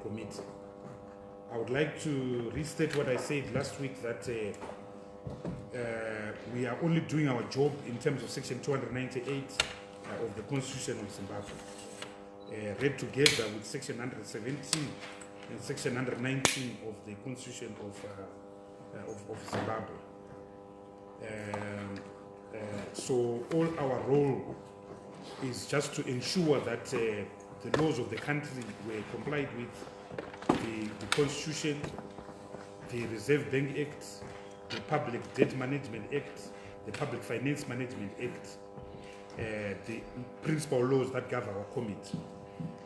committee. I would like to restate what I said last week, that we are only doing our job in terms of Section 298 of the Constitution of Zimbabwe, read together with Section 117 and Section 119 of the Constitution of Zimbabwe. So all our role is just to ensure that the laws of the country were complied with, the Constitution, the Reserve Bank Act, the Public Debt Management Act, the Public Finance Management Act, the principal laws that govern our committee.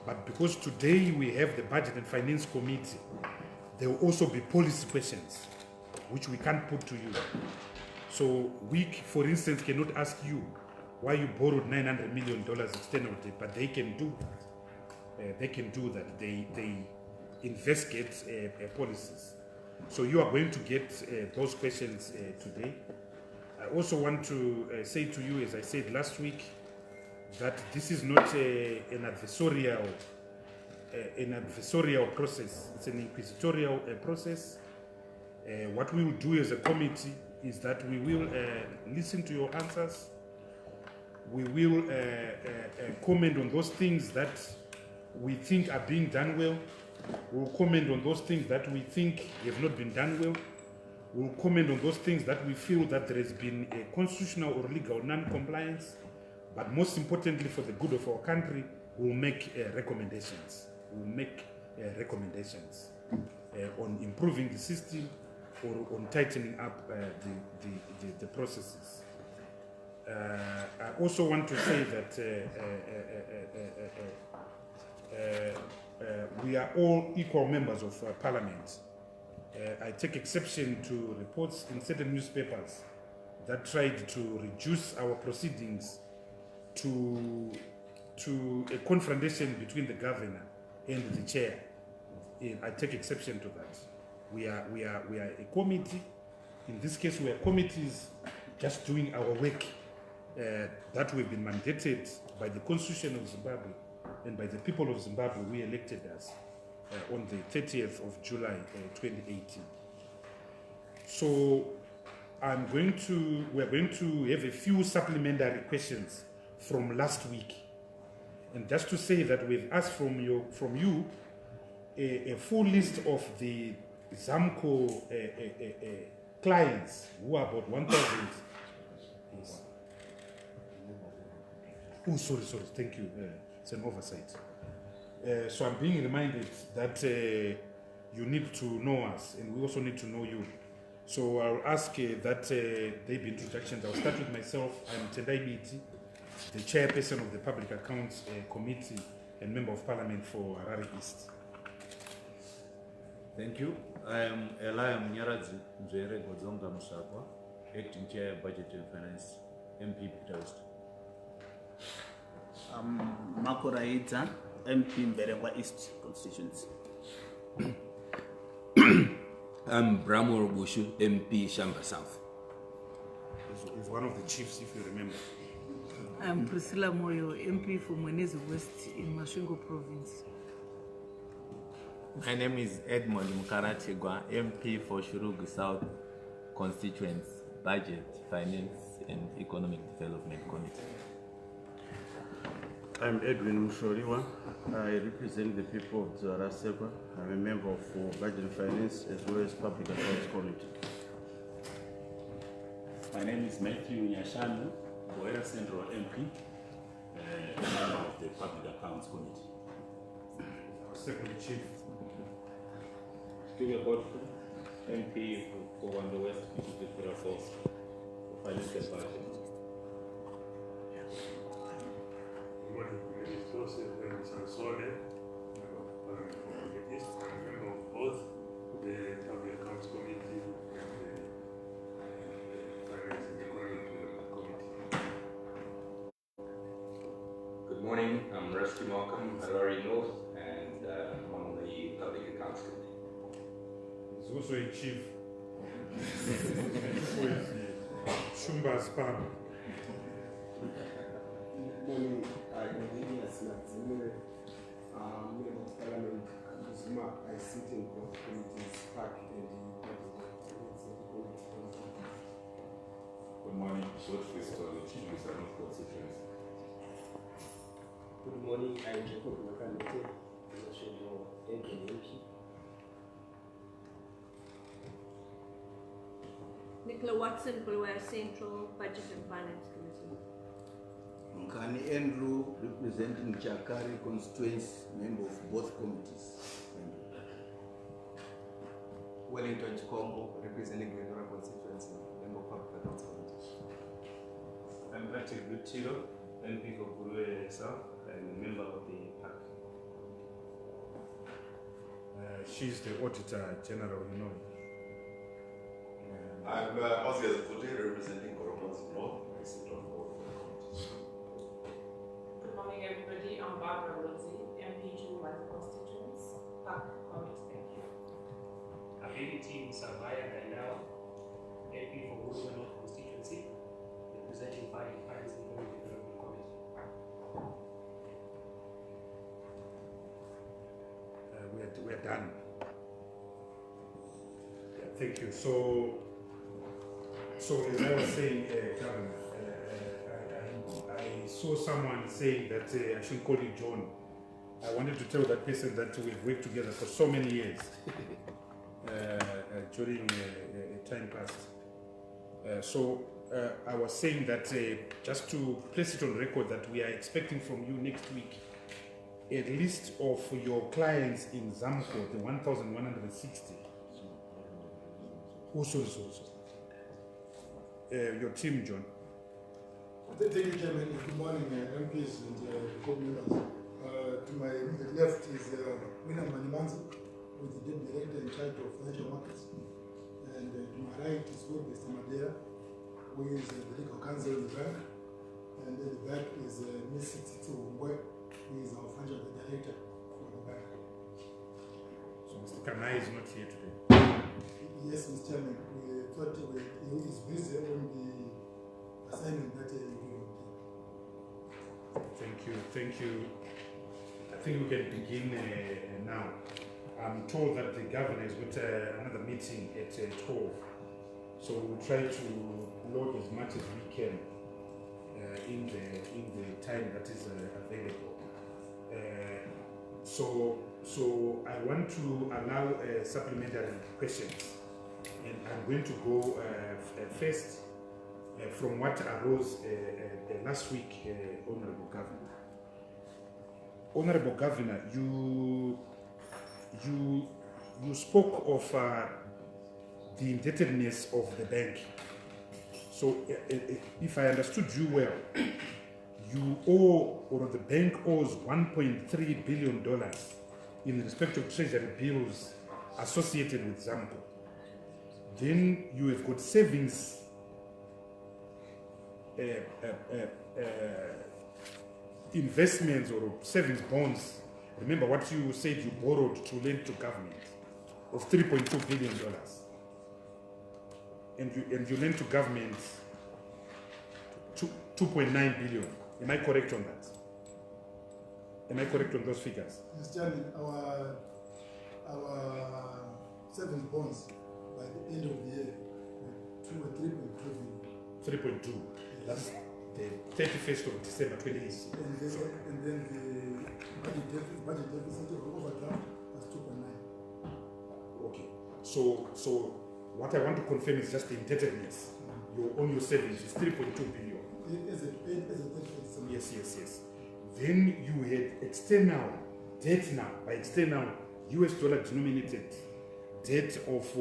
But because today we have the Budget and Finance Committee, there will also be policy questions which we can't put to you. So we, for instance, cannot ask you why you borrowed $900 million external debt, but they can do that. They can do that. They investigate policies. So you are going to get those questions today. I also want to say to you, as I said last week, that this is not an adversarial process. It's an inquisitorial process. What we will do as a committee is that we will listen to your answers. We will comment on those things that we think are being done well. We'll comment on those things that we think have not been done well. We'll comment on those things that we feel that there has been a constitutional or legal non-compliance. But most importantly, for the good of our country, we'll make recommendations. We'll make recommendations on improving the system or on tightening up the processes. I also want to say that we are all equal members of Parliament. I take exception to reports in certain newspapers that tried to reduce our proceedings to a confrontation between the governor and the chair. I take exception to that. We are a committee. In this case, we are committees just doing our work that we've been mandated by the Constitution of Zimbabwe and by the people of Zimbabwe. We elected us on the 30th of July 2018. So we're going to have a few supplementary questions from last week. And just to say that we've asked from you a full list of the ZAMCO clients, who are about 1,000. Yes. Oh, sorry, thank you. It's an oversight. So I'm being reminded that you need to know us, and we also need to know you. So I'll ask that there be introductions. I'll start with myself. I'm Tendai Miti, the chairperson of the Public Accounts Committee and Member of Parliament for Harare East. Thank you. I am Elia Mnyaradzi Mzere Godzonga Musakwa, Acting Chair, Budget and Finance, MP Peterist. I'm Marco Raidza, MP Mberengwa East constituency. I'm Bramwell Bushu, MP Shamba South. He's one of the chiefs, if you remember. I'm Priscilla Moyo, MP for Mwenezi West in Masvingo Province. My name is Edmond Mukaratigwa, MP for Shurugu South Constituents, Budget, Finance and Economic Development Committee. I'm Edwin Mushoriwa. I represent the people of Zarasekwa. I'm a member of Budget and Finance as well as Public Accounts Committee. My name is Matthew Nyashanu, Boera Central MP, member of the Public Accounts Committee. Second Chief. Stuart Godfrey, MP for Wanda West, Victoria Falls, Finance and Budget. Member of both the Public Accounts Committee and the Finance and Economic Committee. Good morning, I'm Rusty Malcolm, Harare North, and I'm on the Public Accounts Committee. There's also a chief who is Shumba Spam. Good morning, I'm Mangudya, member of Parliament, Zuma, I sit in both committees, PAC and the Good morning, short fiscal issues are not constituency. Good morning, I'm Jacob Makanete, National MP. Nicola Watson, Bulawayo Central Budget and Finance Committee. Mkani Andrew, representing Chakari constituency, member of both committees. Wellington Chikombo, representing Glendora constituency, member of Public Accounts Committee. I'm Patrick Luchiro, MP for Bulawayo South and member of the PAC. She's the Auditor General, you know. I'm Ozzy Azputi, representing Koromo's North. I sit on board for the committees. Good morning, everybody. I'm Barbara Rosie, MP to my constituents, PAC Committee. Thank you. Ability Savaya Gainao, MP for Bulawayo North constituency, representing Finance and Economic Development Committee. We're done. Yeah, thank you. So as I was saying, Governor, I saw someone saying that I should call you John. I wanted to tell that person that we've worked together for so many years during time past. I was saying that just to place it on record that we are expecting from you next week a list of your clients in Zamco, the 1,160. Your team, John. Thank you, Chairman. Good morning, MPs and co-members. To my immediate left is William Manimanzi, who is the Deputy Director in charge of financial markets. And to my right is Mr. Madera, who is the legal counsel in the bank. And at the back is Ms. Sititu Ngwe, who is our financial director for the bank. So Mr. Kanai is not here today. Yes, Mr. Chairman. We thought he is busy on the assignment that he gave. Thank you. I think we can begin now. I'm told that the governor has got another meeting at 12. So we'll try to load as much as we can in the time that is available. So I want to allow supplementary questions, and I'm going to go first from what arose last week, Honorable Governor. Honorable Governor, you spoke of the indebtedness of the bank. So if I understood you well, you owe, or the bank owes $1.3 billion in respect of treasury bills associated with Zamco. Then you have got savings investments or savings bonds. Remember what you said you borrowed to lend to government of $3.2 billion. And you lent to government 2.9 billion. Am I correct on that? Am I correct on those figures? Mr. Chairman, our savings bonds by the end of the year were 3.2 billion. 3.2. That's the 31st of December 2018. And then the budget deficit of overdraft was 2.9. Okay. So what I want to confirm is just the indebtedness. Your on your savings is 3.2 billion. Yes. Then you had external debt now, by external US dollar denominated debt of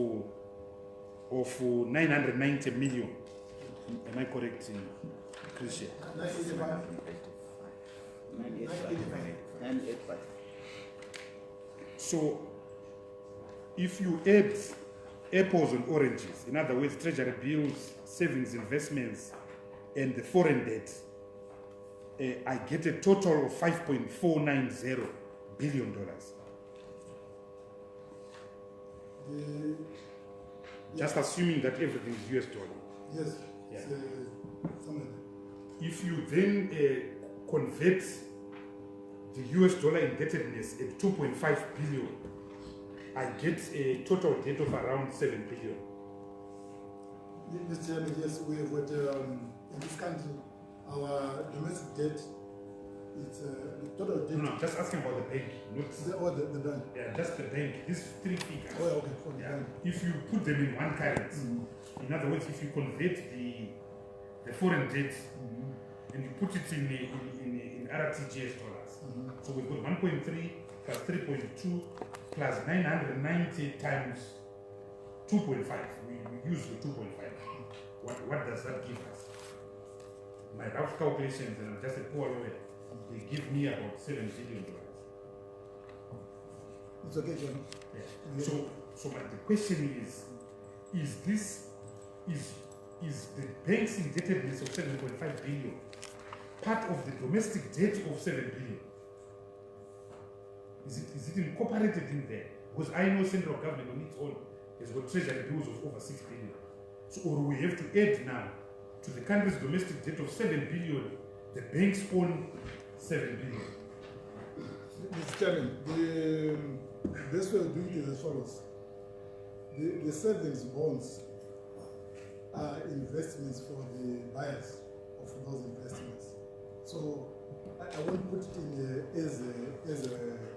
990 million. Am I correct, Christian? 985. So if you add apples and oranges, in other words, treasury bills, savings, investments, and the foreign debt, I get a total of $5.490 billion. Just assuming that everything is US dollar. Yes. Yeah. Somewhere. If you then convert the US dollar indebtedness at 2.5 billion, I get a total debt of around 7 billion. Mr. Chairman, yes, we have got, in this country, our domestic debt, it's the total debt. No, just asking about the bank, not the bank. Yeah, just the bank. These three figures. Oh, okay, for the bank. If you put them in one currency, in other words, if you convert the foreign debt and you put it in RTGS dollars, so we've got 1.3 plus 3.2 plus 990 times 2.5. We use the 2.5. What does that give us? My rough calculations, and I'm just a poor lawyer, they give me about $7 billion. It's okay, John. Yeah. So the question is the bank's indebtedness of 7.5 billion part of the domestic debt of 7 billion? Is it incorporated in there? Because I know central government on its own has got treasury bills of over 6 billion. So, or we have to add now to the country's domestic debt of 7 billion, the bank's own 7 billion. Mr. Chairman, the best way of doing it is as follows. The savings bonds are investments for the buyers of those investments. So I won't put it in as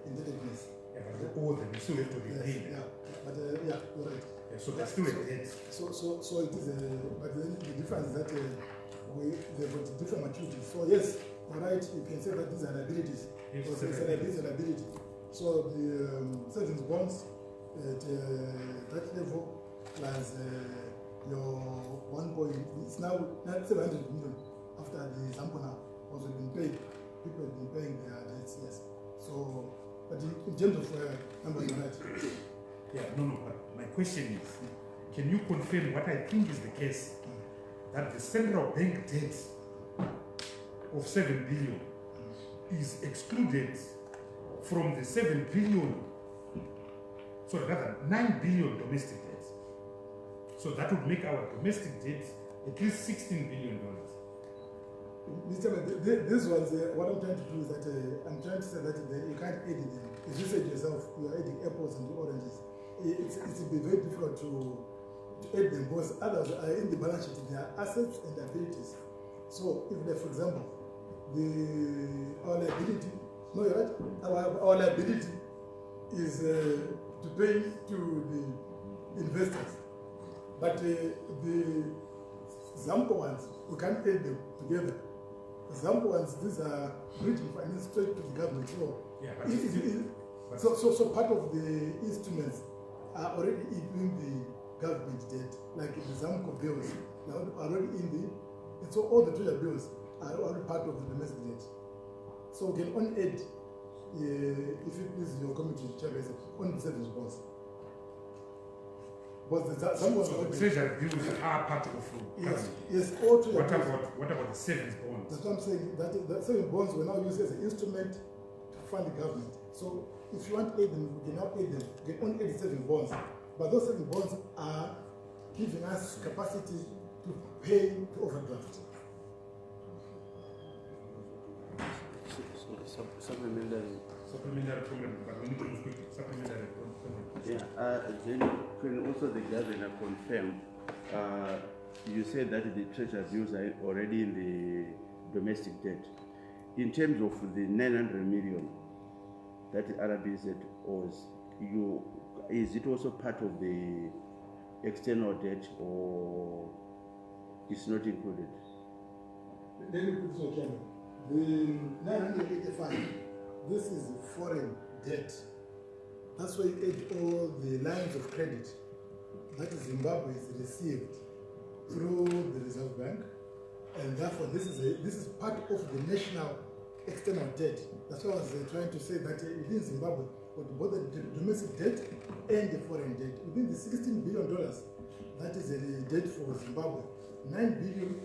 indebtedness. Yeah, but all them still have to be paid. Yeah, but yeah, you're right. Yeah, so that's still a debt. So it is but then the difference is that they've got different maturities. So yes, you're right, you can say that these are liabilities. Yes, so it's a liability. So the savings bonds at that level plus your 1 point, it's now 700 million after the Zampona was been paid. People have been paying their debts, yes. So, but in terms of numbers, you're right. Yeah, no, but my question is, can you confirm what I think is the case, that the central bank debt of 7 billion is excluded from the 7 billion, so rather 9 billion domestic debt. So that would make our domestic debt at least $16 billion. Mr. This ones, what I'm trying to do is that I'm trying to say that you can't edit them. As you said yourself, you are adding apples and oranges. It will be very difficult to add them because others are in the balance sheet, they are assets and liabilities. So if for example, our liability, no, you're right, our liability is to pay to the investors. But the Zampo ones, we can't add them together. The Zampo ones, these are bridging finance straight to the government. So, yeah, so part of the instruments are already in the government debt, like the Zamco bills, they are already in the, and so all the treasury bills are already part of the domestic debt. So we can only add, if it please your committee chairman, on the savings bonds. But the treasury bills are part of yes, all treasury bills. What about the savings bonds? That's what I'm saying. That the savings bonds were now used as an instrument to fund the government. So if you want to aid them, we can now aid them. We can only aid the savings bonds. But those savings bonds are giving us capacity to pay to overdraft. Supplementary comment, but we need to move quickly. Supplementary comment. Yeah, then can also the governor confirm, you said that the treasury bills are already in the domestic debt. In terms of the 900 million that the RBZ owes, is it also part of the external debt or it's not included? Let me put it again. The 985, this is foreign debt. That's why you add all the lines of credit that Zimbabwe is received through the Reserve Bank, and therefore this is part of the national external debt. That's why I was trying to say that within Zimbabwe, with both the domestic debt and the foreign debt, within the $16 billion, that is the debt for Zimbabwe. 9 billion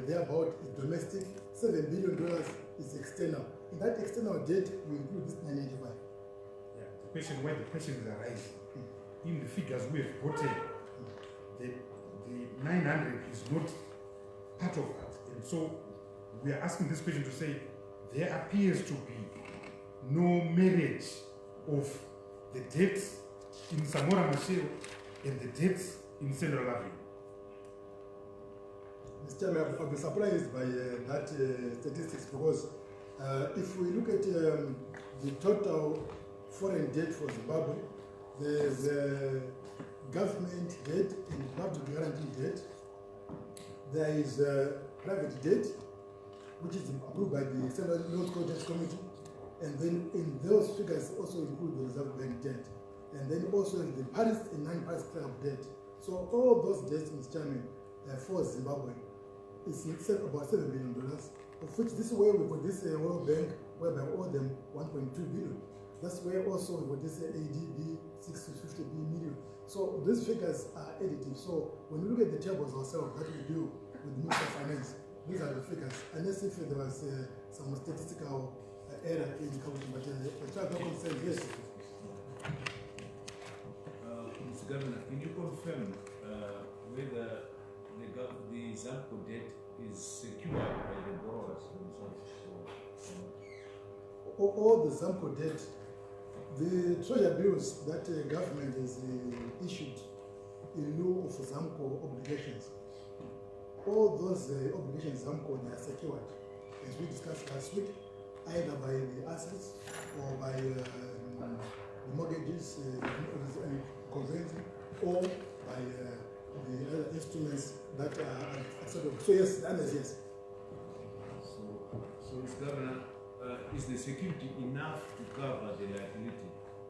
thereabout is domestic, $7 billion is external. In that external debt, we include this 995. Yeah, the question why the questions arise in the figures we have quoted, the 900 is not part of that, and so we are asking this question to say there appears to be no marriage of the debts in Samora Machel and the debts in Central Avenue. Mr. Chairman, I'll be surprised by that statistics because if we look at the total foreign debt for Zimbabwe, there's government debt and public guarantee debt. There is private debt, which is approved by the Central North Coast Committee, and then in those figures also include the Reserve Bank debt, and then also the Paris and non-Paris club debt. So all those debts, Mr. Chairman, for Zimbabwe is about $7 billion, of which this way we got this World Bank, whereby we owe them 1.2 billion. That's where also we got this ADB 650 million. So these figures are additive. So when we look at the tables ourselves that we do with the Minister of Finance, these are the figures. Unless if there was some statistical error in the calculation, but the travel concern, yes. Mr. Governor, can you confirm whether the Zamco debt is secured by the borrowers themselves? All the Zamco debt, the treasury bills that government has issued in lieu of Zamco obligations, all those obligations Zamco, they are secured, as we discussed last week, either by the assets or by the mortgages, conveyancing, or by the other instruments that are acceptable. So yes, the answer is yes. So Mr. Governor, is the security enough to cover the liability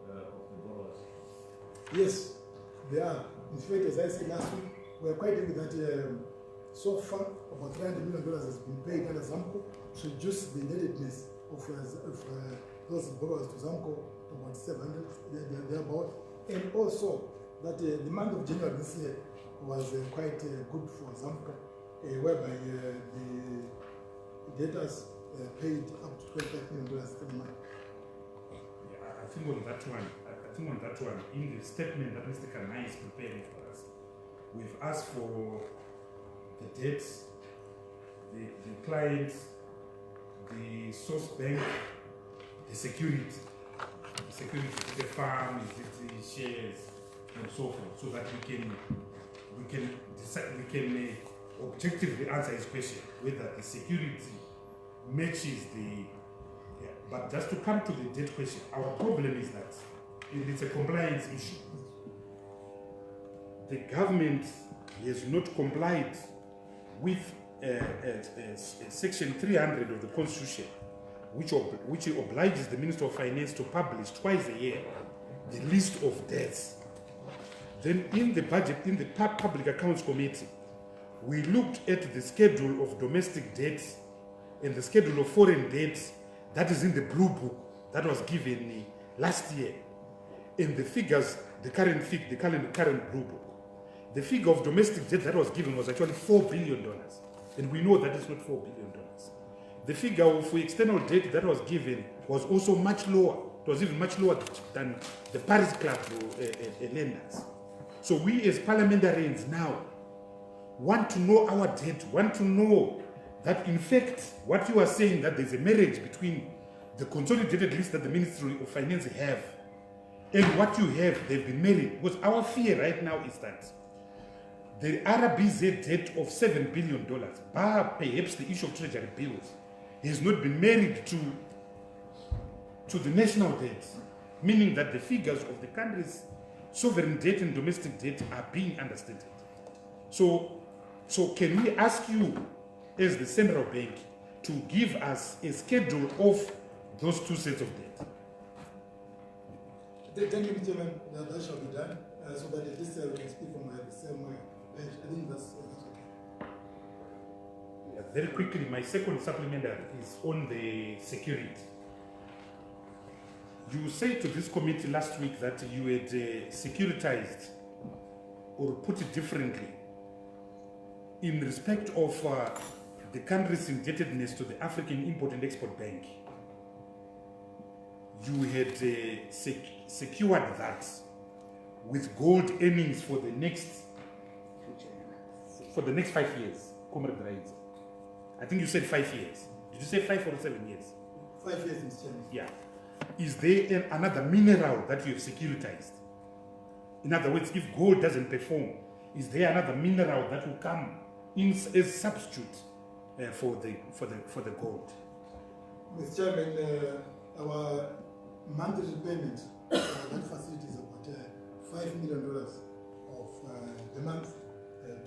of the borrowers? Yes, they are. In fact, as I said last week, we are quite happy that so far about $300 million has been paid under Zamco to reduce the indebtedness of those borrowers to Zamco to about 700, thereabout. And also that the month of January this year was quite good for Zamco, whereby the debtors paid up to $25 million every month. Yeah, I think on that one, in the statement that Mr. Kanai is preparing for us, we've asked for the debts, the clients, the source bank, the security. The security, is it the farm, is it the shares, and so forth, so that we can objectively answer his question whether the security matches the. Yeah. But just to come to the debt question, our problem is that it's a compliance issue. The government has not complied with Section 300 of the Constitution, which obliges the Minister of Finance to publish twice a year the list of debts. Then in the budget, in the Public Accounts Committee, we looked at the schedule of domestic debts and the schedule of foreign debts that is in the blue book that was given last year. And the figures, the current blue book, the figure of domestic debt that was given was actually $4 billion. And we know that is not $4 billion. The figure of external debt that was given was also much lower. It was even much lower than the Paris Club lenders. So we as parliamentarians now want to know our debt, want to know that in fact what you are saying, that there's a marriage between the consolidated list that the Ministry of Finance have and what you have, they've been married. Because our fear right now is that the RBZ debt of $7 billion, bar perhaps the issue of treasury bills, has not been married to the national debt, meaning that the figures of the country's sovereign debt and domestic debt are being understated. So can we ask you, as the central bank, to give us a schedule of those two sets of debt? Thank you, Mr. Chairman. That shall be done, so that at least we can speak from the same bench. I think that's okay. Yeah, very quickly, my second supplementary is on the security. You said to this committee last week that you had securitized, or put it differently, in respect of the country's indebtedness to the African Import and Export Bank. You had secured that with gold earnings for the next 5 years, Comrade Raids. I think you said 5 years. Did you say 5 or 7 years? 5 years in China. Yeah. is there another mineral that you have securitized? In other words, if gold doesn't perform, is there another mineral that will come in as substitute for the gold? Mr. Chairman, our monthly repayment, that facility is about $5 million of the month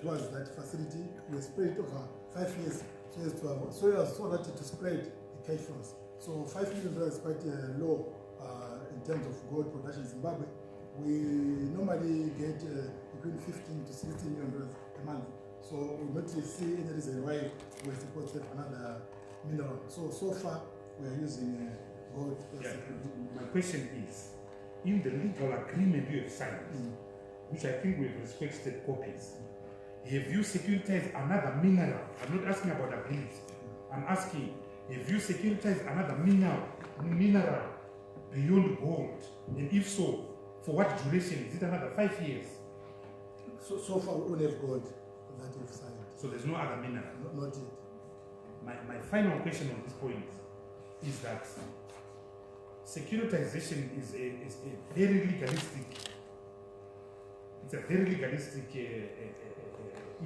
towards that facility. We spread it over 5 years so that to spread the cash flows. So $5 million is quite low in terms of gold production in Zimbabwe. We normally get between $15 to $16 million a month. So we don't see any reason why we're supposed to have another mineral. So far we are using gold. My question is, in the legal agreement you have signed, which I think we've requested copies, have you securitized another mineral? I'm not asking about ability. I'm asking, have you securitized another mineral beyond gold? And if so, for what duration? Is it another 5 years? So far we only have gold that we've signed. So there's no other mineral? Not yet. My final question on this point is that securitization is a very legalistic, it's a very legalistic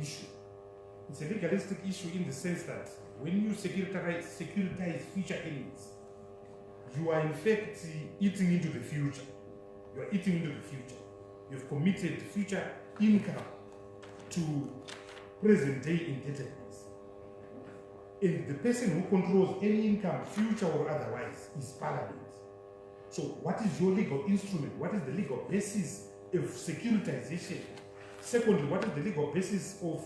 issue. It's a legalistic issue in the sense that when you securitize future earnings, you are in fact eating into the future. You are eating into the future. You've committed future income to present day indebtedness. And the person who controls any income, future or otherwise, is Parliament. So what is your legal instrument? What is the legal basis of securitization? Secondly, what is the legal basis of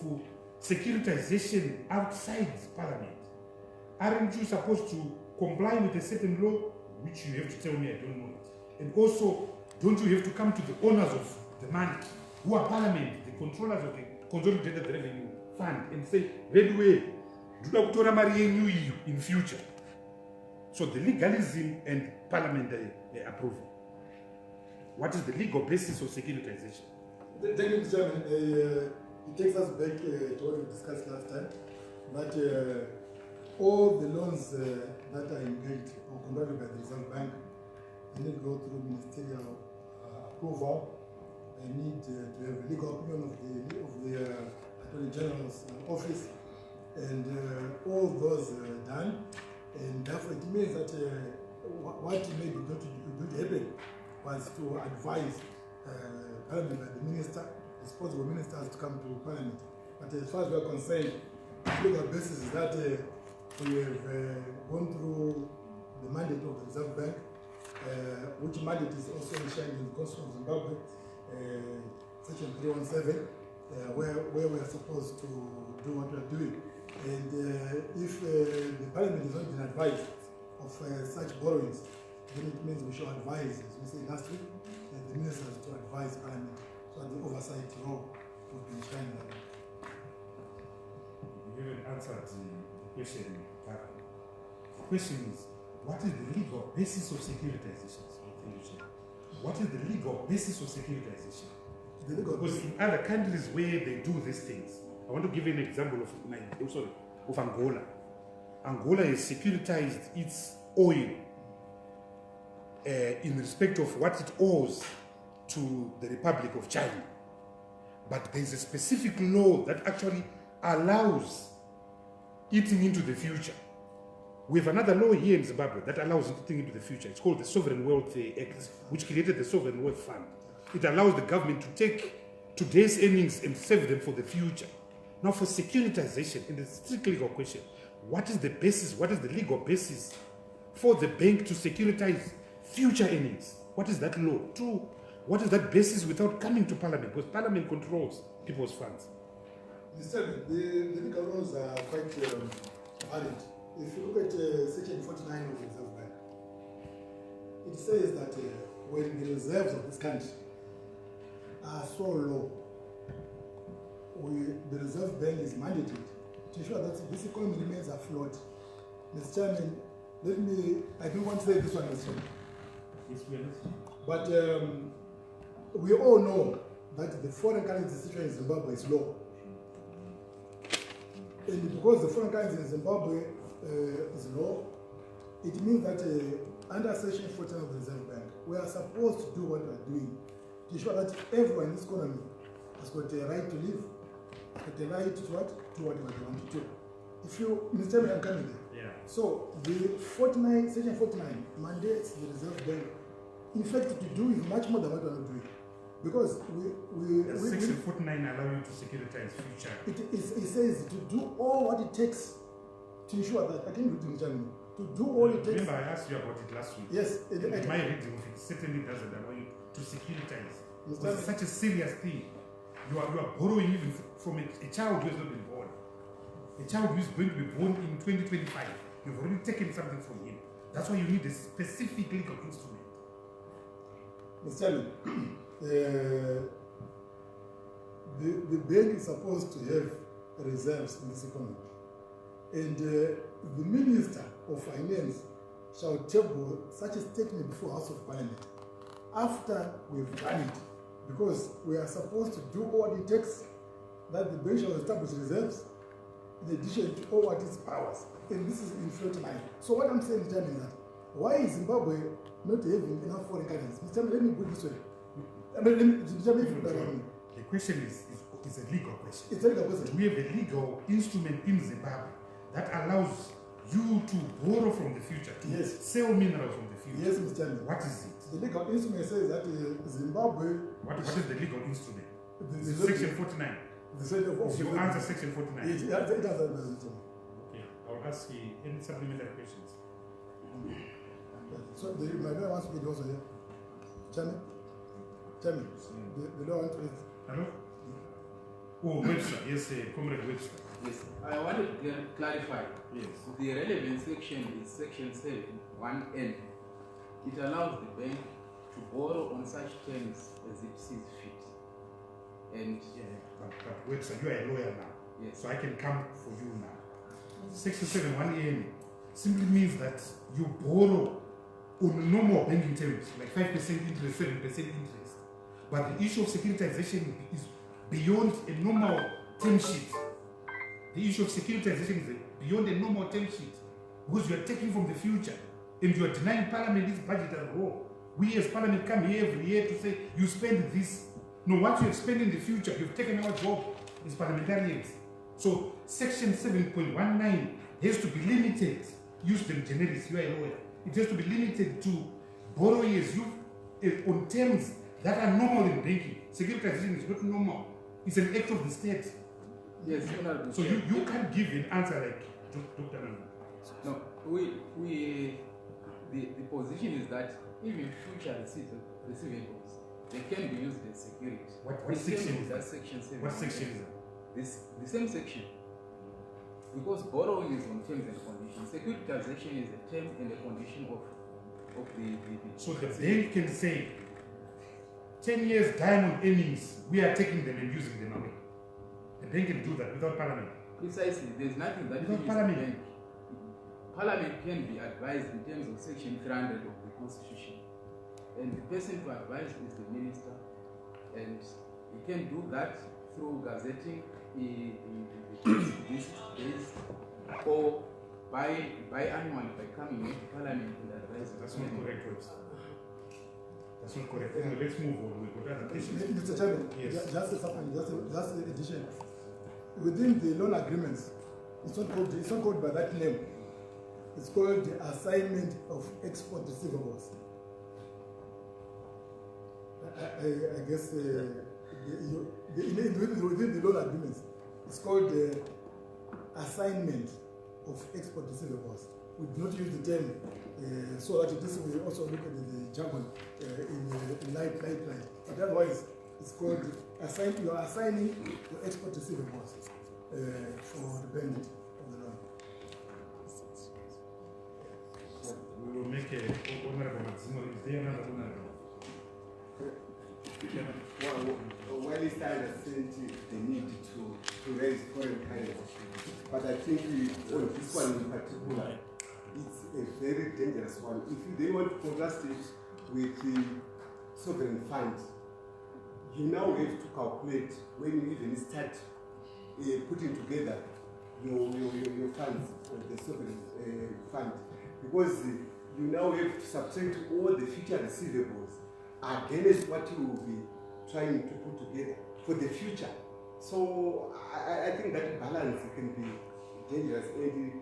securitization outside Parliament? Aren't you supposed to comply with a certain law, which you have to tell me I don't know it? And also, don't you have to come to the owners of the money, who are Parliament, the controllers of the Consolidated Revenue Fund, and say, by the way, do not put money in future? So the legalism and Parliament approval. What is the legal basis of securitization? Thank you, Mr. Chairman. It takes us back to what we discussed last time, that all the loans that are engaged or conducted by the Reserve Bank, they need to go through ministerial approval. They need to have a legal opinion of the Attorney General's office, and all those done. And therefore it means that what may be going to happen was to advise Parliament by the minister, responsible ministers, to come to Parliament. But as far as we are concerned, the legal basis is that we have gone through the mandate of the Reserve Bank, which mandate is also enshrined in the Constitution of Zimbabwe, Section 317, where we are supposed to do what we are doing. And if the Parliament has not been advised of such borrowings, then it means we should advise, as we said last week, the ministers to advise Parliament so that the oversight role would be enshrined. You haven't answered the question. The question is, what is the legal basis of securitization? What is the legal basis of securitization? Because in other countries where they do these things, I want to give you an example of Angola. Angola has securitized its oil in respect of what it owes to the Republic of China. But there is a specific law that actually allows eating into the future. We have another law here in Zimbabwe that allows eating into the future. It's called the Sovereign Wealth Act, which created the Sovereign Wealth Fund. It allows the government to take today's earnings and save them for the future. Now for securitization, in the strict legal question, what is the basis, what is the legal basis for the bank to securitize future earnings? What is that law? Two, what is that basis without coming to Parliament? Because Parliament controls people's funds. Mr. The legal laws are quite valid. If you look at Section 49 of the Reserve Bank, it says that when the reserves of this country are so low, the Reserve Bank is mandated to ensure that this economy remains afloat. Mr. Chairman, I don't want to say this one, Mr. Chairman. Yes, we understand. But we all know that the foreign currency situation in Zimbabwe is low. And because the foreign currency in Zimbabwe is low, it means that under Section 14 of the Reserve Bank, we are supposed to do what we are doing to ensure that everyone in this economy has got a right to live, got a right to what? Do what they want to do. If you, Mr. I'm coming there. Yeah. So the 49, Section 49 mandates the Reserve Bank, in fact, to do is much more than what we are doing. Because Section 49 allows you to securitize future. It says to do all what it takes to ensure that, I think reading Germany, to do all it takes. Remember, I asked you about it last week. Yes. My reading of it certainly doesn't allow you to securitize. It's such a serious thing. You are borrowing even from a child who has not been born. A child who is going to be born in 2025. You've already taken something from him. That's why you need a specific legal instrument. Mr. Chairman, the bank is supposed to have reserves in this economy. And the Minister of Finance shall table such a statement before House of Parliament after we've done it, because we are supposed to do all it takes that the bank shall establish reserves in addition to all what its powers. And this is in 49. So what I'm saying, Mr. is that why is Zimbabwe not having enough foreign currency? Mr. Let me put it this way. The question is a legal question. It's a legal question. We have a legal instrument in Zimbabwe that allows you to borrow from the future, to sell minerals from the future. Yes, Mr. Chairman. What is it? The legal instrument says that Zimbabwe... What is the legal instrument? Section 49. You answer Section 49. It has a Okay, I'll ask you any supplementary questions. So my lawyer wants to be also here. Chairman? Chairman, the law wants to... Hello? Oh, Webster. Yes, Comrade Webster. Yes, I wanted to clarify. Yes. The relevant section is Section 7, 1N. It allows the bank to borrow on such terms as it sees fit. And but Webster, you are a lawyer now. Yes. So I can come for you now. Section 7, 1N simply means that you borrow on normal banking terms, like 5% interest, 7% interest. But the issue of securitization is beyond a normal term sheet. The issue of securitization is beyond a normal term sheet, because you are taking from the future and you are denying Parliament its budget as a whole. We as Parliament come here every year to say, you spend this. No, what you expend in the future, you've taken our job as parliamentarians. So Section 7.19 has to be limited. Use them generis, you are a lawyer. It has to be limited to borrowers on terms that are normal in banking. Securitization is not normal. It's an act of the state. Yes, so you can't give an answer like Dr. Nana. No, the position is that even future receivables, they can be used as security. What section is that? Section 7. What section is that? The same section. Because borrowing is on terms and conditions. Securitization is a term and a condition of the So the bank can say, 10 years diamond earnings, we are taking them and using them away. The bank can do that without Parliament. Precisely. There's nothing that without Parliament. Bank. Parliament can be advised in terms of Section 300 of the Constitution. And the person to advise is the minister. And he can do that through gazetting these days or biannually by coming into Parliament and advising. That's not correct, Webster. That's not correct. Anyway, let's move on. We've got other questions. Mr. Chairman, yes. just an addition. Within the loan agreements, it's not called by that name. It's called the assignment of export receivables. I guess within the loan agreements, it's called the assignment of export receivables. We do not use the term so that this will also look at the jargon in light. But otherwise, it's called you are assigning your export receivables for the benefit of the loan. We will make a honorable maximum. Is there another honorable? While it's understand the need to raise foreign currency, but I think on this one in particular, it's a very dangerous one. If they want to contrast it with the sovereign funds, you now have to calculate when you even start putting together your funds, the sovereign fund, because you now have to subtract all the future receivables against what you will be trying to put together for the future. So I think that balance can be dangerous. And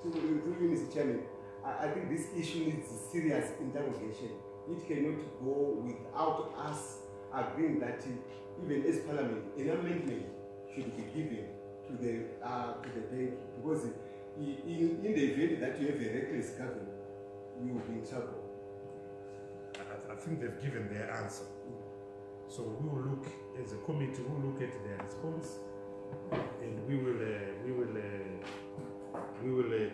to you, Mr. Chairman, I think this issue needs serious interrogation. It cannot go without us agreeing that even as Parliament, an amendment should be given to the bank, because in the event that you have a reckless government, you will be in trouble. I think they've given their answer. So we will look, as a committee, we will look at their response, and we will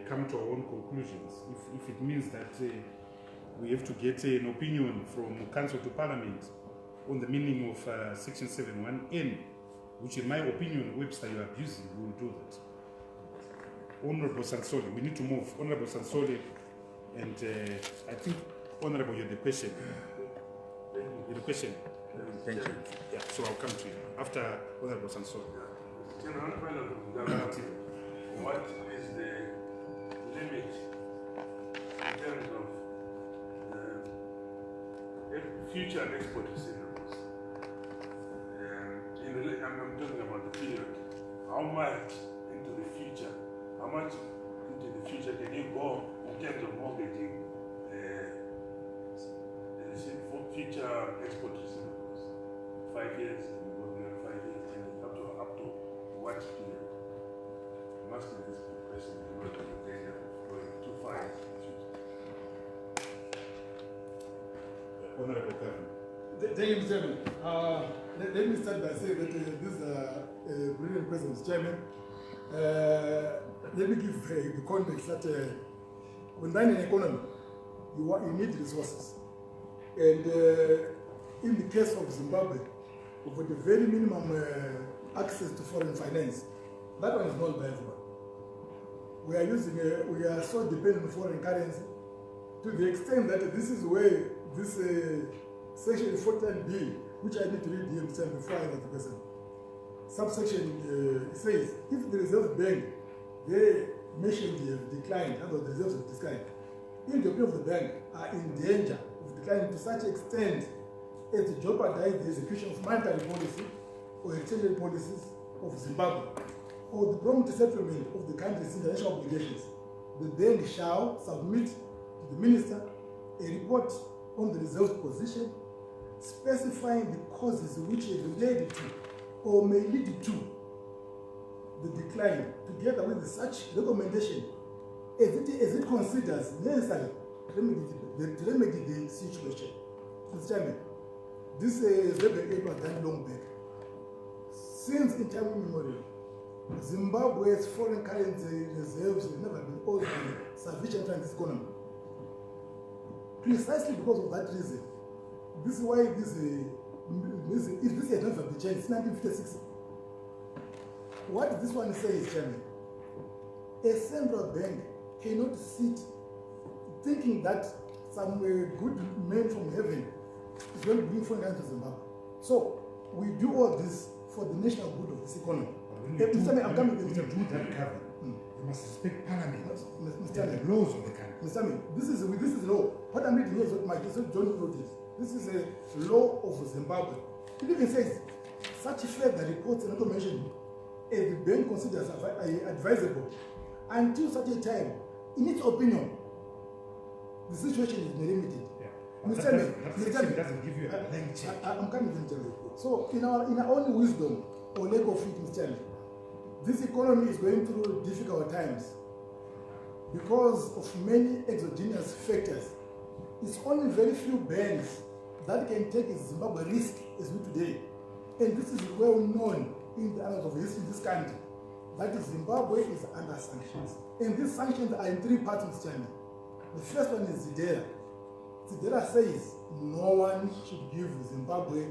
come to our own conclusions. If it means that we have to get an opinion from Council to Parliament on the meaning of Section 71N, which in my opinion, Webster, you are abusing, we will do that. Honorable Sansoli, we need to move. Honorable Sansoli, and I think, Honorable, you had the question. You had the question. Yeah, so I'll come to you after Honorable Sansoli. General what is the limit in terms of future export receivables? I'm talking about the period. How much into the future? How much into the future can you go in terms of mortgaging for future export receivables? 5 years, 5 years, and up to what period? I'm asking this question because of the danger of going too far into the future. Honorable Kevin. Thank you, Mr. Chairman. Let me start by saying that this is a brilliant question, Mr. Chairman. Let me give the context that when running an economy, you need resources. And in the case of Zimbabwe, we've got the very minimum access to foreign finance. That one is not by everyone. We are so dependent on foreign currency to the extent that this is where this section 14B, which I need to read here before I answer the question. Subsection says, if the Reserve Bank, they mentioned they have declined, the reserves have declined, if the people of the bank are in danger of declining to such extent as to jeopardize the execution of monetary policy or exchange policies of Zimbabwe, or the prompt settlement of the country's international obligations, the bank shall submit to the minister a report on the reserve's position, specifying the causes which have led to or may lead to the decline, together with such recommendation as it considers necessary to remedy the situation. Mr. Chairman, this rebel aid was done long back. Since in time immemorial, Zimbabwe's foreign currency reserves have never been also sufficient to run this economy. Precisely because of that reason, this is why this has never been changed since 1956. What this one says, Chairman, a central bank cannot sit thinking that some good man from heaven is going to bring foreign currency to Zimbabwe. So we do all this for the national good of this economy. I'm coming to that cover. You must respect Parliament and the laws of the country. Mr. Chairman, this is law. What I'm reading here is what my John wrote it. This is a law of Zimbabwe. It even says such further reports and information as the bank considers advisable until such a time, in its opinion, the situation is limited. Mr. Chairman, that doesn't give you a blank check. I'm coming to tell you. So in our own wisdom or lack of it, Mr. Chairman, this economy is going through difficult times because of many exogenous factors. It's only very few banks that can take a Zimbabwe risk as we today. And this is well known in the annals of history in this country, that Zimbabwe is under sanctions. And these sanctions are in three parts, Mr. Chairman. The first one is ZIDERA. ZIDERA says no one should give Zimbabwe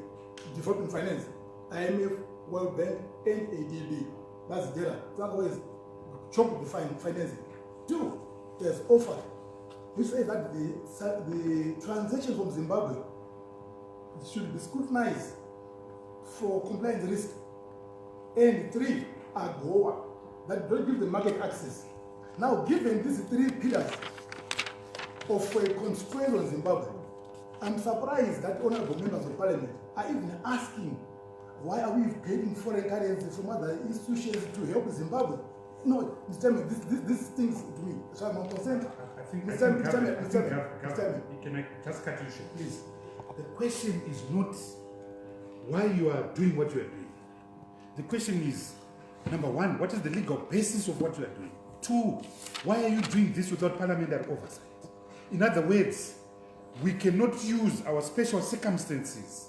development finance. IMF, World Bank, and ADB. That's ZIDERA. Otherwise, chop the financing. Two, there's offer, which says that the transaction from Zimbabwe should be scrutinized for compliance risk. And three, AGOA, that don't give the market access. Now, given these three pillars, of a constraint on Zimbabwe. I'm surprised that honorable members of parliament are even asking, why are we getting foreign currency from other institutions to help Zimbabwe? No, Mr. Chairman, this things to me. So I'm concerned. Can I just cut you short, please? The question is not why you are doing what you are doing. The question is, number one, what is the legal basis of what you are doing? Two, why are you doing this without parliamentary oversight? In other words, we cannot use our special circumstances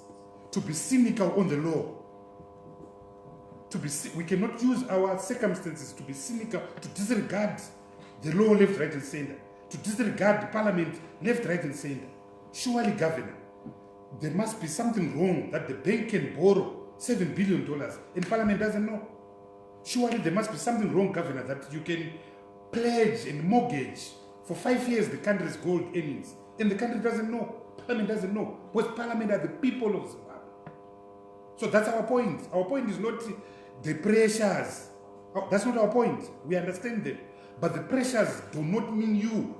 to be cynical on the law. We cannot use our circumstances to be cynical, to disregard the law left, right, and center, to disregard the parliament left, right, and center. Surely, Governor, there must be something wrong that the bank can borrow $7 billion and parliament doesn't know. Surely there must be something wrong, Governor, that you can pledge and mortgage for 5 years the country's gold earnings and the country doesn't know. Parliament doesn't know. Because parliament are the people of Zimbabwe. So that's our point. Our point is not the pressures. That's not our point. We understand them. But the pressures do not mean you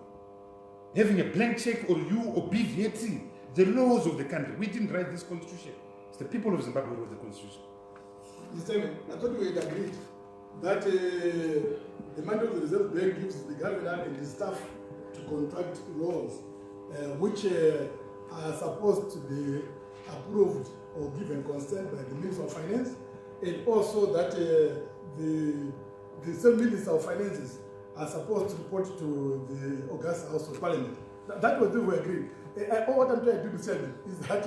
having a blank check or you obviating the laws of the country. We didn't write this constitution. It's the people of Zimbabwe who wrote the constitution. Mr. Chairman, I thought we had agreed that the mandate of the Reserve Bank gives the governor and his staff to contract laws which are supposed to be approved or given consent by the Minister of Finance, and also that the same Minister of Finances are supposed to report to the August House of Parliament. That was what we agreed. What I'm trying to do, Mr. Chairman, is that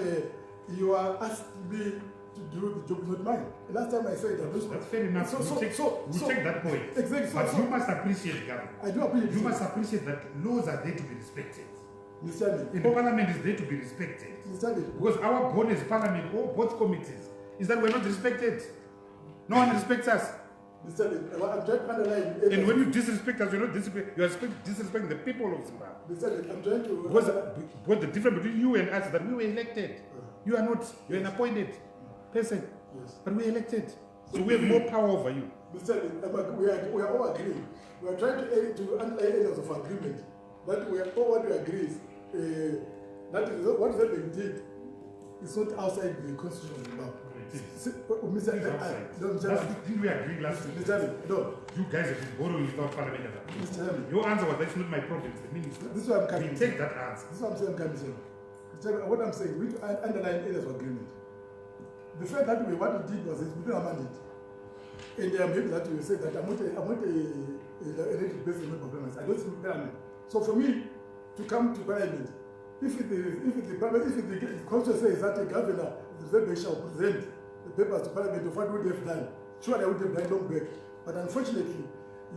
you are asking me to do the job, not mine. Last time I said that. That's fair enough. We take that point. Exactly. But you must appreciate, Governor. I do appreciate. You must appreciate that laws are there to be respected. Mr. Chairman. And Parliament is there to be respected. Mr. Chairman. Because our bond as Parliament, or both committees, is that we're not respected. No one respects us. Mr. Chairman, I'm trying to underline. And when you disrespect us, you're not disrespecting the people of Zimbabwe. Mr. Chairman, I'm trying to. Because the difference between you and us is that we were elected. You are not. You're an appointed person. Yes. But we're elected. So we have more power over you. Mr. Chairman, we are all agreeing. We are trying to underline areas of agreement. That we are all what we agree is that is what the bank did is not outside the constitution of Zimbabwe. Mr. Didn't we agree last week? No. You guys have been borrowing without parliament. Mr. Your answer was that's not my problem, it's the minister. This is what I'm coming. We take that answer. This is what I'm saying, Mr. What I'm saying, we underline areas of agreement. The fact that what we did was within our mandate. And I'm happy that you said that I'm not a elected person member of parliament. I don't speak parliament. So for me to come to parliament, if the constitution says that the governor, the Reserve Bank shall present the papers to parliament of what would have done, sure I would have done long back. But unfortunately,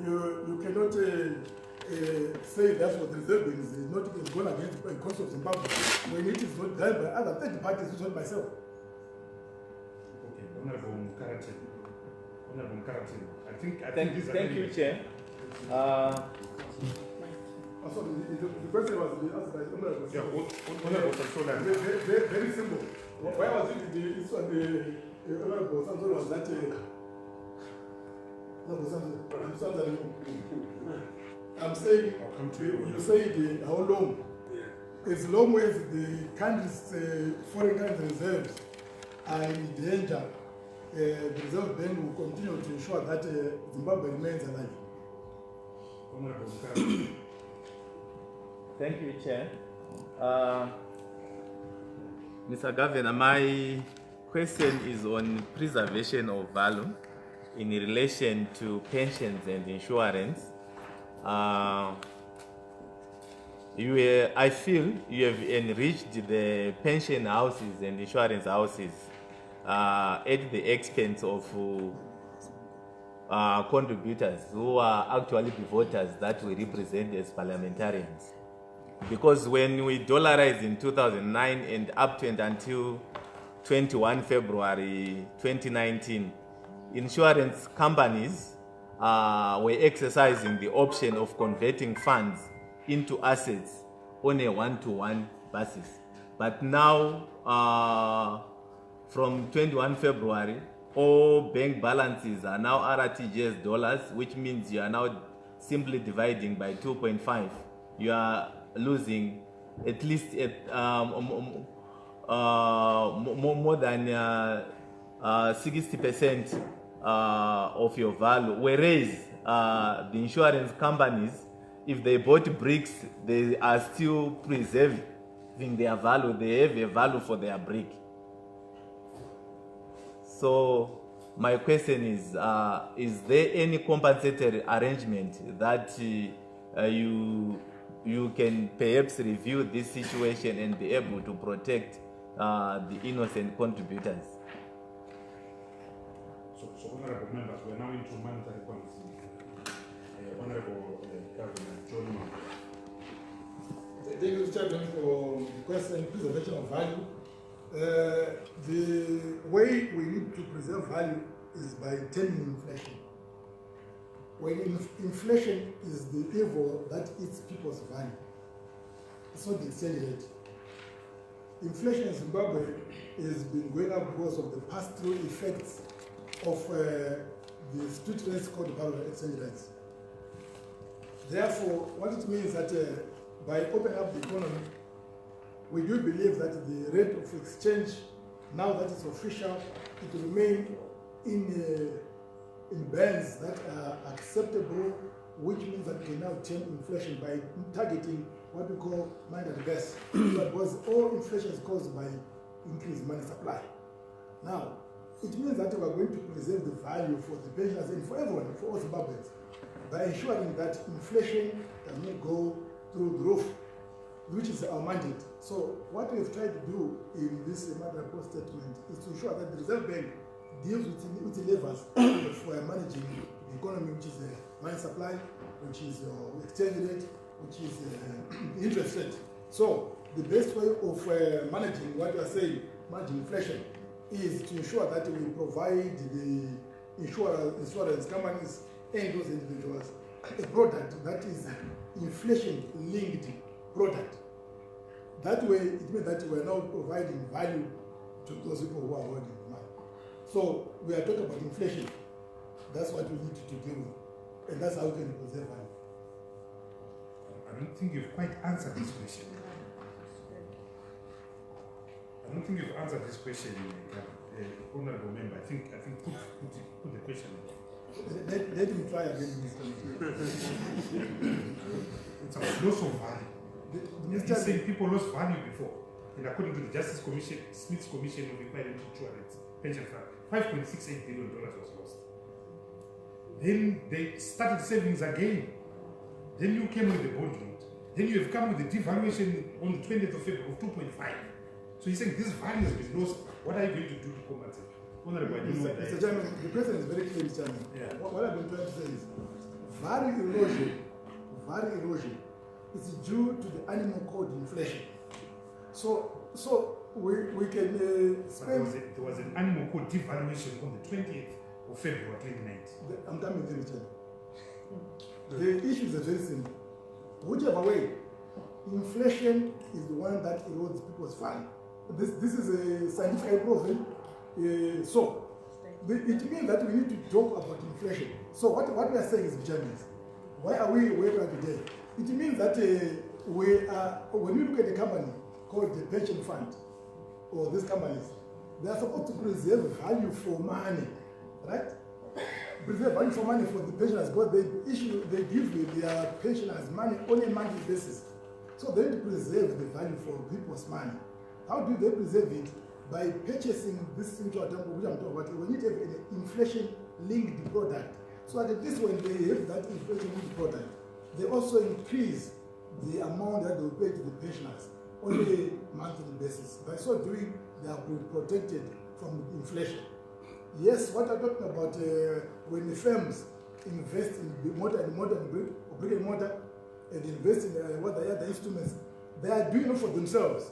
you cannot say that's what the Reserve Bank is not gone against the constitution of Zimbabwe when it is not done by other third parties, it's not myself. Okay, Honorable Mkaratin. Honorable Mkaratin. Thank you, Chair. So the question was asked by Honorable. Honorable. Very simple. Why was it the Honorable Samson was that I'm saying you said how long? As long as the country's foreign currency reserves are in danger, the Reserve Bank will continue to ensure that Zimbabwe remains alive. Honorable. Thank you, Chair. Mr. Governor, my question is on preservation of value in relation to pensions and insurance. I feel you have enriched the pension houses and insurance houses at the expense of contributors who are actually the voters that we represent as parliamentarians. Because when we dollarized in 2009 and up to and until 21 February 2019, insurance companies were exercising the option of converting funds into assets on a one-to-one basis. But now, from 21 February, all bank balances are now RTGS dollars, which means you are now simply dividing by 2.5. You are losing at least more than 60% of your value, whereas the insurance companies, if they bought bricks, they are still preserving their value. They have a value for their brick. So my question is there any compensatory arrangement that you can perhaps review this situation and be able to protect the innocent contributors? So honorable members, we are now into monetary policy. Honorable Governor John Mangudya. Thank you, Mr. Chairman, for the question preservation of value. The way we need to preserve value is by taming inflation. When inflation is the evil that eats people's value, it's not the exchange rate. Inflation in Zimbabwe has been going up because of the pass-through effects of the street rates called parallel exchange rates. Therefore, what it means that by opening up the economy, we do believe that the rate of exchange, now that it's official, it will remain in bands that are acceptable, which means that we now tame inflation by targeting what we call monetary base, because all inflation is caused by increased money supply. Now, it means that we are going to preserve the value for the pensioners and for everyone, for all Zimbabweans, by ensuring that inflation does not go through the roof, which is our mandate. So what we've tried to do in this matter report statement is to ensure that the Reserve Bank deals with the levers for managing the economy, which is the money supply, which is exchange rate, which is the interest rate. So the best way of managing what you are saying, managing inflation, is to ensure that we provide the insurance companies and those individuals a product that is inflation-linked product. That way, it means that we are now providing value to those people who are holding money. So we are talking about inflation. That's what we need to deal with, and that's how we can preserve value. I don't think you've quite answered this question. Honorable member. I think put the question. Let me try again, Mr. It's a loss of value. Mr. saying people lost value before, and according to the Justice Commission, Smith's Commission of Inquiry into Insurance Pension Fund, $5.68 billion was lost. Then they started savings again. Then you came with the bond note. Then you have come with the devaluation on the 20th of February of 2.5. So you're saying this value has been lost. What are you going to do to compensate? Honorable, Mr. Chairman, the president is very clear, Mr. Chairman. Yeah. What I've been trying to say is value erosion is due to the animal code inflation. So we can spend. There was an animal code devaluation on the 20th of February 2019. I'm coming there, Mr. Chairman. The issues are very simple. Whichever way, inflation is the one that erodes people's value. This is a scientific proven. So it means that we need to talk about inflation. So what we are saying is, Germans, why are we where we are today? It means that we are, when you look at a company called the pension fund, or these companies, they are supposed to preserve value for money, right? Preserve value for money for the pensioners, but they give their pensioners money on a monthly basis. So they need to preserve the value for people's money. How do they preserve it? By purchasing this into account, which I'm talking about. We need to have an inflation-linked product. So that at least when they have that inflation-linked product, they also increase the amount that they will pay to the pensioners on a monthly basis. By so doing, they are protected from inflation. Yes, what I'm talking about, when the firms invest in the brick and mortar, and invest in what they are the instruments, they are doing it for themselves.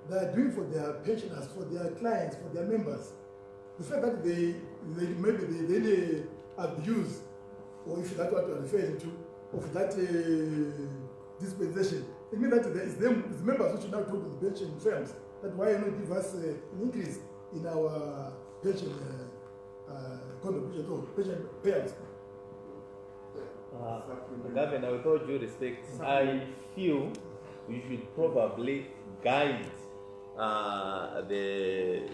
They are doing for their pensioners, for their clients, for their members. The fact that they abuse, or if that's what you're referring to, of that dispensation, it means that it's the members who should now talk to the pension firms that why not give us an increase in our pension contribution or pension payouts. Governor, with all due respect, I feel we should probably guide the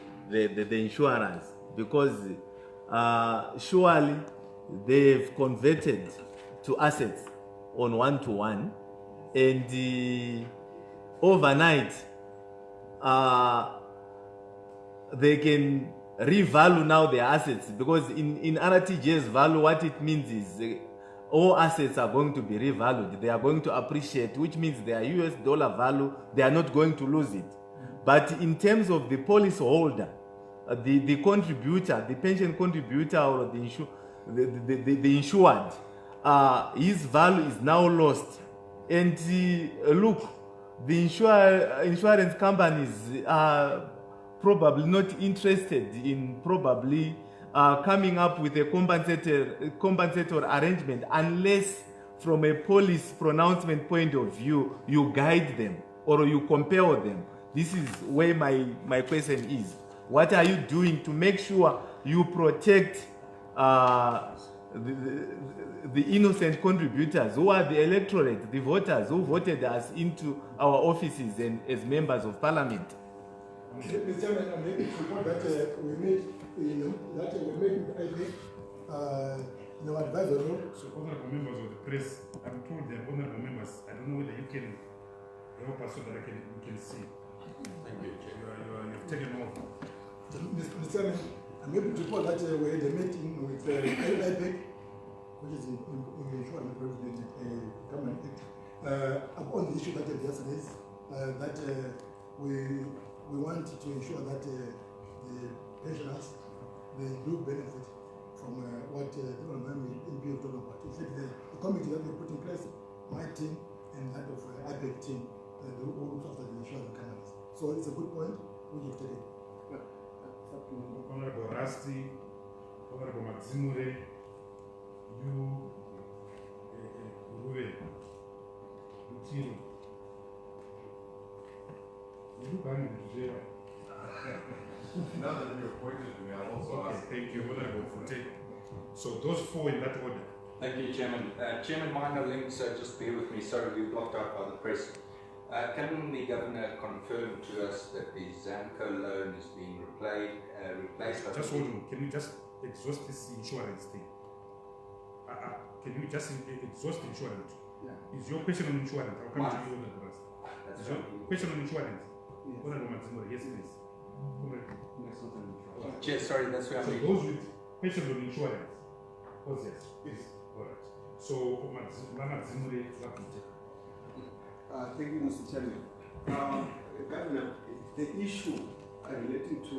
insurance, because surely they've converted to assets on one-to-one, and overnight they can revalue now their assets, because in RTGS value, what it means is all assets are going to be revalued. They are going to appreciate, which means their US dollar value, they are not going to lose it. But in terms of the policy holder, the contributor, the pension contributor, or the insured, his value is now lost. And look, the insurance companies are probably not interested in probably coming up with a compensatory arrangement, unless from a police pronouncement point of view, you guide them or you compel them. This is where my question is. What are you doing to make sure you protect the innocent contributors, who are the electorate, the voters who voted us into our offices and as members of parliament? Mr. Chairman, I'm happy to report that we made in our advisory note. So, honorable members of the press, I'm told they're honorable members. I don't know whether you can help us so that we can see. Thank you, Chair. You've taken over. Mr. Chairman, I'm happy to report that we had a meeting with IPEC, which is in insurance government act, on the issue that they just raised, that we want to ensure that the pensioners, they do benefit from what the honorable MP is talking about. In fact, the committee that we put in place, my team and that of IPEC team, who looks after the insurance companies. So it's a good point which you've taken. Honorable Rusty, Honorable Maximure, you, Ruwe, Lutiro. You look angry today. Now that you're appointed to me, I'll also ask. Thank you, Honorable Fute. So those four in that order. Thank you, Chairman. Chairman, minor links, just bear with me. Sorry, we blocked out by the press. Can the Governor confirm to us that the Zamco loan is being replaced? Just hold on. Can you just exhaust this insurance thing? Can you just exhaust insurance? Yeah. Is your question on insurance? I'll come to you on the rest. Is your question on insurance? Yes, please. Chair, sorry, that's where I'm So those with questions on insurance, what's yes? Please. All right. So, Mama Zimuri, thank you, Mr. Chairman. Governor, the issue relating to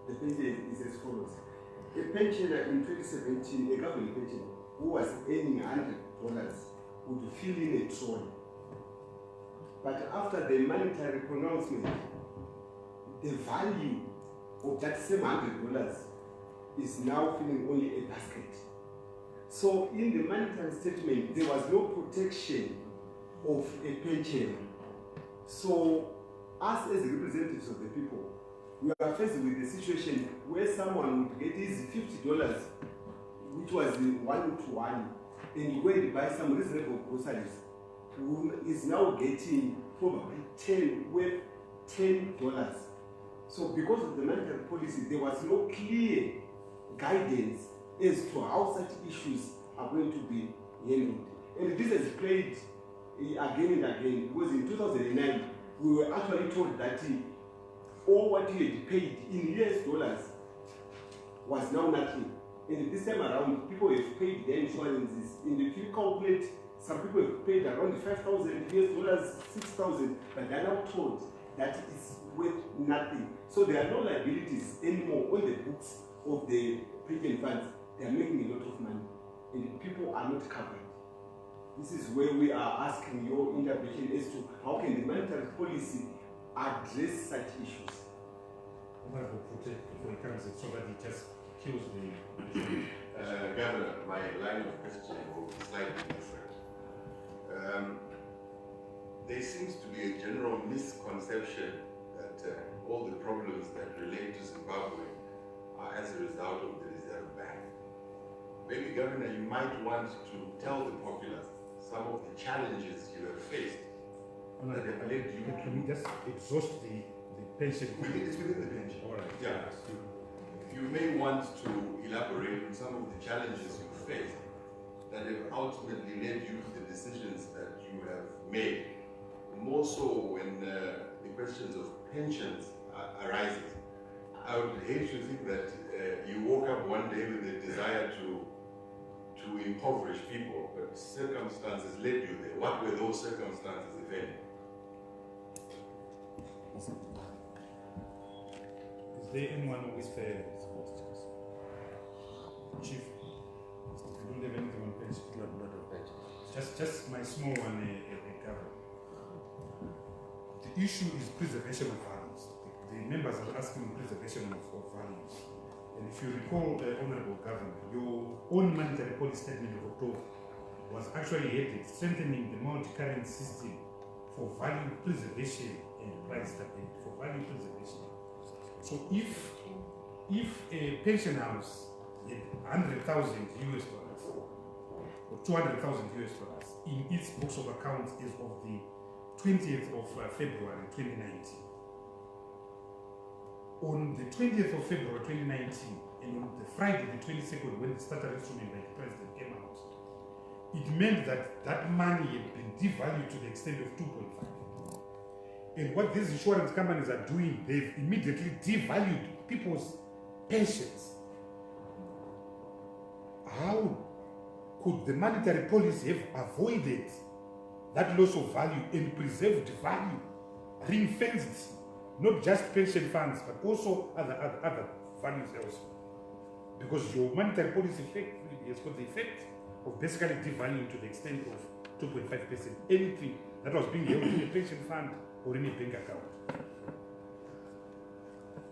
the pension is as follows. A pensioner in 2017, a government pensioner who was earning $100 would fill in a trolley. But after the monetary pronouncement, the value of that same $100 is now filling only a basket. So in the monetary statement, there was no protection of a pension. So us as representatives of the people, we are faced with a situation where someone would get his $50, which was one-to-one, and go and buy some reasonable groceries, who is now getting probably worth $10. So because of the monetary policy, there was no clear guidance as to how such issues are going to be handled. And this has played again and again, because in 2009, we were actually told that all what we had paid in US dollars was now nothing. And this time around, people have paid their insurances. And if you calculate, some people have paid around 5,000 US dollars, 6,000, but they're now told that it's worth nothing. So there are no liabilities anymore on the books of the pension funds. They are making a lot of money, and people are not covered. This is where we are asking your intervention as to how can the monetary policy address such issues. Before it comes, so that it just kills the Governor, my line of questioning will be slightly different. There seems to be a general misconception that all the problems that relate to Zimbabwe are as a result of the Reserve Bank. Maybe, Governor, you might want to tell the populace some of the challenges you have faced that have led you Can we just exhaust the pension? It's within the pension. All right. Yeah. You may want to elaborate on some of the challenges you faced that have ultimately led you to the decisions that you have made. More so when the questions of pensions arises. I would hate to think that you woke up one day with a desire to impoverish people, but circumstances led you there. What were those circumstances, if any? Is there anyone with these questions? Chief, you don't have anything on pension? Not on pension. Just my small one, cover. The issue is preservation of values. The members are asking preservation of values. And if you recall, Honorable Governor, your own monetary policy statement of October was actually headed strengthening the multi-currency system for value preservation and price stability, for value preservation. So if a pension house had $100,000 or $200,000 in its books of accounts as of the 20th of February 2019, on the 20th of February 2019 and on the Friday the 22nd when the statutory instrument by the president came out, it meant that that money had been devalued to the extent of 2.5. And what these insurance companies are doing, they've immediately devalued people's pensions. How could the monetary policy have avoided that loss of value and preserved value, ring-fenced not just pension funds, but also other values elsewhere? Because your monetary policy effectively has got the effect of basically devaluing to the extent of 2.5% anything that was being held in a pension fund or in a bank account.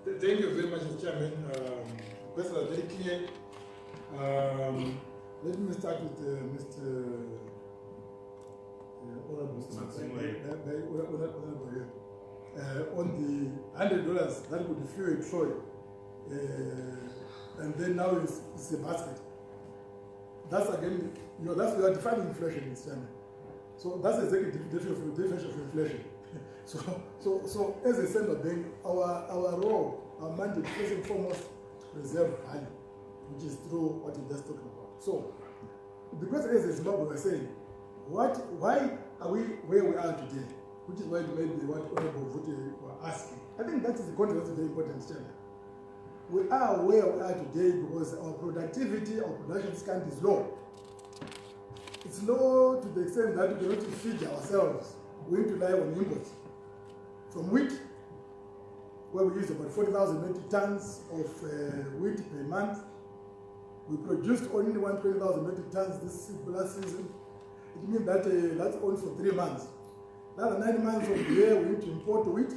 Thank you very much, Mr. Chairman. The questions are very clear. Let me start with Mr. On the $100 that would fuel a Troy, and then now it's a basket. That's again, that's we are defining inflation, Mr. Chairman. So that's exactly the definition of inflation. So as a central bank, our role, our mandate, first and foremost, to preserve value, which is through what we just talked about. So the question is, Zimbabwe was saying, why are we where we are today? Which is why maybe what Honorable Vuti were asking. I think that is the context of the important challenge. We are where we are today because our productivity, our production country is low. It's low to the extent that we cannot feed ourselves. We need to rely on imports. From wheat, where we use about 40,000 metric tons of wheat per month, we produced only 120,000 metric tons this last season. It means that that's only for 3 months. Now, 9 months of the year, we need to import wheat.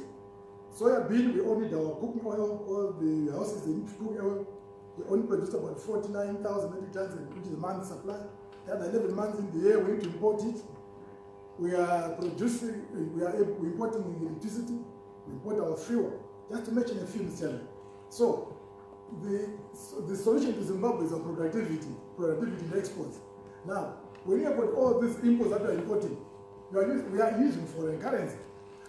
Soya bean, we only need our cooking oil, all the houses, they need to cook oil. We only produce about 49,000 metric tons, which is a month's supply. The other 11 months in the year, we need to import it. We are producing, we're importing electricity, we import our fuel, just to mention a few, Mr. Chairman. So, the solution to Zimbabwe is our productivity in exports. Now, when you have got all these imports that we are importing, we are using foreign currency.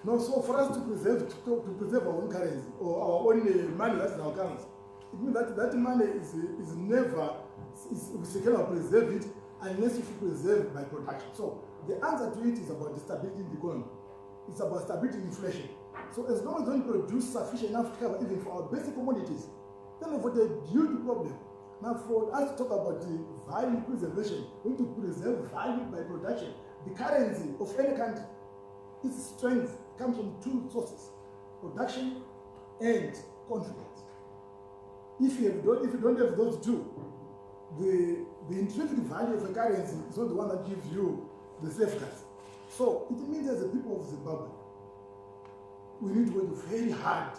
Now, so for us to preserve our own currency or our own money that's in our accounts, it means that money is never, we cannot preserve it unless if we preserve by production. So the answer to it is about the stability in the economy. It's about stability in inflation. So as long as we don't produce sufficient enough to cover even for our basic commodities, then we've got a huge problem. Now, for us to talk about the value preservation, we need to preserve value by production. The currency of any country, its strength comes from 2 sources: production and confidence. If you don't have those 2, the intrinsic value of a currency is not the one that gives you the safeguards. So it means as the people of Zimbabwe, we need to work very hard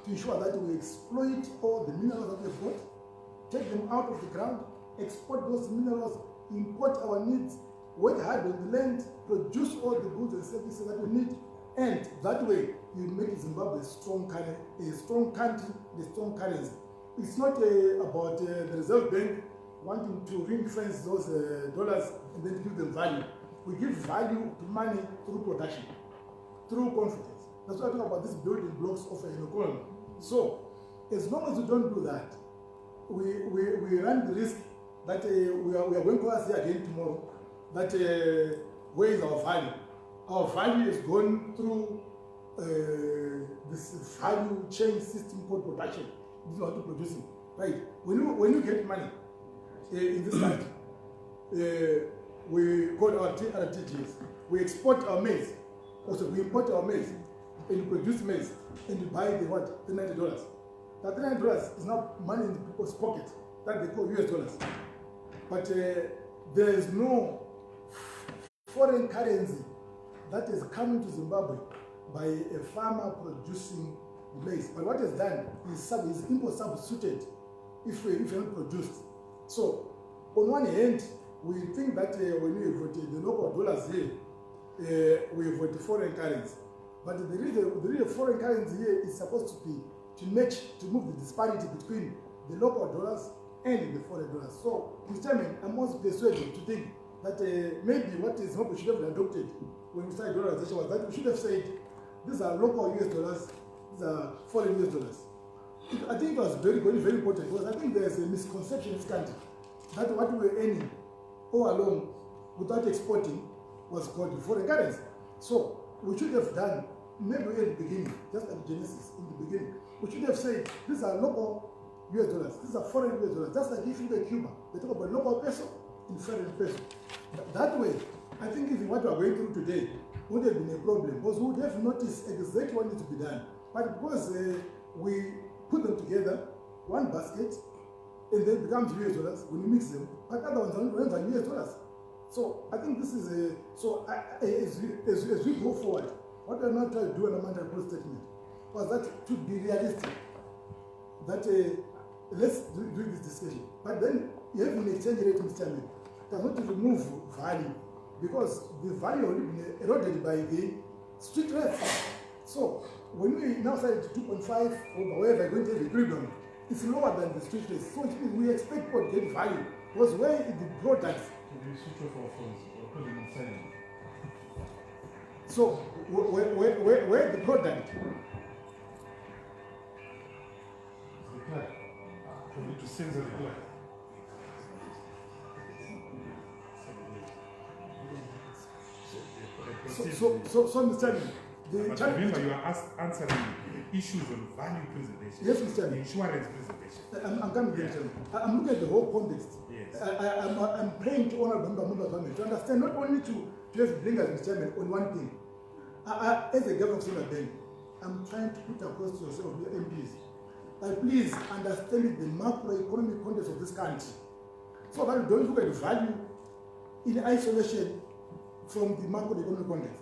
to ensure that we exploit all the minerals that we've got, take them out of the ground, export those minerals, import our needs, work hard on the land, produce all the goods and services that we need, and that way you make Zimbabwe a strong country, a strong currency. It's not about the Reserve Bank wanting to ring-fence those dollars and then give them value. We give value to money through production. through confidence. That's why I talk about these building blocks of an economy. So, as long as we don't do that, we run the risk that we are going to ask here again tomorrow that where is our value? Our value is going through this value chain system called production. This is what we're producing, right? When you get money in this country, we call our RTGs. We export our maize. Also, we import our maize and produce maize and we buy the what? The $90. That $90 is not money in people's pocket that they call US dollars. But there is no foreign currency that is coming to Zimbabwe by a farmer producing maize. But what is done is import substituted if not produced. So, on one hand, we think that when we vote the local dollars here, we vote foreign currency. But the real foreign currency here is supposed to be to move the disparity between the local dollars and the foreign dollars. So, Mr. Chairman, I'm also persuaded to think that maybe what is what we should have adopted when we started dollarization was that we should have said these are local US dollars, these are foreign US dollars. I think it was very important because I think there's a misconception in this country that what we were earning all along without exporting was called foreign currency. So we should have done, maybe at the beginning, just at the genesis, in the beginning, we should have said these are local US dollars, these are foreign US dollars. Just like if you go to Cuba, they talk about local peso and foreign peso. That way, I think if what we are going through today would have been a problem because we would have noticed exactly what needs to be done. But because we put them together, one basket, and then it becomes US dollars when you mix them, but other ones are US dollars. So I think this is as we go forward, what we are not trying to do in a monetary policy statement was that to be realistic, that let's do this discussion. But then you have an exchange rate, Mr. Chairman, does not remove value because the value already been eroded by the street rates. So when we now say 2.5 or whatever, going to have equilibrium, it's lower than the street rates. So it means we expect people to get value because where the products. Can we switch off our phones or put them on silent? So where the product. The plug. For me to censor the plug. So Mr. Chairman, but remember, you are answering issues on value preservation. Yes, Mr. Chairman. Insurance preservation. I'm coming to Mr. Chairman. I'm looking at the whole context. Yes. I'm praying to honor members to understand not only to just bring us, Mr. Chairman, on one thing. As a governor of Sierra Leone, I'm trying to put across to yourself, your MPs, that please understand the macroeconomic context of this country. So that you don't look at the value in isolation from the macroeconomic context.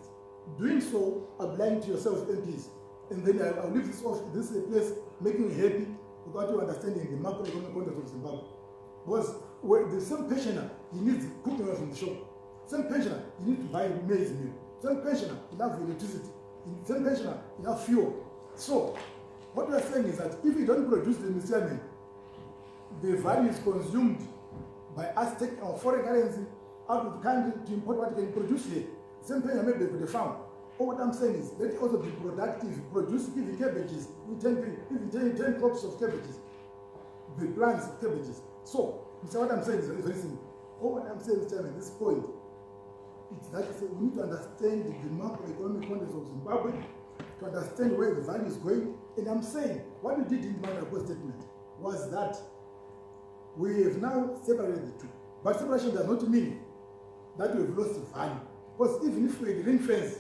Doing so, applying to yourself, MPs, and then I'll leave this off. This is a place making you happy without you understanding the macroeconomic context of Zimbabwe. Because the same pensioner, he needs cooking oil from the shop. Same pensioner, he needs to buy maize meal. Same pensioner, he have electricity. Same pensioner, he have fuel. So, what we are saying is that if we don't produce the Mr. the value is consumed by us taking our foreign currency out of the country to import what we can produce here. Same thing maybe for the farm. All what I'm saying is let it also be productive, produce even cabbages, even 10 crops of cabbages, the plants of cabbages. So, Mr. what I'm saying is very simple. All what I'm saying, Mr. at this point, it's that we need to understand the macroeconomic context of Zimbabwe, to understand where the value is going. And I'm saying, what we did in the monetary policy statement was that we have now separated the two. But separation does not mean that we've lost value. Because even if we ring fence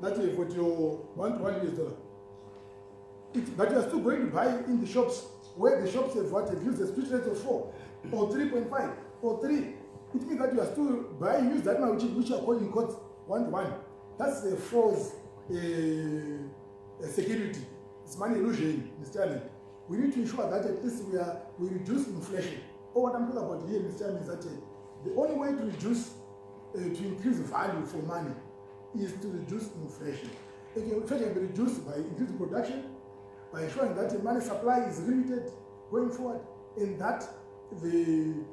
that you've got your $1 US, but you are still going to buy in the shops where the shops have used the street rate of 4 or 3.5 or 3. It means that you are still buying use that money which are calling quote 1 to 1. That's a false security. It's money illusion, Mr. Chairman. We need to ensure that at least we reduce inflation. Or what I'm talking about here, Mr. Chairman, is that the only way to reduce to increase value for money is to reduce inflation. Inflation can be reduced by increasing production, by ensuring that the money supply is limited going forward, and that the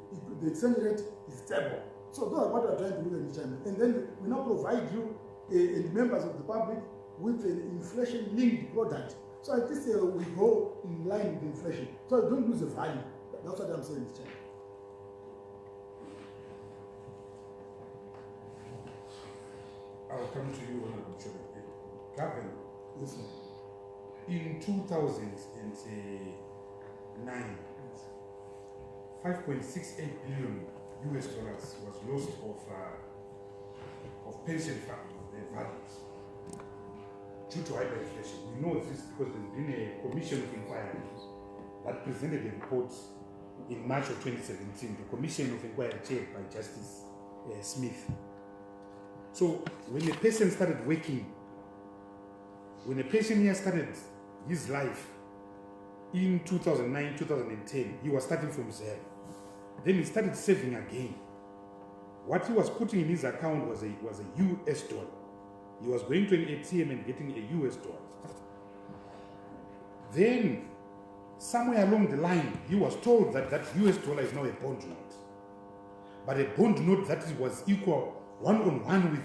exchange rate is stable. So those are what we're trying to do in China. And then we now provide you and members of the public with an inflation-linked product. So at least we go in line with inflation. So I don't lose the value. That's what I'm saying, Chair. I'll come to you, Honorable Chairman. Governor, Yes, sir. in 2009, 5.68 billion US dollars was lost of pension fund values due to hyperinflation. We know this because there's been a commission of inquiry that presented a report in March of 2017, the commission of inquiry chaired by Justice Smith. So when a person started working, when a pensioner started his life in 2009, 2010, he was starting from zero. Then he started saving again. What he was putting in his account was a US dollar. He was going to an ATM and getting a US dollar. Then, somewhere along the line, he was told that that US dollar is now a bond note. But a bond note that was equal one-on-one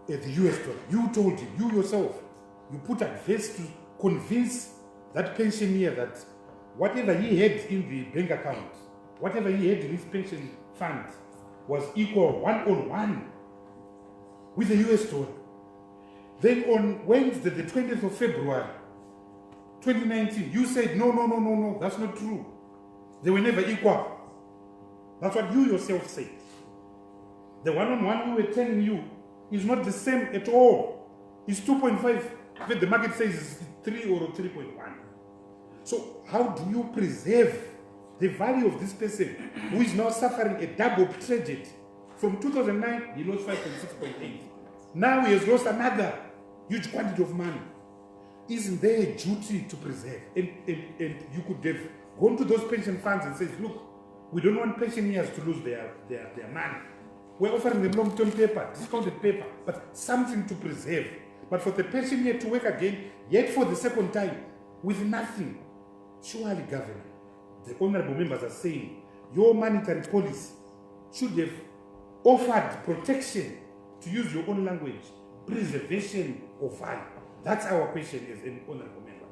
with the US dollar. You told him, you yourself, you put advice to convince that pensioner that whatever he had in the bank account, whatever he had in his pension fund was equal one-on-one with the US dollar. Then on Wednesday, the 20th of February, 2019, you said, no, that's not true. They were never equal. That's what you yourself said. The one-on-one we were telling you is not the same at all. It's 2.5, but the market says it's 3 or 3.1. So how do you preserve the value of this person who is now suffering a double tragedy? From 2009, he lost 5.6.8. Now he has lost another huge quantity of money. Isn't there a duty to preserve? And you could have gone to those pension funds and said, look, we don't want pensioners to lose their money. We're offering them long-term paper, discounted paper, but something to preserve. But for the pensioner to work again, yet for the second time, with nothing. Surely, Governor, the honorable members are saying, your monetary policy should have offered protection, to use your own language, preservation of value. That's our question as an honorable members.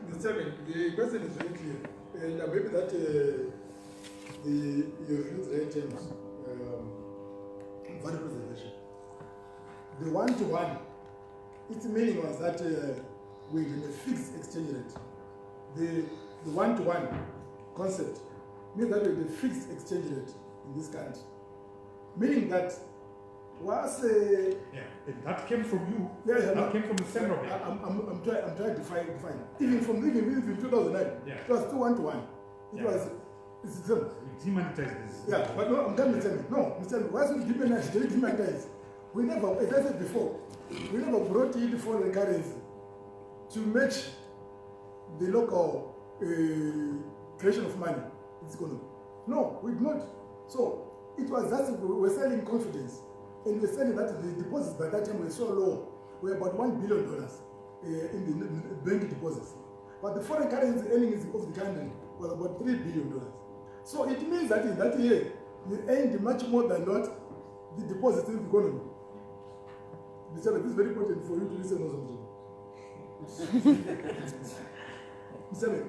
Mr. Chairman, the question is very clear. And maybe that you've used the right terms, value preservation. The one-to-one, its meaning was that we in a fixed exchange rate. The one-to-one concept means that we have a fixed exchange rate in this country. Meaning that once and that came from you. That came from the central bank. I'm trying to define. Even from 2009, it was still one-to-one. It's the same. Demonetize this. Yeah, but no, I'm coming to tell you. No, Mr. Why should we demonetize? We never, as I said before, we never brought in foreign currency to match the local creation of money. It's going to. No, we did not. So it was that we were selling confidence, and we were selling that the deposits by that time were so low. We were about $1 billion in the bank deposits, but the foreign currency earnings of the country was about $3 billion. So it means that in that year we earned much more than what the deposits in the economy. This is very important for you to listen also.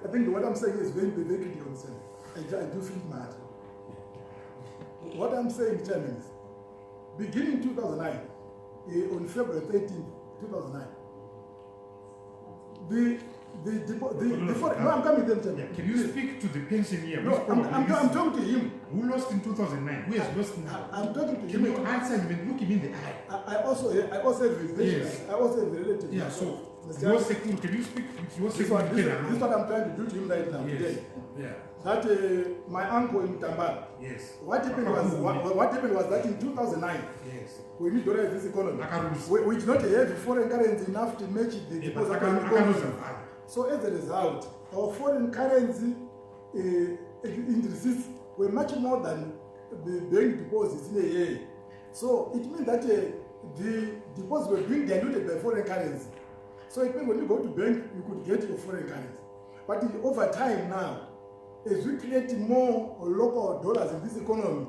I think what I'm saying is very, very critical, Mr. I do feel mad. What I'm saying, Chairman, is beginning 2009, on February 13, 2009, I'm coming to them, Chairman. Can you speak to the pensioner? No, I'm talking to him. Who lost in 2009? Who has lost now? I'm talking to him. Can you answer him and look him in the eye? I also have a relative. I also have a relative. Yeah, so your second, can you speak with your second? This is what I'm trying to do to him right now today. Yeah. That my uncle in Tambara. Yes. What happened was that in 2009. Yes. We need to raise this economy. We did not have foreign currency enough to match the deposit economy. So as a result, our foreign currency indices were much more than the bank deposits in a year. So it means that the deposits were being diluted by foreign currency. So it means when you go to bank, you could get your foreign currency. But over time now, as we create more local dollars in this economy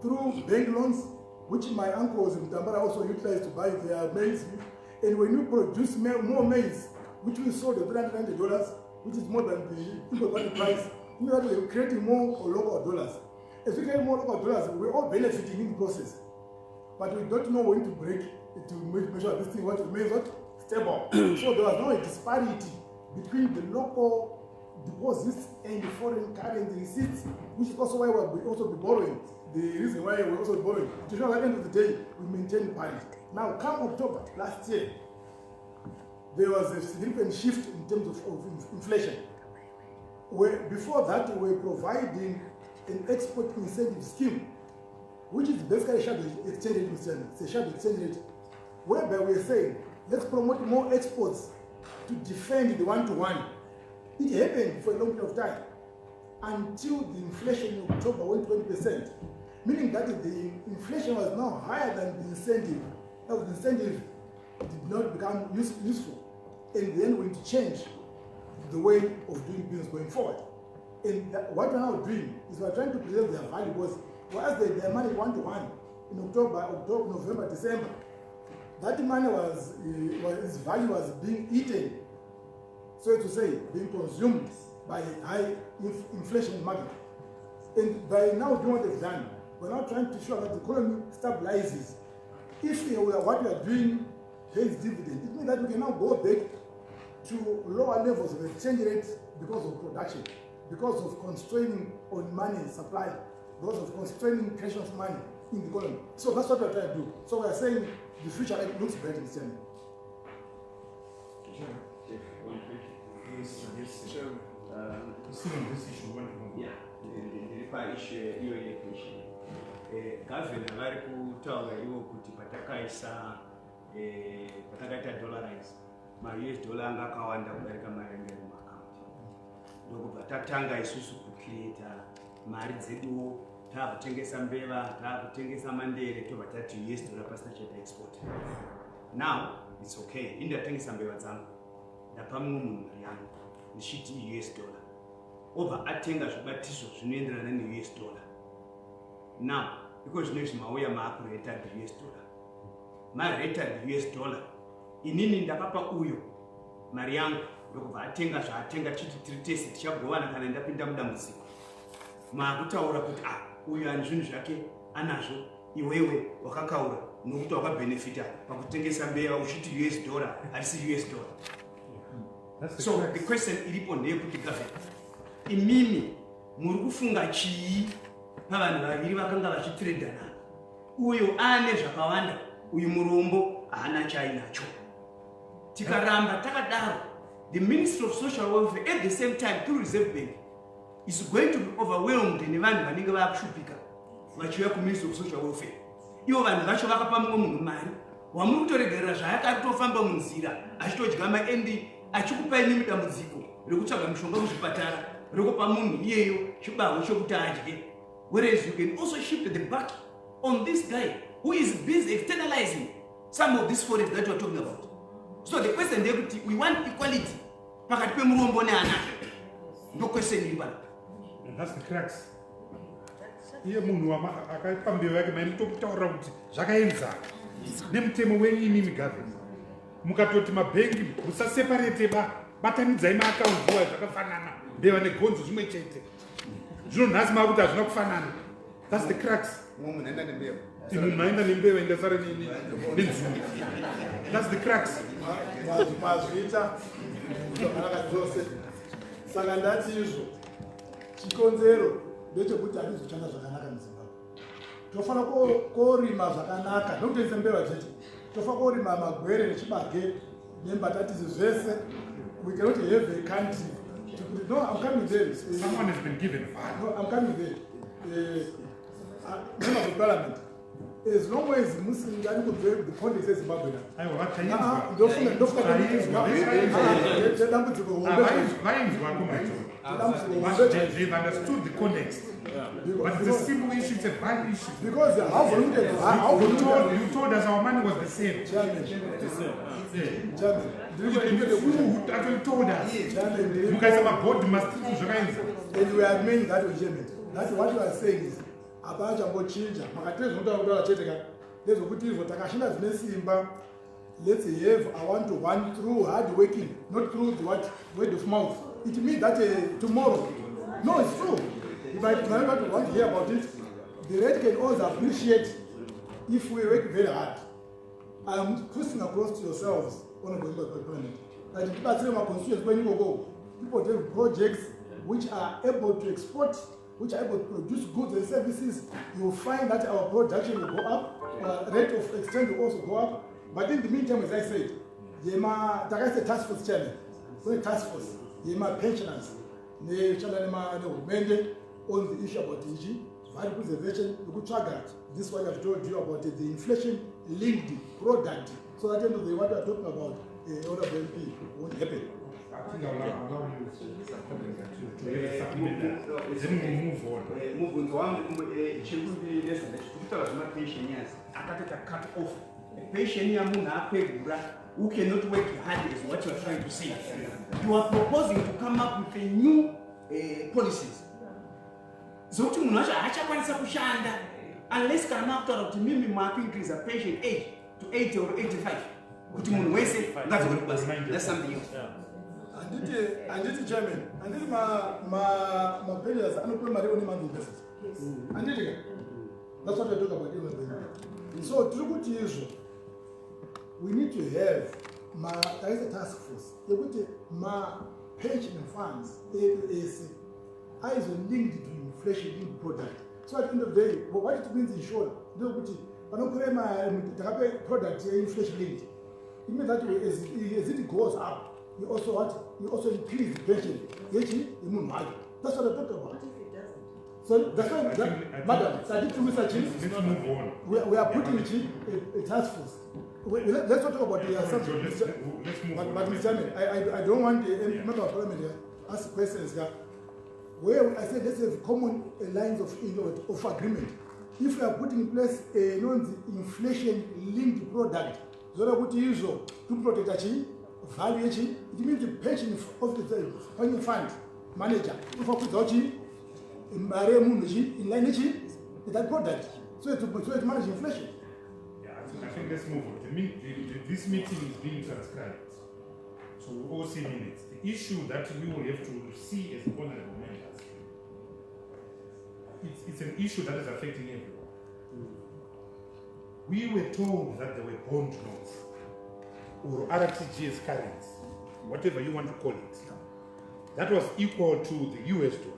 through bank loans, which my uncles in Tambara also utilized to buy their maize, And when you produce more maize, which we sold at $390, which is more than the import price, you know that we're creating more local dollars. As we create more local dollars, we're all benefiting in the process. But we don't know when to break to make sure this thing what remains what stable. So there was no disparity between the local deposits and the foreign currency receipts, which is also why we'll also be borrowing. The reason why we're also borrowing. To show at the end of the day, we maintain parity. Now, come October last year, there was a significant shift in terms of inflation. Where before that, we were providing an export incentive scheme, which is basically a shadow exchange rate incentive. It's a shadow exchange rate, whereby we're saying, let's promote more exports to defend the one-to-one. It happened for a long period of time until the inflation in October went 20%, meaning that the inflation was now higher than the incentive. Now the incentive did not become useful, and then we need to change the way of doing business going forward. And what we're now doing is we're trying to preserve their value, because whereas their money one-to-one in October, November, December, that money its value was being eaten, so to say, being consumed by high inflation market. And by now doing what they've done, we're now trying to show that the economy stabilizes. If what we are doing pays dividend, it means that we can now go back to lower levels of exchange rates because of production, because of constraining on money supply, because of constraining creation of money in the economy. So that's what we're trying to do. So we're saying the future looks bright in China. Still on this issue, ndiripa issue iyo yekweshe gavhena vari kutaura ivo kuti patakaisa patakaita dollarize ma-US dollar anga akawanda kudarika mari yange ari muakaunti, ndokubva tatanga isusu kucreata mari dzeduwo, taakutengesa mbeva, taakutengesa mandere, tobva tati US dollar pasina chaita export. Now it's okay, indatengesa mbeva dzangu, ndapa mumwe munhu mari yangu ndichiti US dollar, obva atenga zvibatiso zvinoenderana ne-US dollar. Now iko zvinezvi mauya maakureta the US dollar, mareta the US dollar, inini ndakapa uyo mari yangu ndokubva atenga zvaatenga, chiti tiri tese tichagovana kana ndapinda mudambudziko. Maakutaura kuti uyu ani zvinhu zvake anazvo, iwewe wakakaura nokuti wakabhenefita pakutengesa mbeva uchiti US dollar harisi US dollar. So the question iripo ndeyekuti gavhena, imimi muri kufunga chii pavanhu vaviri vakanga vachitiredana? Uyo ane zvakawanda, uyu murombo haana chainacho. Tikaramba takadaro, the Ministry of Social Welfare at the same time through Reserve Bank is going to be overwhelmed nevanhu vanenge vakushupika vachiuya kuMinistry of Social Welfare. Ivo vanhu vacho vakapa mumwe munhu mari, wamuri kutoregerera zvaakatofamba munzira achitodya maendi achikupai nemidambudziko rekutsvaga mishonga kuzvipatara, rekupa munhu iyeyo chibaho chokuti adye. Whereas you can also shift the buck on this guy who is busy externalizing some of this forex that you are talking about. So the question is, we want equality. Pakati pemurombo neanacho. No question iri pana. And that's the crux. Iye munhu akaipa mbeu yake maini tokutaura kuti zvakaenzana nemutemo wenyini migavheni. Mukatoti mabhengi musaseparate batanidzai maakaunti wayo zvakafanana, mbeva negonzo zvimwe chete. Zvino nhasi maakuti hazvina kufanana. That's the crux. Munhu aenda nembeva indasara nenzungu. That's the crux. Mazvita zvakanaka zvose. Saka ndati izvo chikonzero ndechekuti hatizoshanda zvakanaka muZimbabwe. Tofana korima zvakanaka, nokutengesa mbeva chete. Tofana korima magwere nechibage nembatatisi zvese. We cannot have a country. No, I'm coming there. Someone has been given fire. No, I'm coming there. Member of Parliament. As long as Muslims are able to the politics of Zimbabwe. They've understood the context. But the simple issue is a value issue. Because you told us our money was the same. Who actually told us? You guys have a board must do. And we are meaning that agreement. That's what you are saying is about chinja. Makatezwa kuti chete ka. Lezo kuti izvo takashinda zvine simba let's have a one-to-one through hard working, not through the word of mouth. It means that tomorrow, no, it's true. You might not want to hear about it. The rate can also appreciate if we work very hard. I'm pushing across to yourselves on a going that the constituents when you go, people have projects which are able to export, which are able to produce goods and services. You'll find that our production will go up, our rate of exchange will also go up. But in the meantime, as I said, that's the task force chairman, so the task force, pensioners, on the issue about value preservation, we could track this is what I've told you about the inflation-linked product. So at the end of the day, what we're talking about, order of MP won't happen. I think I'll allow you to then we move on. Mubunzi wangu chirikundi kutaura zvemapension years akatota cut off pension yamunhu apegura who cannot work hard is what you are trying to say. You are proposing to come up with a new policies. Zokuti munhu wacho haachakwanisa kushanda unless kana makutaura kuti mimi maakuincrease pension age to 80 or 85 kuti munhu wese ngadzokere kubasa. That's something else. Anditi Chairman, anditi ma-pensioners anopiwa mari on a monthly basis. Anditi, that's what we're talking about even then. So tiri kuti izvo, we need to have there is a task force yekuti ma-pension funds ese are linked to inflation in product. So at the end of the day, what it means in short, ndekuti panokure takape product inflation linked. It means that as it goes up, you also increase the pension. That's what I'm talking about. So that's why, madam, let's move on. We are putting a task force. Let's not talk about the assumption. But Mr. Chairman, I don't want the member of parliament here ask questions here. Where I said let's have common lines of agreement. If we are putting in place a non-inflation-linked product, so that what you use to protect value, it means the pension of the pension fund manager, if I put out in line with that product, so to manage inflation. Yeah, I think let's move on. This meeting is being transcribed, so we all see minutes. The issue that we will have to see as honorable members, it's an issue that is affecting everyone. We were told that there were bond notes or RTGS currency, whatever you want to call it, that was equal to the US dollar.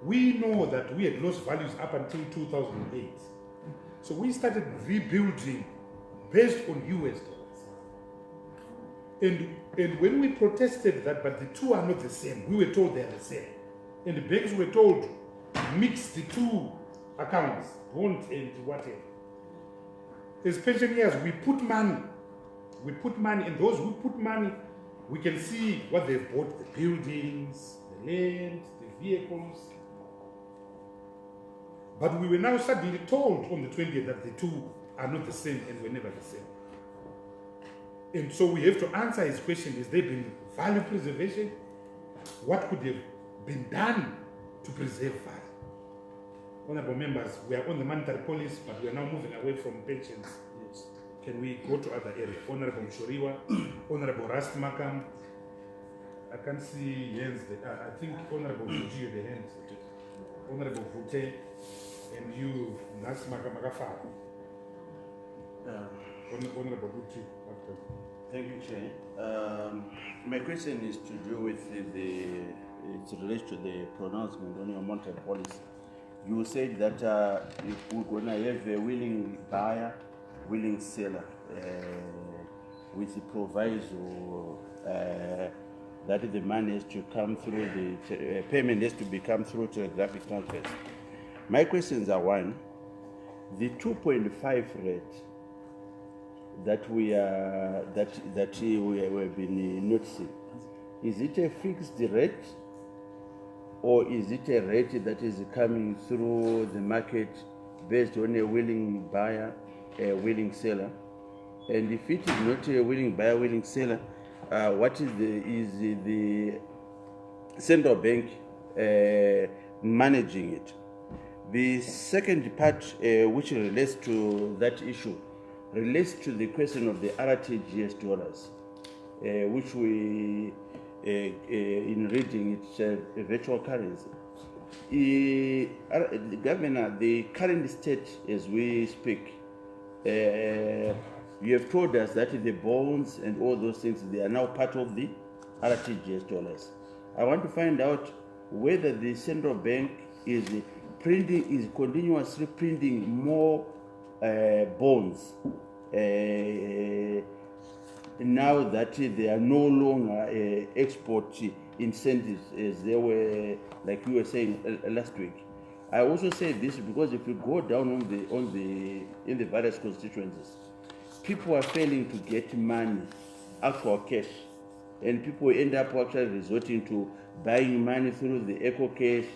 We know that we had lost values up until 2008. So we started rebuilding based on US dollars. And when we protested that, but the two are not the same, we were told they are the same. And the banks were told, mix the two accounts, bond and whatever. As pensioners, we put money, and those who put money, we can see what they've bought, the buildings, the land, the vehicles. But we were now suddenly told on the 20th that the two are not the same and were never the same. And so we have to answer his question, has there been value preservation? What could have been done to preserve value? Honorable members, we are on the monetary policy, but we are now moving away from pensions. Yes. Can we go to other areas? Honorable Mshoriwa, Honorable Rastmakam. I can see hands. I think Honorable Mujio, the hands. Honorable Vute, and you, Rastmakam Magafa. Honorable Vute. Thank you, Chair. My question is to do with it relates to the pronouncement on your monetary policy. You said that if we're going to have a willing buyer, willing seller, with the proviso that the money has to come through, the payment has to become through telegraphic transfers. My questions are: one, the 2.5 rate that we have been noticing, is it a fixed rate? Or is it a rate that is coming through the market based on a willing buyer, a willing seller? And if it is not a willing buyer, willing seller, what is the central bank managing it? The second part, which relates to that issue, relates to the question of the RTGS dollars, which we, in reading it's a virtual currency. Governor, the current state as we speak, you have told us that the bonds and all those things, they are now part of the RTGS dollars. I want to find out whether the central bank is continuously printing more bonds now that they are no longer export incentives as they were, like you were saying last week. I also say this because if you go down in the various constituencies, people are failing to get money, actual cash, and people end up actually resorting to buying money through the eco cash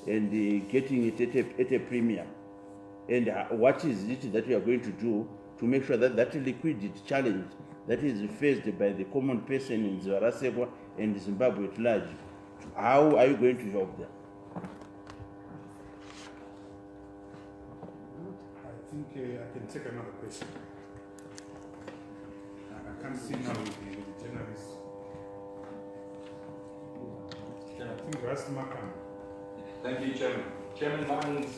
and getting it at a premium. And what is it that we are going to do to make sure that that liquidity challenge that is faced by the common person in Zarasewa and Zimbabwe at large, how are you going to help them? I think I can take another question. I can't see now the journalists. I think Ras Makam. Thank you, Chairman. Chairman, mine's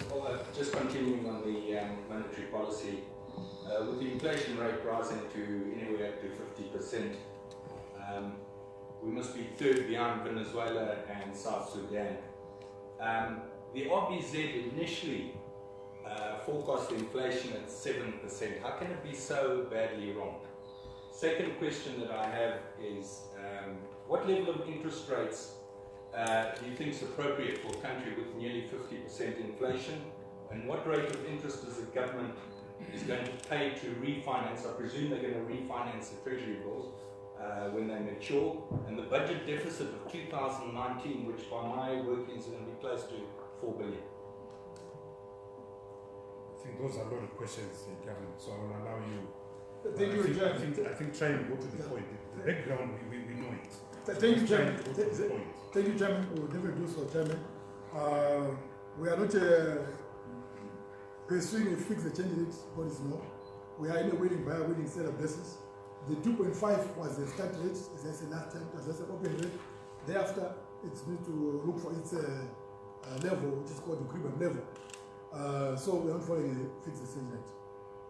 just continuing on the monetary policy. With the inflation rate rising to anywhere up to 50%, we must be third behind Venezuela and South Sudan. The RBZ initially forecast inflation at 7%. How can it be so badly wrong? Second question that I have is, what level of interest rates do you think is appropriate for a country with nearly 50% inflation? And what rate of interest is the government is going to pay to refinance? I presume they're going to refinance the treasury bills when they mature. And the budget deficit of 2019, which by my workings is going to be close to 4 billion. I think those are a lot of questions, Gavin, so I will allow you. Thank you, Chairman. I think try and go to the point. The background, we know it. Thank you, Chairman. Point. Thank you, Chairman. We will never do so, Chairman. We are not pursuing a fixed exchange rate policy, no. We are in a willing buyer, willing seller basis. The 2.5 was the start rate, as I said last time, as I said open rate. Thereafter, it's need to look for its level, which is called the equilibrium level. So we are not following a fixed exchange rate.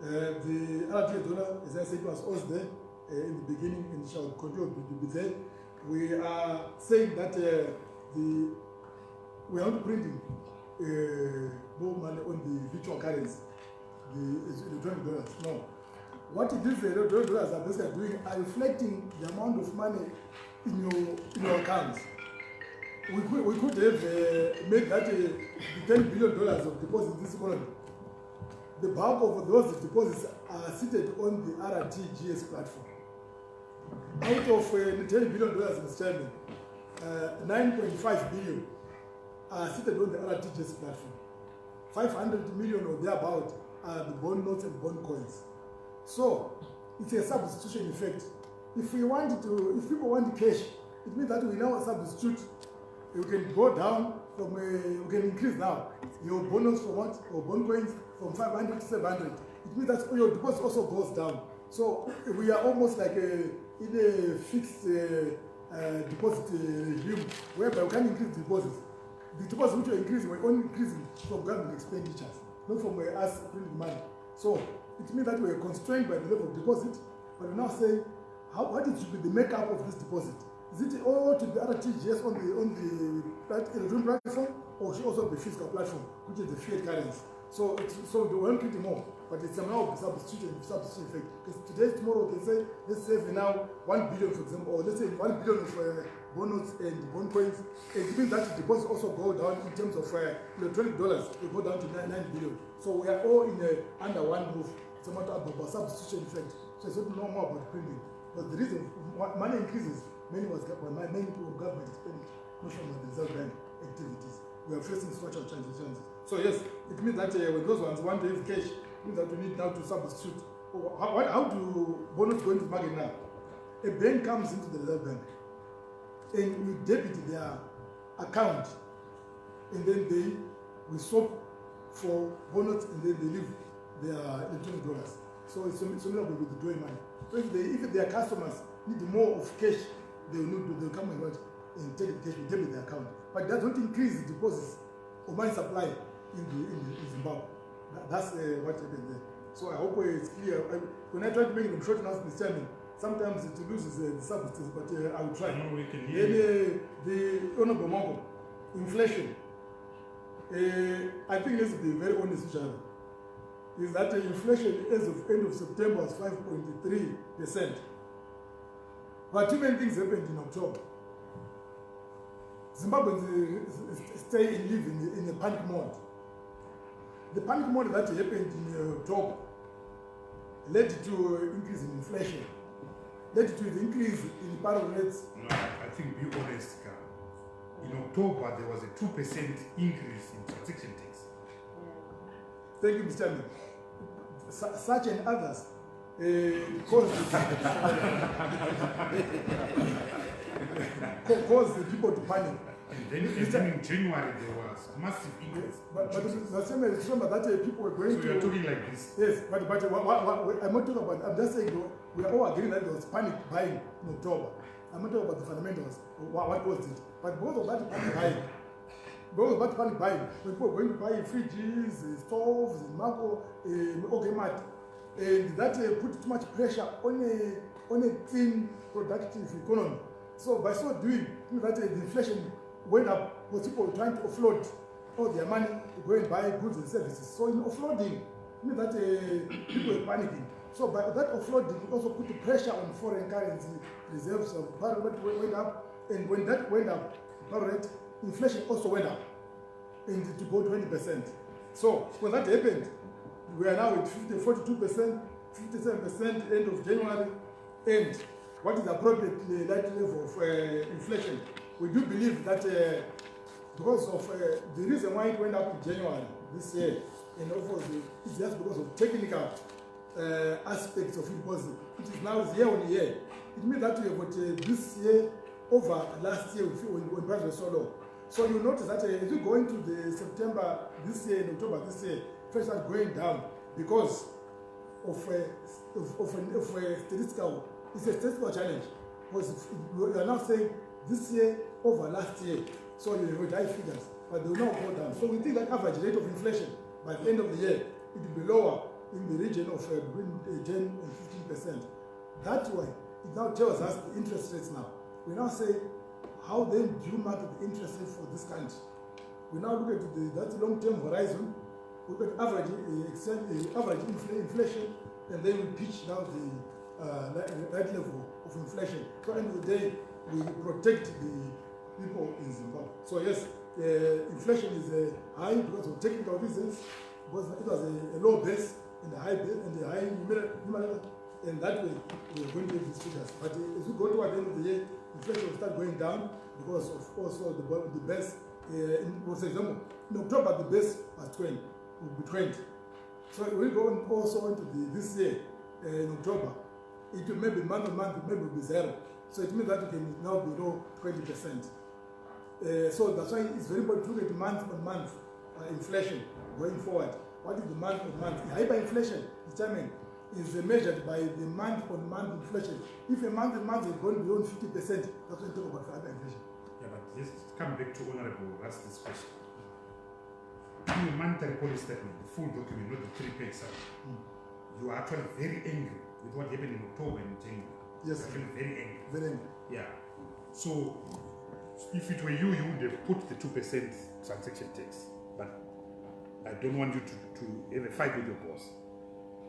The RTGS dollar, as I said, was always there in the beginning and shall continue to be there. We are saying that we are not printing more money on the virtual currency, the electronic dollars. No. What it is, the electronic dollars are basically doing are reflecting the amount of money in your accounts. We could have made that the $10 billion of deposits this morning. The bulk of those deposits are seated on the RTGS platform. Out of the $10 billion, Mr. Chairman, 9.5 billion are seated on the RTGS platform. 500 million or thereabout are the bond notes and bond coins. So it's a substitution effect. If people want cash, it means that we now substitute. You can go down from you can increase now your bond notes from what? Or bond coins from 500 to 700. It means that your deposit also goes down. So we are almost like in a fixed deposit regime whereby we can increase deposits. The deposits which are increasing, we're only increasing from government expenditures, not from us printing money. So it means that we're constrained by the level of deposit, but we now say what it should be the makeup of this deposit. Is it all to the RTGS on the electronic platform, or should also be physical platform, which is the fiat currency? So they won't print more, but it's somehow substitution effect. Because today, tomorrow, they say, let's save now 1 billion, for example, or let's say 1 billion of bond notes and bond coins. It means that the deposits also go down in terms of electronic dollars. They go down to 9 billion. So we are all under one roof. It's a matter of substitution effect. So it's not more about printing. But the reason money increases, many people government expenditure, not from the Reserve Bank activities. We are facing structural transitions. So yes, it means that when those ones want to have cash, it means that we need now to substitute. How do bonds go into the market now? A bank comes into the Reserve Bank and we debit their account, and then we swap for bonds, and then they leave their electronic dollars. So it's similar with withdrawing money. So if their customers need more of cash, they'll come and take the cash with them in their account. But that don't increase the deposits or money supply in Zimbabwe. That's what happened there. So I hope it's clear. When I try to make it short enough, Mr. Chairman, sometimes it loses the substance, but I will try. No, we can hear the Honorable Mongo, inflation. I think let's be very honest with each other. Is that inflation as of end of September was 5.3%. But too many things happened in October. Zimbabweans stay and live in a panic mode. The panic mode that happened in October led to increase in inflation, led to the increase in payroll rates. No, I think be honest, Carl. In October, there was a 2% increase in transaction tax. Thank you, Mr. Chairman. Such and others caused the people to panic. And then in January, there was massive increase. But remember that people were going so to... you're talking like this? Yes, but what I'm not talking about, I'm just saying we are all agreeing that there was panic buying in October. I'm not talking about the fundamentals, what caused it. But because of that panic buying, when people were going to buy fridges, stoves, Marco, Ogemat, and that put too much pressure on a clean, productive economy. So by so doing, that the inflation went up because people were trying to offload all their money to go and buy goods and services. So in offloading, that people were panicking. So by that offloading, it also put the pressure on foreign currency reserves. Of barrel rate went up, and when that went up, barrel rate, inflation also went up, and to go 20%. So when that happened, we are now at 42%, 57% end of January, and what is appropriately that level of inflation? We do believe that because of the reason why it went up in January this year, and also it's just because of technical aspects of it, because it is now year on year. It means that we have got this year over last year when prices were so low. So you notice that as we go into the September this year and October this year, prices are going down because of statistical. It's a statistical challenge because we are now saying this year over last year, so you have high figures, but they will not go down. So we think that average rate of inflation by the end of the year it will be lower in the region of between 10 and 15%. That way, it now tells us the interest rates now. We now say, how then do you market the interest rate for this country? We now look at that long-term horizon, we look at average inflation, and then we pitch now that level of inflation. So at the end of the day, we protect the people in Zimbabwe. So yes, inflation is high because of technical reasons, because it was a low base and a high base and a high numerator, and that way we are going to get these figures. But as we go toward the end of the year, inflation will start going down because of also the base. For example, in October the base was 20, will be 20. So we go also into this year in October. It will maybe month on month, maybe will be zero. So it means that it can now be below 20%. So that's why it's very important to look at month on month inflation going forward. What is the month on month? Hyperinflation determined is measured by the month on month inflation. If a month on month is going beyond 50%, that's what we talk about hyperinflation. Yeah, but let's come back to Honorable Rusty's question. In the monetary policy statement, the full document, not the 3-page you are actually very angry with what happened in October and January. Yes. Actually very angry. Very angry. Yeah. So if it were you, you would have put the 2% transaction tax. But I don't want you to have a fight with your boss.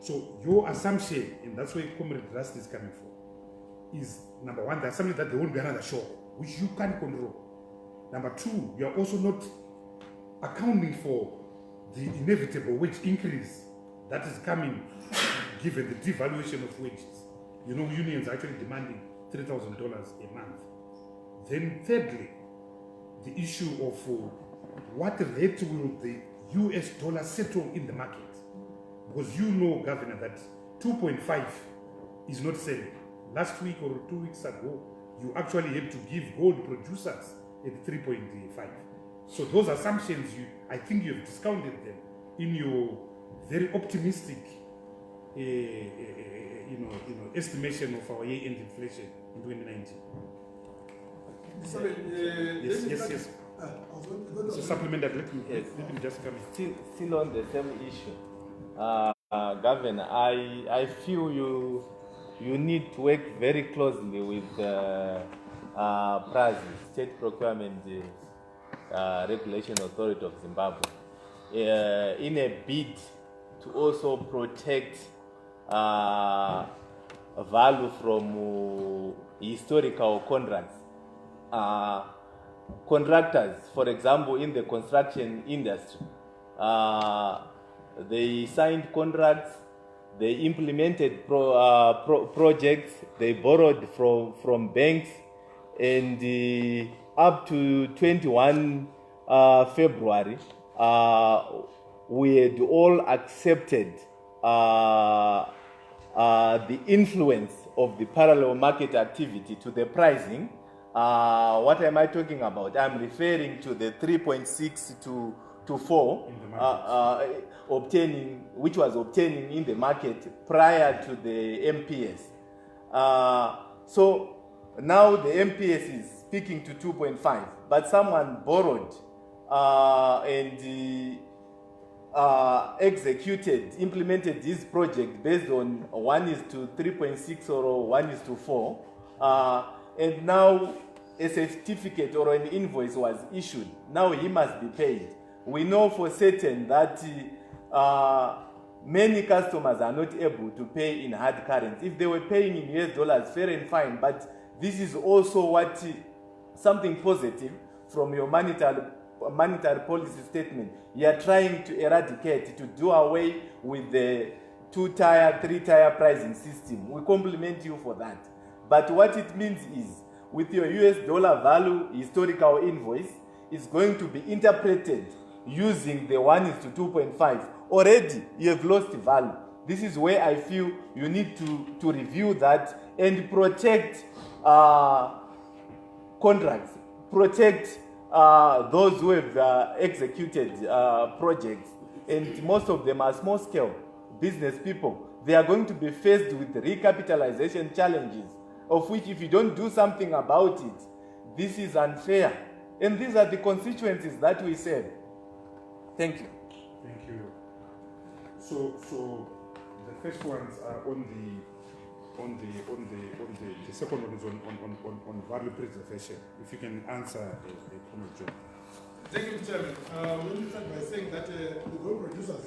So your assumption, and that's where Comrade Rusty is coming from, is number one, the assumption that there won't be another shock, which you can't control. Number two, you are also not accounting for the inevitable wage increase that is coming given the devaluation of wages. You know, unions are actually demanding $3,000 a month. Then thirdly, the issue of what rate will the US dollar settle in the market? Because you know, Governor, that 2.5 is not selling. Last week or 2 weeks ago, you actually had to give gold producers at 3.5. So those assumptions, I think you have discounted them in your very optimistic estimation of our year-end inflation in 2019. Sorry, Yes. So supplement that. Let me just come in. Still on the same issue, Governor, I feel you need to work very closely with PRAZI, State Procurement Regulation Authority of Zimbabwe, in a bid to also protect value from historical contracts. Contractors, for example, in the construction industry, they signed contracts, they implemented projects, they borrowed from banks, and up to 21 February, we had all accepted the influence of the parallel market activity to the pricing. What am I talking about? I'm referring to the 3.6 to 4 which was obtaining in the market prior to the MPS. So now the MPS is speaking to 2.5, but someone borrowed and implemented this project based on 1:3.6 or 1:4. And now a certificate or an invoice was issued. Now he must be paid. We know for certain that many customers are not able to pay in hard currency. If they were paying in US dollars, fair and fine, but this is also something positive from your monetary policy statement. You are trying to eradicate, to do away with the 2-tier, 3-tier pricing system. We compliment you for that. But what it means is, with your US dollar value historical invoice, is going to be interpreted using the 1:2.5. Already, you have lost value. This is where I feel you need to review that and protect contracts, protect those who have executed projects, and most of them are small-scale business people. They are going to be faced with recapitalization challenges, of which if you don't do something about it, this is unfair. And these are the constituencies that we serve. Thank you. Thank you. So the first ones are on the second one is on value preservation. If you can answer the comment, John. Thank you, Chairman. Let me start by saying that the gold producers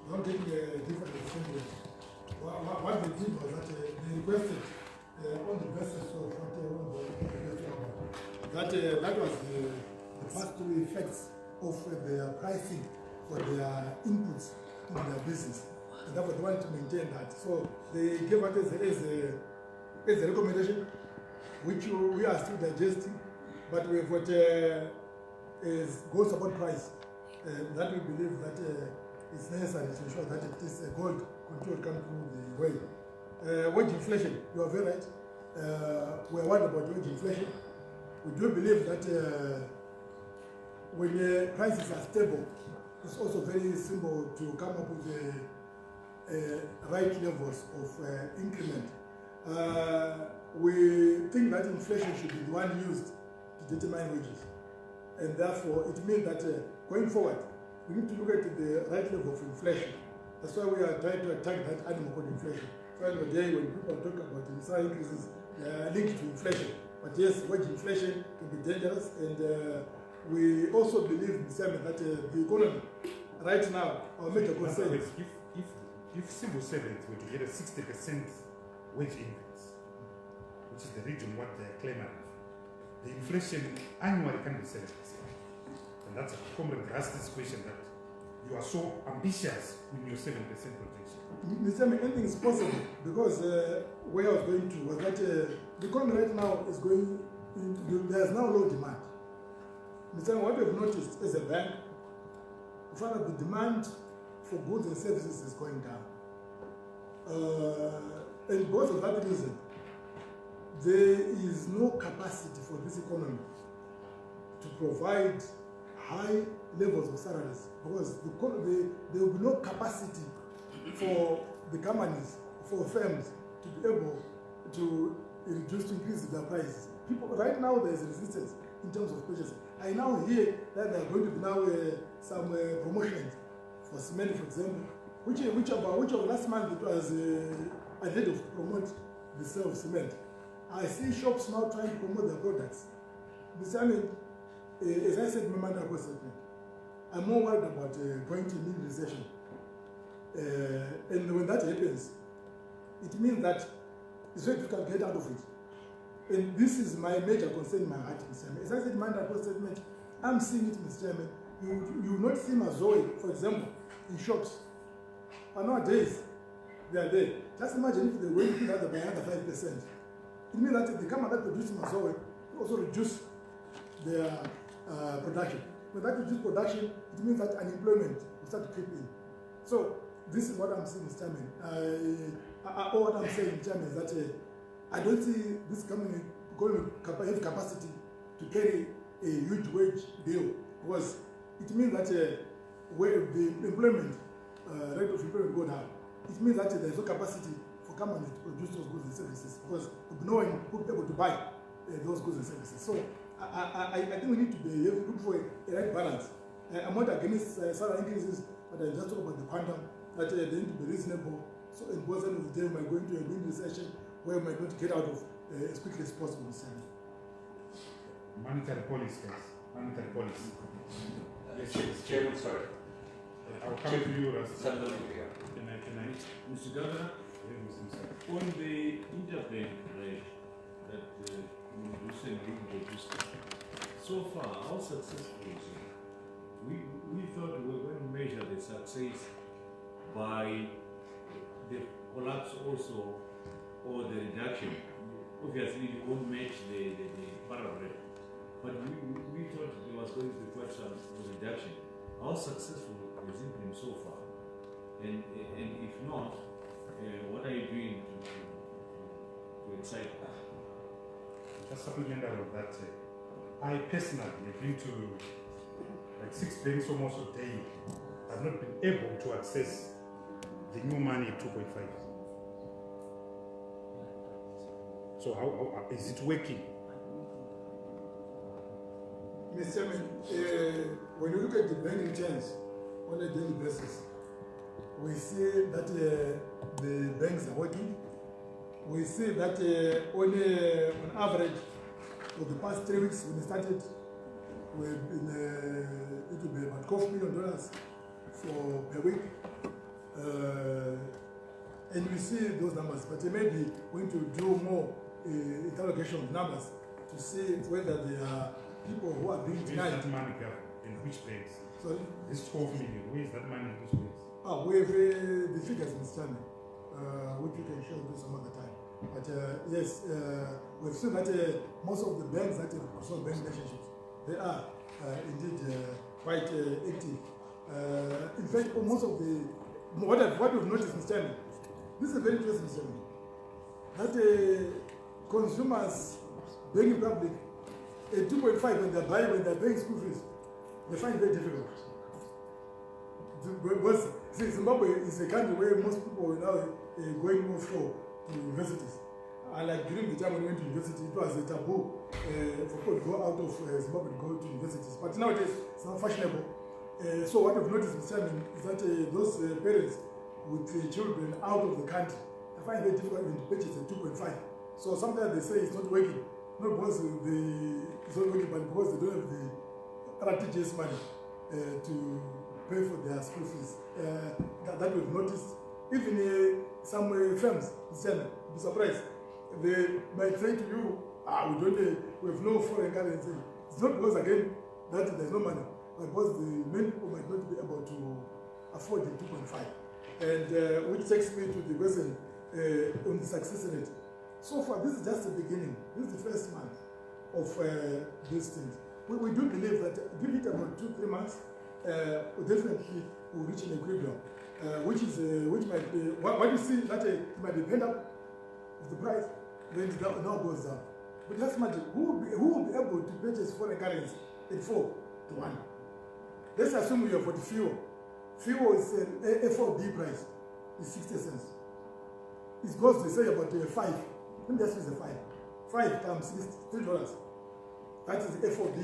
don't take different decisions. What they did was that they requested on the basis of what they were about. That was the pass-through effects of their pricing for their inputs in their business. And therefore they wanted to maintain that. So they gave us as a recommendation, which we are still digesting, but we've got gold support price that we believe that is necessary to ensure that it is gold control come through the way. Wage inflation, you are very right. We are worried about wage inflation. We do believe that when prices are stable, it's also very simple to come up with the right levels of increment. We think that inflation should be the one used to determine wages. And therefore, it means that going forward, we need to look at the right level of inflation. That's why we are trying to attack that animal called inflation. So the day when people talk about salary increases, they are linked to inflation. But yes, wage inflation can be dangerous, and we also believe, that the economy right now, our major concern is if civil servants were to get a 60% wage increase, which is the region what they are claiming, the inflation annually can be 7%. And that's a common Rusty's question, that you are so ambitious in your 7% projection. Mr. Anything is possible, because where I was going to was that the economy right now is going into, there's now low demand. Mr. What we've noticed as a bank, we find that the demand for goods and services is going down. And because of that reason, there is no capacity for this economy to provide high levels of salaries, because there will be no capacity for the companies, for firms to be able to increase their prices. People right now there is resistance in terms of purchasing. I now hear that there are going to be now some promotions for cement, for example, which of last month it was ahead of promote the sale of cement. I see shops now trying to promote their products. As I said in my mandatory statement, I'm more worried about going to mid recession. And when that happens, it means that it's very difficult to get out of it. And this is my major concern in my heart, Mr. Chairman. As I said in my mandatory statement, I'm seeing it, Mr. Chairman. You will not see Mazoe, for example, in shops. But nowadays, they are there. Just imagine if they were to that by another 5%. It means that the company that produces Mazoe also reduce their production. When that reduces production, it means that unemployment will start to creep in. So this is what I'm saying, Mr. Chairman. All what I'm saying, Chairman, is that I don't see this company going to have capacity to carry a huge wage bill, because it means that where the employment rate of employment go down, it means that there is no capacity for companies to produce those goods and services, because no one will be able to buy those goods and services. So I think we need to look for a right balance. I'm not against salary increases, but I just talk about the quantum, that they need to be reasonable. So in both ends of the day, we might go into a mini recession where we might not get out of as quickly as possible. Monetary policy, guys. Monetary policy. Chairman, sorry. I'll come to you, Ras. Can I, Mr. Governor, on the interbank rate that you recently introduced, so far, how successful is it? We thought we were going to measure the success by the collapse also, or the reduction. Obviously, it won't match the parallel rate, but we thought there was going to be quite some reduction. How successful has it been so far? And if not, what are you doing to excite us? Just supplementary of that, I personally have been to like 6 banks almost a day. I've not been able to access the new money at 2.5. So how is it working? Mr. Chairman, when you look at the bank returns on a daily basis, we see that the banks are working. We see that on average, for the past 3 weeks when it started, we've been, it will be about $12 million per week. And we see those numbers, but maybe we need to do more interrogation of numbers to see whether there are people who are being denied. Where is that money in which banks? Sorry? This 12 million, where is that money in which banks? We have the figures, Mr. Chairman, which we can share with you some other time. But yes, we've seen that most of the banks that have personal bank relationships, they are indeed quite active. In fact, most of the, what we've noticed, Mr. Chairman, this is a very interesting statement, that consumers, banking public, at 2.5 when they're paying school fees, they find it very difficult. Because Zimbabwe is a country where most people are now going offshore to universities. And like during the time when we went to university, it was a taboo for people to go out of Zimbabwe to go to universities. But nowadays, it's not fashionable. So what I've noticed, Mr. Chairman, is that those parents with children out of the country, I find it very difficult even to purchase a 2.5. So sometimes they say it's not working. Not because it's not working, but because they don't have the RTGS money to pay for their school fees. That we've noticed. Even some firms, you'll be surprised. They might say to you, we have no foreign currency. It's not because, again, that there's no money, but because the many people might not be able to afford the 2.5. And which takes me to the question on the success rate. So far, this is just the beginning. This is the first month of these things. We do believe that give it about 2-3 months, definitely will reach an equilibrium, which might be, what you see that it might be pent up of the price, then it now goes down. But just imagine, who will be able to purchase foreign currency at 4-1? Let's assume you have got fuel. Fuel is an FOB price. is 60 cents. It goes to say about 5. Let me just use the 5. 5 times $3. That is the FOB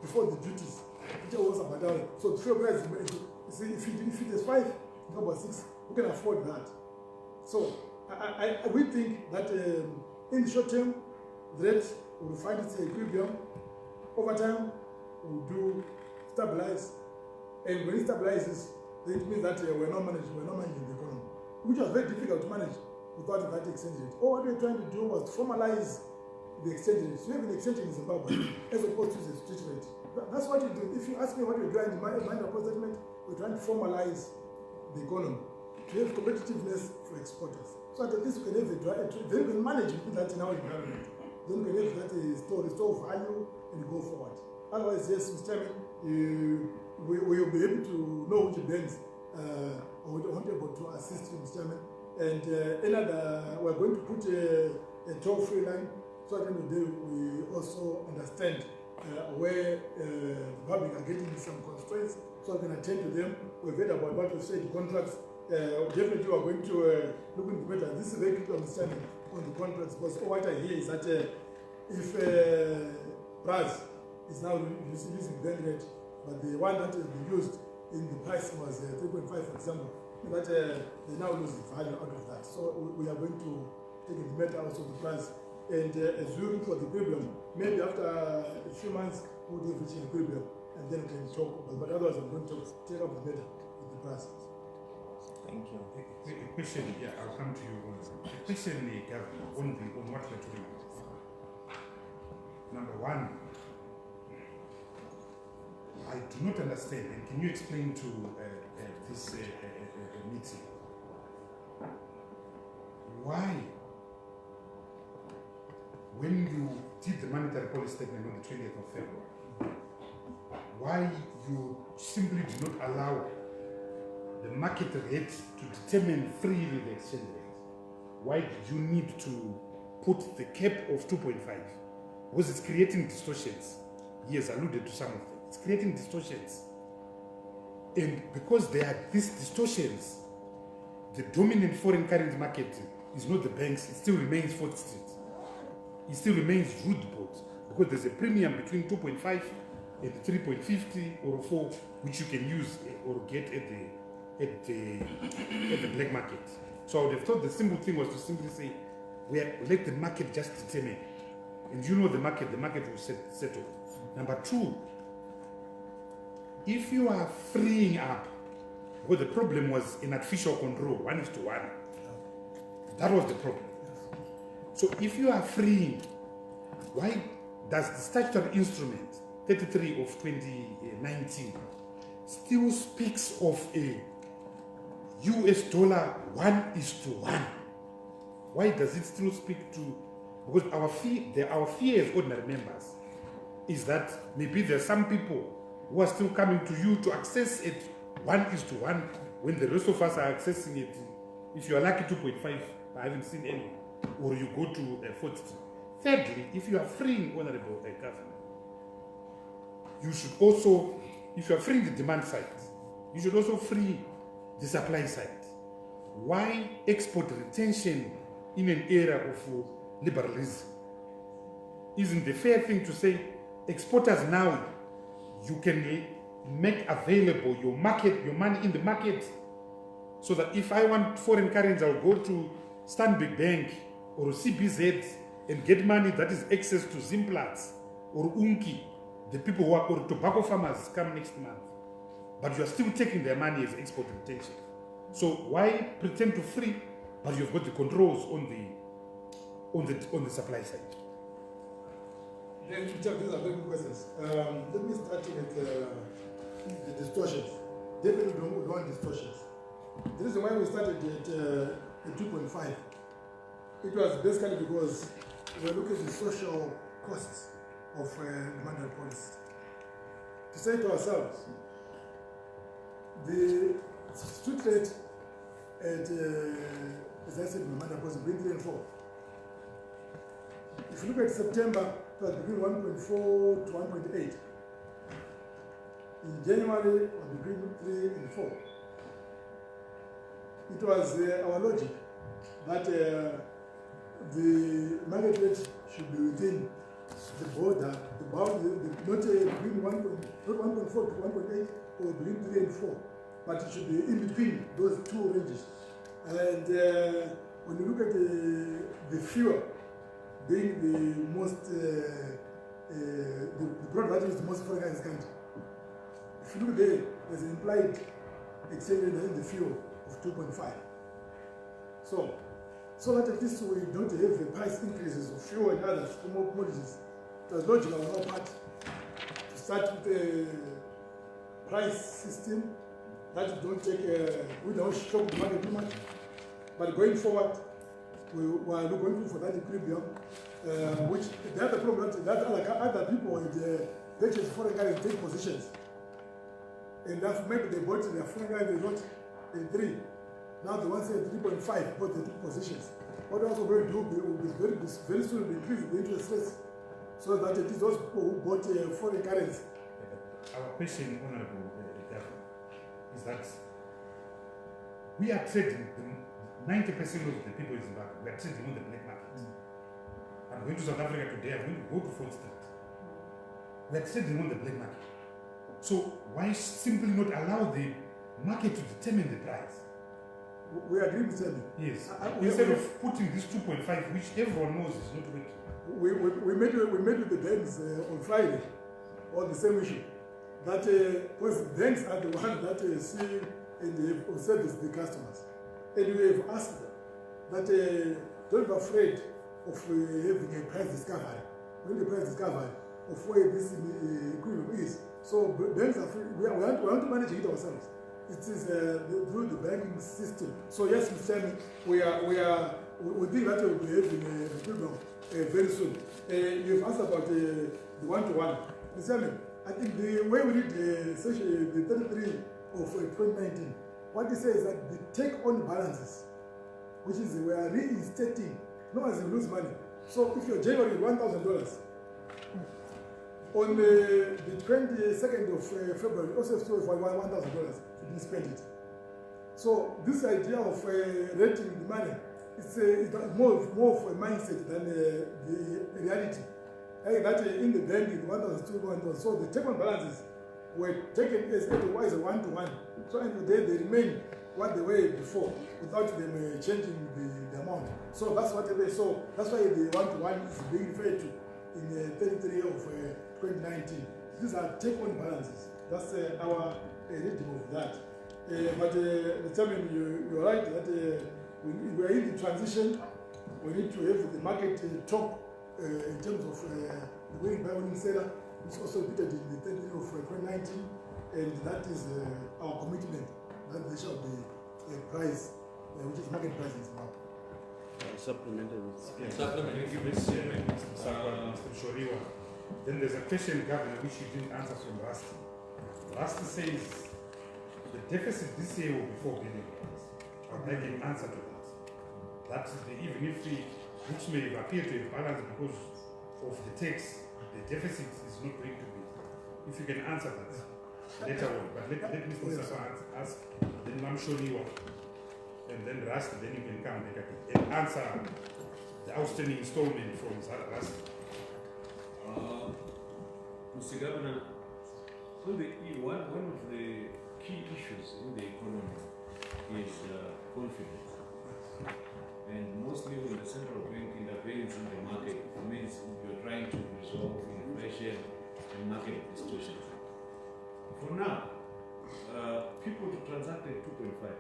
before the duties, which was about $1. So the fuel price, you see, if it is 5, it's about 6. We can afford that. So we think that in the short term, the rate will find its equilibrium. Over time, will do stabilize, and when it stabilizes, then it means that we're not managing the economy, which was very difficult to manage without that exchange rate. All what we're trying to do was to formalize the exchange rate. So we have an exchange in Zimbabwe as opposed to the street rate. That's what you do. If you ask me what we're doing in my report statement, we're trying to formalize the economy to have competitiveness for exporters. So that at least we can have then we can manage that in our environment. Then we can have that restore value and go forward. Otherwise, yes, Mr. Chairman, we will be able to know which banks are able to assist you, Mr. Chairman. And we're going to put a toll-free line so at the end of the day we also understand where the public are getting some constraints so we can attend to them. We've heard about what you said, contracts. Definitely we are going to look into better. This is a very critical understanding on the contracts because what I hear is that if price is now using bank rate, but the one that has been used in the price was 3.5, for example, that they now lose the value out of that. So we are going to take the matter out of the price and as we look for the equilibrium, maybe after a few months we'll have reached equilibrium and then we can talk about. But otherwise, I'm going to take up the matter with the price. Thank you. A question, yeah, I'll come to you. A question, Governor, on what we're talking about. Number one, I do not understand, and can you explain to this meeting why, when you did the monetary policy statement on the 20th of February, why you simply did not allow the market rate to determine freely the exchange rate? Why did you need to put the cap of 2.5? Because it's creating distortions. He has alluded to some of them. It's creating distortions. And because there are these distortions, the dominant foreign currency market is not the banks, it still remains 4th Street. It still remains Roodport, because there's a premium between 2.5 and 3.50 or 4, which you can use or get at the black market. So I would have thought the simple thing was to simply say, let the market just determine. And you know the market will settle. Number two, if you are freeing up, well, the problem was in artificial control, 1:1. That was the problem. So if you are freeing, why does the statutory instrument 33 of 2019 still speaks of a US dollar 1:1? Why does it still speak to? Because our fear as ordinary members is that maybe there are some people who are still coming to you to access it 1:1 when the rest of us are accessing it. If you are lucky 2.5, I haven't seen any, or you go to 40. Thirdly, if you are freeing honorable government, you should also, if you are freeing the demand side, you should also free the supply side. Why export retention in an era of liberalism? Isn't the fair thing to say exporters now, you can make available your money in the market, so that if I want foreign currency, I'll go to Stanbic Bank or CBZ and get money that is access to Zimplats or Unki, the people who are, or tobacco farmers come next month. But you are still taking their money as export retention. So why pretend to free, but you've got the controls on the supply side? These are very good questions. Let me start with the distortions. Definitely don't want distortions. The reason why we started at 2.5, it was basically because we were looking at the social costs of the monetary policy. To say to ourselves, the street rate at, as I said, in the monetary policy, between 3 and 4. If you look at September, it was between 1.4 to 1.8. In January, it was between 3 and 4. it was our logic that the market rate should be within the border, not between 1.4 to 1.8 or between 3 and 4, but it should be in between those two ranges. And when you look at the fuel being the most, the product that is the most foreign in this country, if you look there, there's an implied exchange rate in the fuel of 2.5. So that at least we don't have the price increases of fuel and others, commodities. It was logical on our part to start with a price system that don't take, we don't shock the market too much. But going forward, we are going for that equilibrium, which the other problem that other people with purchase foreign currency take positions. And that's maybe they bought their foreign currency, they bought in 3. Now the one said 3.5, but they took positions. What we're also going to do will be very soon will increase the interest rates, so that it is those people who bought foreign currency. Our question, Honorable Governor, is that we are trading 90% of the people in Zimbabwe. We are trading on the black market. I'm going to South Africa today. I'm going to go to Forex. We are trading on the black market. So why simply not allow the market to determine the price? We agree with them. Yes. Instead of putting this 2.5, which everyone knows is not working. We met with the banks on Friday on the same issue. That because banks are the ones that see and service the customers. And we have asked them that don't be afraid of having a price discovery. When the price discovery of where this equilibrium is. So banks are free. We want to manage it ourselves. It is through the banking system. So yes, Mr. Chairman, we think that we will be having a equilibrium very soon. You've asked about the one-to-one. Mr. Chairman, I think the way we read the 33 of 2019, what it says is that the take-on balances, which is we are reinstating, not as you lose money. So if you're generating $1,000, on the 22nd of February, also still for $1,000, you didn't spend it. So this idea of rating the money, it's more of a mindset than the reality. That in the bank, in 1,200, so the take-on balances were taken as a one-to-one. So end of the day, they remain what they were before, without them changing the amount. So that's what they. So that's why the one-to-one is being referred to in 33 of 2019. These are take-on balances. That's our reading of that. But the time you're right that we are in the transition. We need to have the market talk in terms of the winning buy, winning seller, which also repeated in the 30th of 2019, and that is our commitment that there shall be a price, which is market prices now. Supplementary. Thank you, Mr. Chairman, Mr. Shoriwa. Then there's a question, Governor, which you didn't answer from Rusty. Rusty says the deficit this year will be $4 billion. I'd like an answer to that. That's even if which may appear to have balanced because of the tax, the deficit is not going to be. If you can answer that later on, but let Mr. Sapa ask, then Mam Shoriwa, and then Rusty, then you can come back and answer the outstanding installment from Rusty. Mr. Governor, one of the key issues in the economy is confidence. And mostly when the central bank intervenes in the market, it means you're trying to resolve inflation and market distortions. For now, people to transact at 2.5.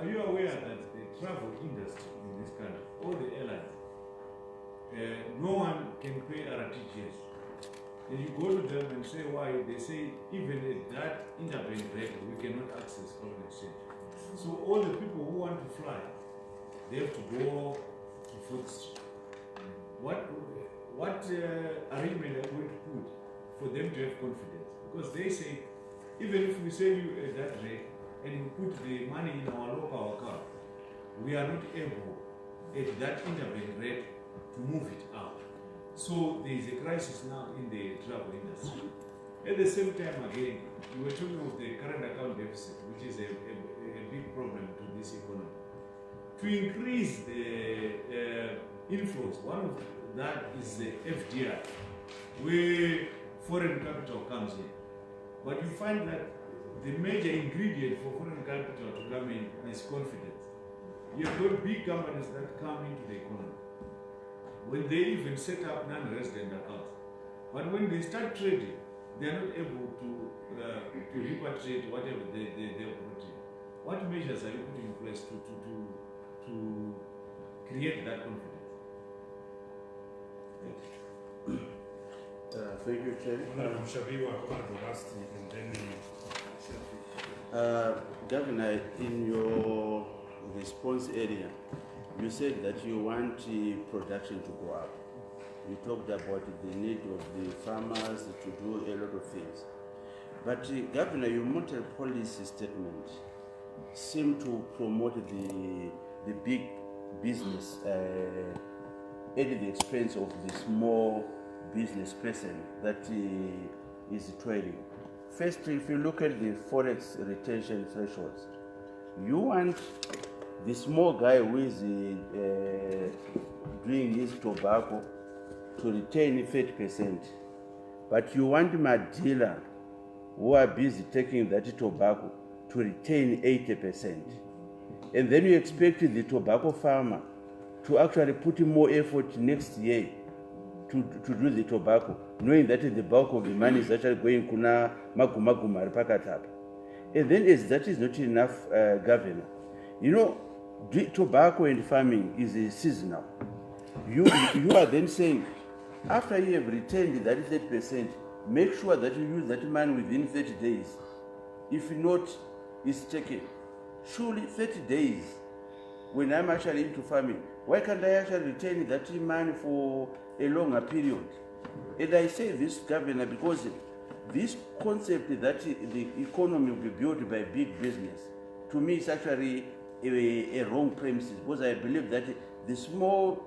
Are you aware that the travel industry in this country, all the airlines, no one can pay RTGS? And you go to them and say why, they say even at that interbank rate, we cannot access foreign exchange. So all the people who want to fly, they have to go to Forex. What arrangement are we going to put for them to have confidence? Because they say, even if we sell you at that rate and we put the money in our local account, we are not able at that interbank rate to move it out. So there is a crisis now in the travel industry. At the same time, again, we were talking of the current account deficit, which is a big problem to this economy. to increase the inflows, one of that is the FDI, where foreign capital comes in. But you find that the major ingredient for foreign capital to come in is confidence. You've got big companies that come into the economy. When they even set up non-resident accounts. But when they start trading, they are not able to repatriate whatever they brought in. What measures are you putting in place to create that confidence? Thank you, Chair. Honorable Shabiwa, Honorable Basti, and then Governor, in your response area, you said that you want production to go up. You talked about the need of the farmers to do a lot of things. But Governor, your monetary policy statement seemed to promote the big business at the expense of the small business person that is trading. First, if you look at the Forex retention thresholds, you want the small guy who is doing his tobacco to retain 30%, but you want my dealer who are busy taking that tobacco to retain 80%. And then you expect the tobacco farmer to actually put in more effort next year to do the tobacco, knowing that the bulk of the money is actually going kuna magumaguma pakatapa. And then as that is not enough, Governor, you know, tobacco and farming is seasonal. You are then saying, after you have retained that 30%, make sure that you use that money within 30 days. If not, it's taken. Surely 30 days, when I'm actually into farming, why can't I actually retain that money for a longer period? And I say this, Governor, because this concept that the economy will be built by big business, to me is actually a wrong premises, because I believe that the small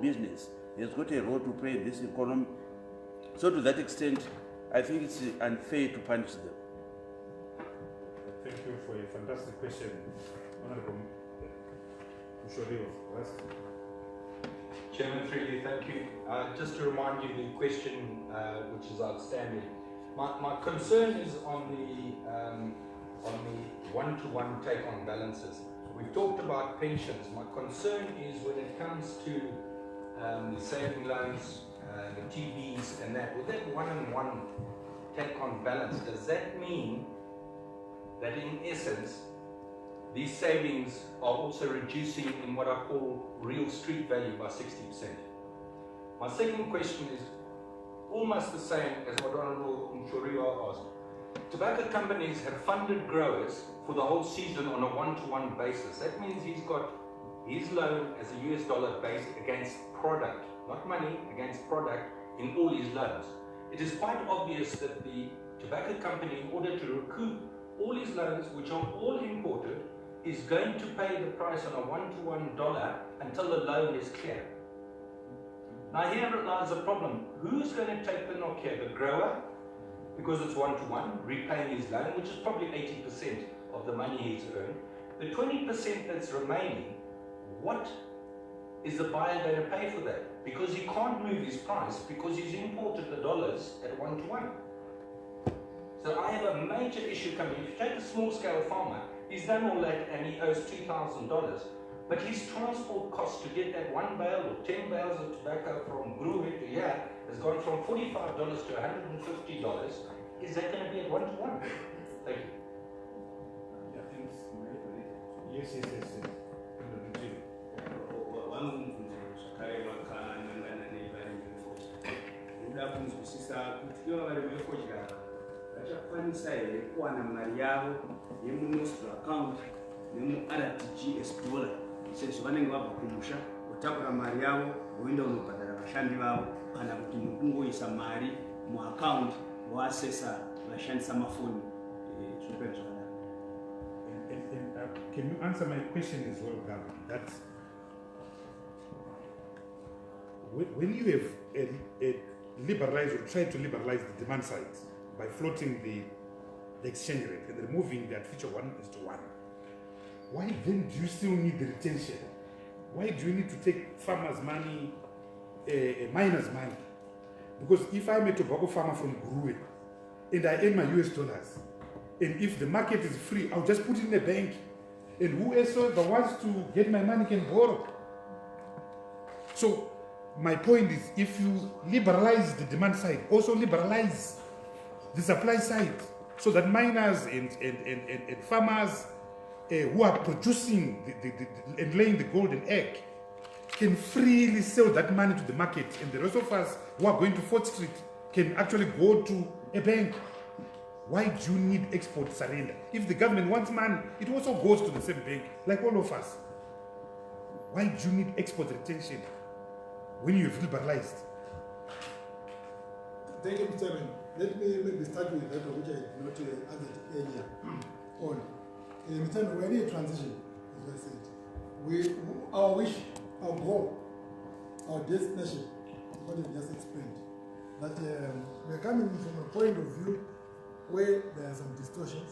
business has got a role to play in this economy. So to that extent, I think it's unfair to punish them. thank you for a fantastic question, Honorable Mushoriwa. Chairman, freely, thank you. Just to remind you the question which is outstanding. My concern is on the one-to-one take on balances. We've talked about pensions. My concern is when it comes to the saving loans, the TBs and that, with that one-on-one take on balance, does that mean that in essence these savings are also reducing in what I call real street value by 60%? My second question is almost the same as what Honorable Mshoriwa asked. Tobacco companies have funded growers for the whole season on a one-to-one basis. That means he's got his loan as a US dollar base against product, not money, against product in all his loans. It is quite obvious that the tobacco company, in order to recoup all his loans, which are all imported, is going to pay the price on a one-to-one dollar until the loan is clear. Now here lies a problem. Who's going to take the knock here? The grower, because it's one-to-one, repaying his loan, which is probably 80% of the money he's earned. The 20% that's remaining, what is the buyer going to pay for that? Because he can't move his price because he's imported the dollars at one-to-one. So I have a major issue coming. If you take a small-scale farmer, he's done all that and he owes $2,000. But his transport cost to get that 1 bale or 10 bales of tobacco from Groover to here has gone from $45 to $150. Is that going to be at one-to-one? Thank you. Yes. vachakwanisa here kuwana mari yavo yemunostra account nemu-RTGS dollar sezvo vanenge vabva kumusha kutakura mari yavo voenda unobhadhara vashandi vavo kana kuti nokungoisa mari muaccount voasesa vashandisa mafoni zvopera zvakadaro. Can you answer my question as well, Gavin? That when you have a liberalized or try to liberalize the demand side by floating the exchange rate and removing that feature 1:1, why then do you still need the retention? Why do you need to take farmers' money, miners' money? Because if I'm a tobacco farmer from Guruwe and I earn my US dollars, and if the market is free, I'll just put it in a bank, and whoever wants to get my money can borrow. So my point is, if you liberalize the demand side, also liberalize the supply side, so that miners and farmers who are producing and laying the golden egg can freely sell that money to the market, and the rest of us who are going to 4th Street can actually go to a bank. Why do you need export surrender? If the government wants money, it also goes to the same bank, like all of us. Why do you need export retention when you have liberalized? Thank you, Mr. Chairman. Let me maybe start with that which I did not added earlier on. Mr. Chairman, we need a transition, as I said. Our wish, our goal, our destination, what you just explained, that we're coming from a point of view where there are some distortions.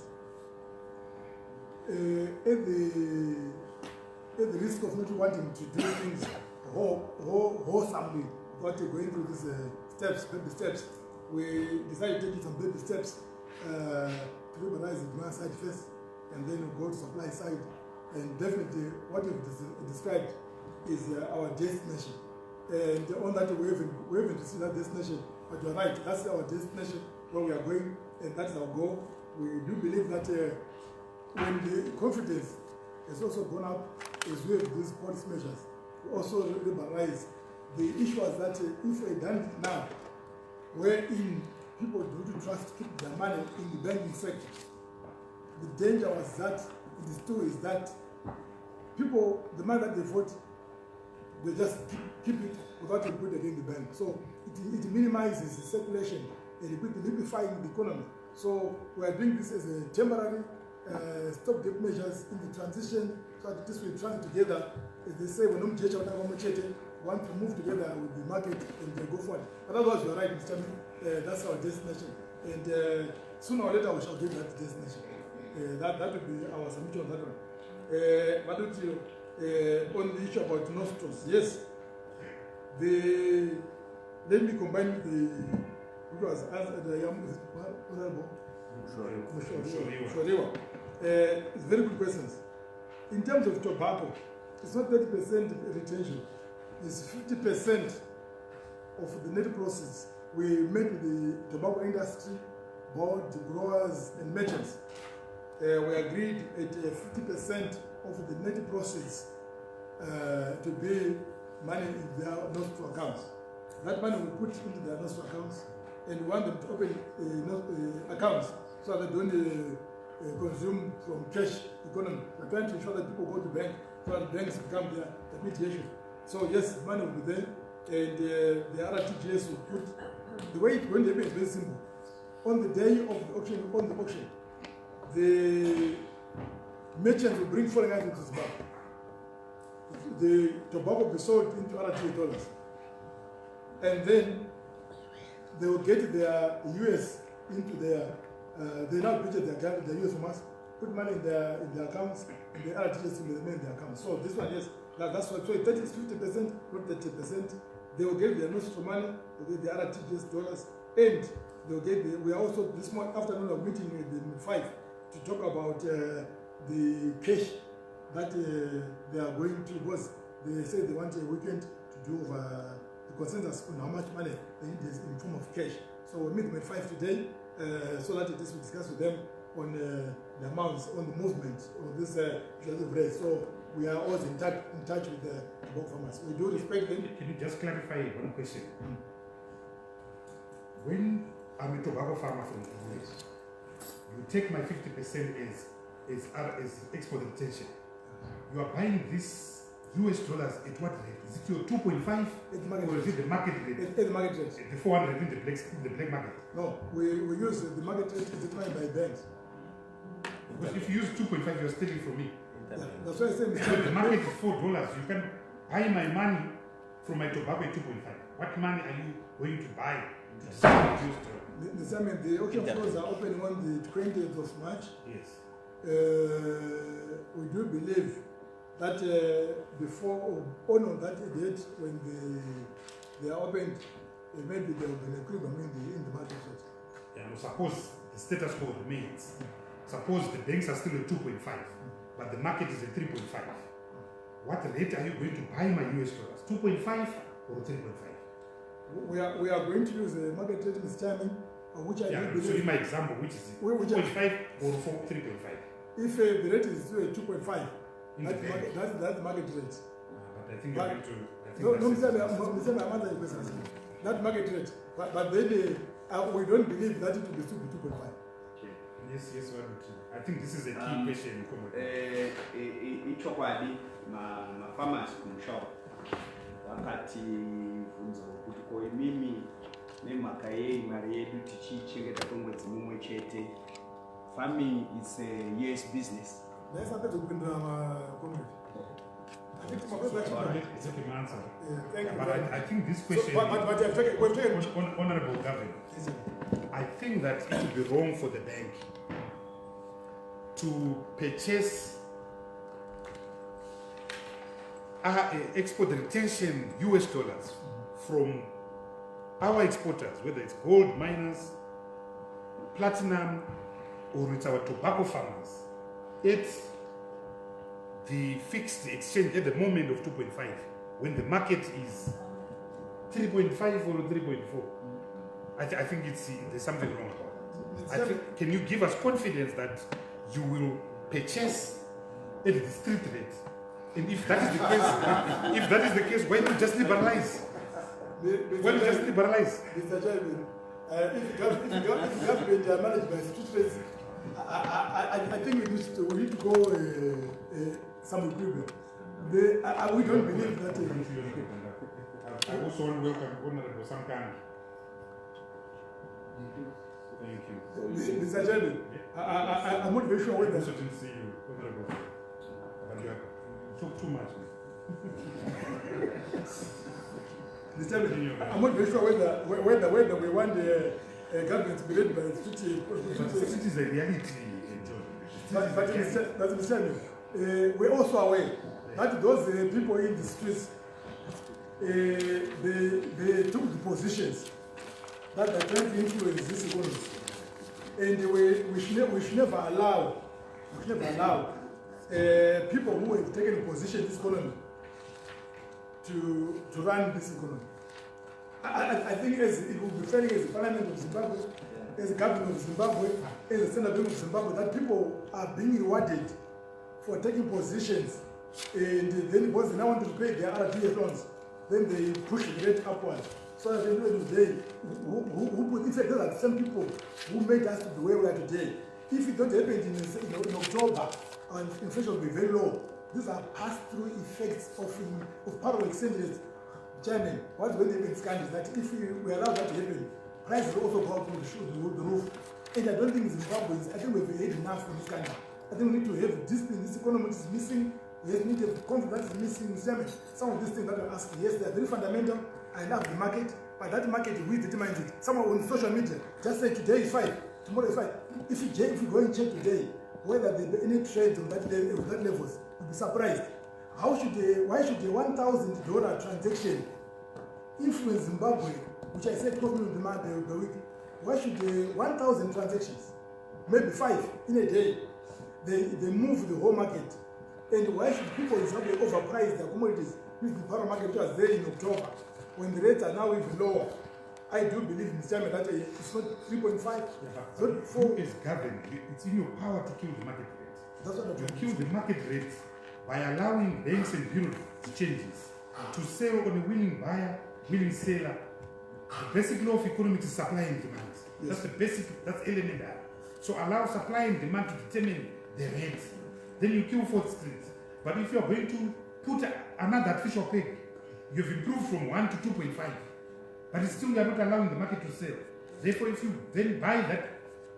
At the risk of not wanting to do things wholesomely without going through these baby steps, we decided to take some baby steps to liberalize the demand side first, and then we go to supply side. And definitely what you've described is our destination. And on that we haven't seen that destination, but you're right, that's our destination where we are going, and that's our goal. We do believe that when the confidence has also gone up as we have these policy measures, we also liberalize. The issue was that if we done it now, wherein people do trust keep their money in the banking sector, the danger was that it is true is that people, the money that they vote, they just keep it without a put it in the bank. So it minimizes the circulation and liquefying the economy. So we are doing this as a temporary stopgap measures in the transition, so that this will transit together. As they say, when want to move together with the market and they go forward. But otherwise, you're right, Mr. Chairman, that's our destination. And sooner or later, we shall get that destination. That would be our submission on that one. But on the issue about nostrils, yes, let me combine with which was the Honorable Shorewa. It's very good questions. In terms of tobacco, it's not 30% retention. It's 50% of the net proceeds. We met with the tobacco industry, board, the growers, and merchants. We agreed at 50% of the net proceeds to be money in their nostro accounts. That money we put into their nostro accounts, and we want them to open accounts so that they don't consume from cash economy. We're trying to ensure that people go to bank so that banks become their mediation. So yes, money will be there, and the RTGS will put, the way it's going to be is very simple. On the day of the auction, the merchants will bring foreign items to Zimbabwe. The tobacco will be sold into RTGS dollars. And then they will get their US into their, they now budget their US from us, put money in their accounts, and the RTGS will remain in their accounts. So this one, yes, that's what, so 30 is 50%, not 30%. They will get their notes for money, they will get the RTGS dollars, and they will get we are also, this afternoon, we're meeting with the 5 to talk about the cash that they are going to, because they say they want a weekend to do over the consensus on how much money they need in form of cash. So we'll meet with 5 today, so that this will discuss with them on the amounts, on the movement of this race. So we are always in touch with the tobacco farmers. We do respect them. Can you just clarify one question? When I'm a tobacco farmer from the US, you take my 50% as export retention. You are buying this US dollars at what rate? Is it your 2.5 or is it the market rate? At the market rate. The 400 in the black market? No, we use the market rate determined by banks. Because if you use 2.5, you're stealing from me. Yeah, that's why I say the market is $4. You can buy my money from my tobacco at 2.5. What money are you going to buy to sell the auction floors are open on the 20th of March. Yes. we do believe that before or on that date when they are opened, maybe there will be an equilibrium in the market rate. Yeah, no, suppose the status quo remains. Suppose the banks are still at 2.5, but the market is at 3.5. What rate are you going to buy my US dollars? 2.5 or 3.5? We are going to use the market rate, Mr. Chairman, which I do believe. So in my example, which is it? 2.5 or 3.5? If the rate is 2.5, that's the market rate. But I think you're going to. No, Mr. Chairman, I'm answering your question. That market rate. But then we don't believe that it will be 2.5. Yes, I think this is a key question. Ichokwadi farmers kumshop wakati vunzo kuti ko imimi nemhaka mari yedu tichichengeta kwemwedzi mumwe chete. Farming is a year's business. There's nothing to bring comment. I think it's a good answer. Thank you. But I think this question, Honorable Governor, I think that it would be wrong for the bank to purchase export retention US dollars from our exporters, whether it's gold miners, platinum, or it's our tobacco farmers, it's the fixed exchange at the moment of 2.5, when the market is 3.5 or 3.4. I think there's something wrong about it. Can you give us confidence that you will purchase at the street rate? And if that is the case, why not just liberalize? Why not just liberalize? Mr. Chairman, if the government are managed by street rates, I think we need to go some equilibrium. We don't believe that. I also want to welcome Honorable Sankani. Thank you. Mr. Chairman, I'm not very sure whether. I didn't see you, Honorable. But you talk too much. Mr. Chairman, I'm not very sure whether we want the government to be led by the city. It is a reality, But Mr. Chairman, we're also aware that those people in the streets, they took the positions that they're trying to influence this economy. And we should never allow people who have taken a position in this economy to run this economy. I think it will be failing as the Parliament of Zimbabwe, as the government of Zimbabwe, as the Central Bank of Zimbabwe, that people are being rewarded for taking positions, and then because they now want to pay their RDF loans, then they push the rate upwards. So at the end of the day, in fact, those are the same people who made us to the way we are today. If it don't happen in October, inflation will be very low. These are pass-through effects of parallel exchanges. Chairman, what will happen in this country is that if we allow that to happen, prices will also go up to the roof. And I don't think Zimbabweans, I think we've had enough in this country. I think we need to have discipline. This economy is missing. We need to have confidence is missing. Chairman, some of these things that we're asking, yes, they are very fundamental. I love the market, but that market we determine it. Someone on social media just say today is 5, tomorrow is 5. If you go and check today whether there be any trades on that levels, you'll be surprised. Why should a $1,000 transaction influence Zimbabwe, which I said 12 million demand per week? Why should 1,000 transactions, maybe 5 in a day, they move the whole market? And why should people in Zimbabwe overprice their commodities with the power market which was there in October, when the rates are now even lower? I do believe, Mr. Chairman, that it's not 3.5. Yeah, but who is governed? It's in your power to kill the market rate. That's what you kill the market rate by allowing banks and bureaus to changes, to sell on a willing buyer, willing seller. The basic law of economics is supply and demand. Yes. That's elementary. So allow supply and demand to determine the rate. Then you kill 4th Street. But if you're going to put another artificial peg, you've improved from 1 to 2.5. But it's still, you are not allowing the market to sell. Therefore, if you then buy that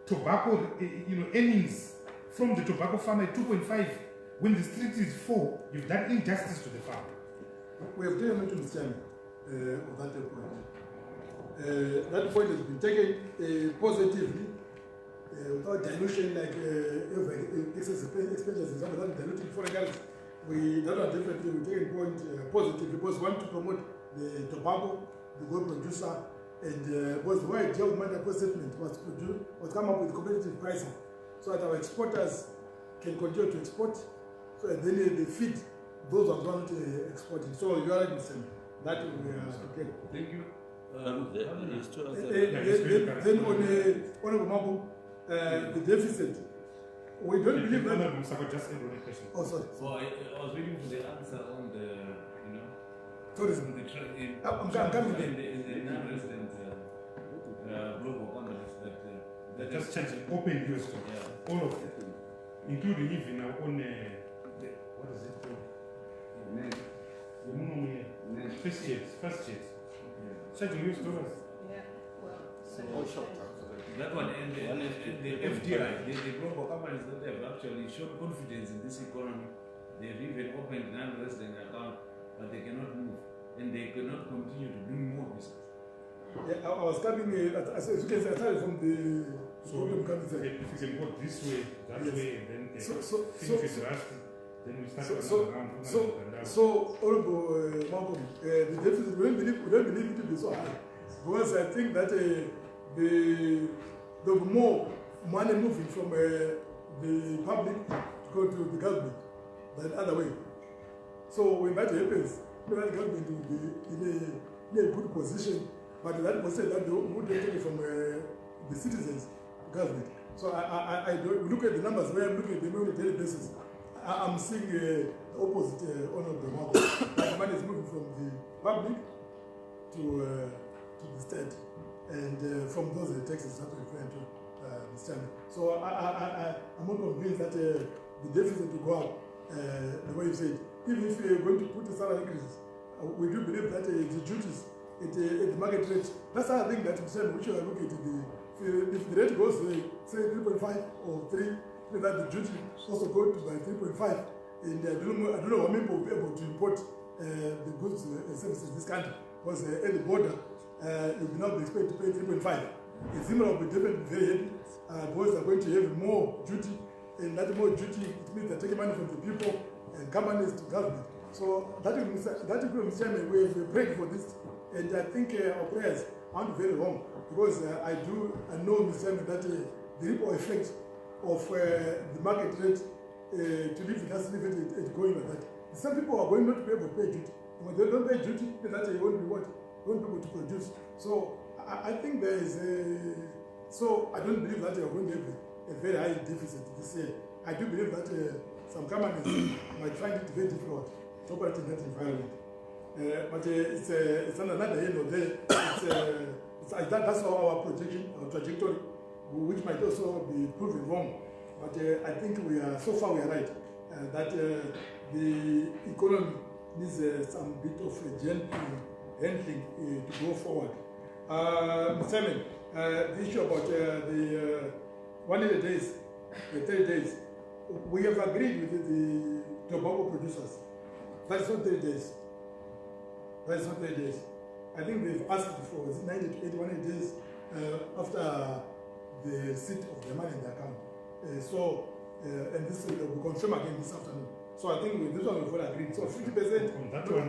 tobacco, earnings from the tobacco farmer at 2.5, when the street is 4, you've done injustice to the farmer. We have taken to Mr. Chairman on that point. That point has been taken positively, without dilution like excess expenditures. That started diluting foreign currency. That one definitely we take a point positive because we want to promote the tobacco, the gold producer, and because why Joe Mandela statement was come up with competitive pricing so that our exporters can continue to export, so and then they feed those who are not exporting. So you are right, Mr. That we are okay. Thank you. Then on Mabu, the deficit. We don't believe that. Just end one question. Oh, sorry. So I was waiting for the answer on the, tourism. I'm coming in the non-resident global companies that just change it. Open US stocks. Yeah. All of them, including even our own. What is it called? First jets. Charging US dollars. Yeah. Well, All short. That one and the FDI, the global companies that have actually shown confidence in this economy, they've even opened non-resident account, but they cannot move and they cannot continue to do more business. Yeah, I was coming, as you can see, I started from the problem coming if you can go this way, that yes. way, and then finish with the rest, then we start around. So, Honorable Malcolm, the deficit, we don't believe it will be so high. Because I think that there'll be more money moving from the public to go to the government than the other way. So when that happens, the government will be in a good position, but that was said that they would take it from the citizens to government. So I look at the numbers where I'm looking at them on a daily basis. I'm seeing the opposite on the market. Like money is moving from the public to the state, and from those taxes that we're referring to, Mr. Chairman. So I'm not convinced that the deficit will go up the way you said. Even if we're going to put the salary increases, we do believe that the duties at the market rate, that's the other thing that Mr. Chairman, which you are looking at, if the rate goes, say 3.5 or 3, that the duty also go to by 3.5, and I don't know how many people will be able to import the goods and services in this country, because at the border, you will not be expected to pay 3.5. It's similar will be different, very heavy. Boys are going to have more duty, and that more duty, it means they're taking money from the people and companies to government. So that will, Mr. Chairman, we prayed for this, and I think our prayers aren't very wrong, because I know, Mr. Chairman, that the ripple effect of the market rate to leave it going like that. Some people are going not to be able to pay duty. When they don't pay duty, then that you won't be what? You won't be able to produce. So I think there is so I don't believe that you are going to have a very high deficit this year. I do believe that some companies might find it very difficult to operate in that environment. But it's on another end of the that's our projection, our trajectory, which might also be proven wrong. But I think we are right that the economy needs some bit of a gentle handling to go forward. Mr. Chairman, the issue about the 100 days, the 30 days, we have agreed with the tobacco producers. That's not 30 days. That's not 30 days. I think they've asked for 90 to 81 days after the receipt of the money in the account. And this will confirm again this afternoon. So I think with this one we've all agreed. So 50%. On that one,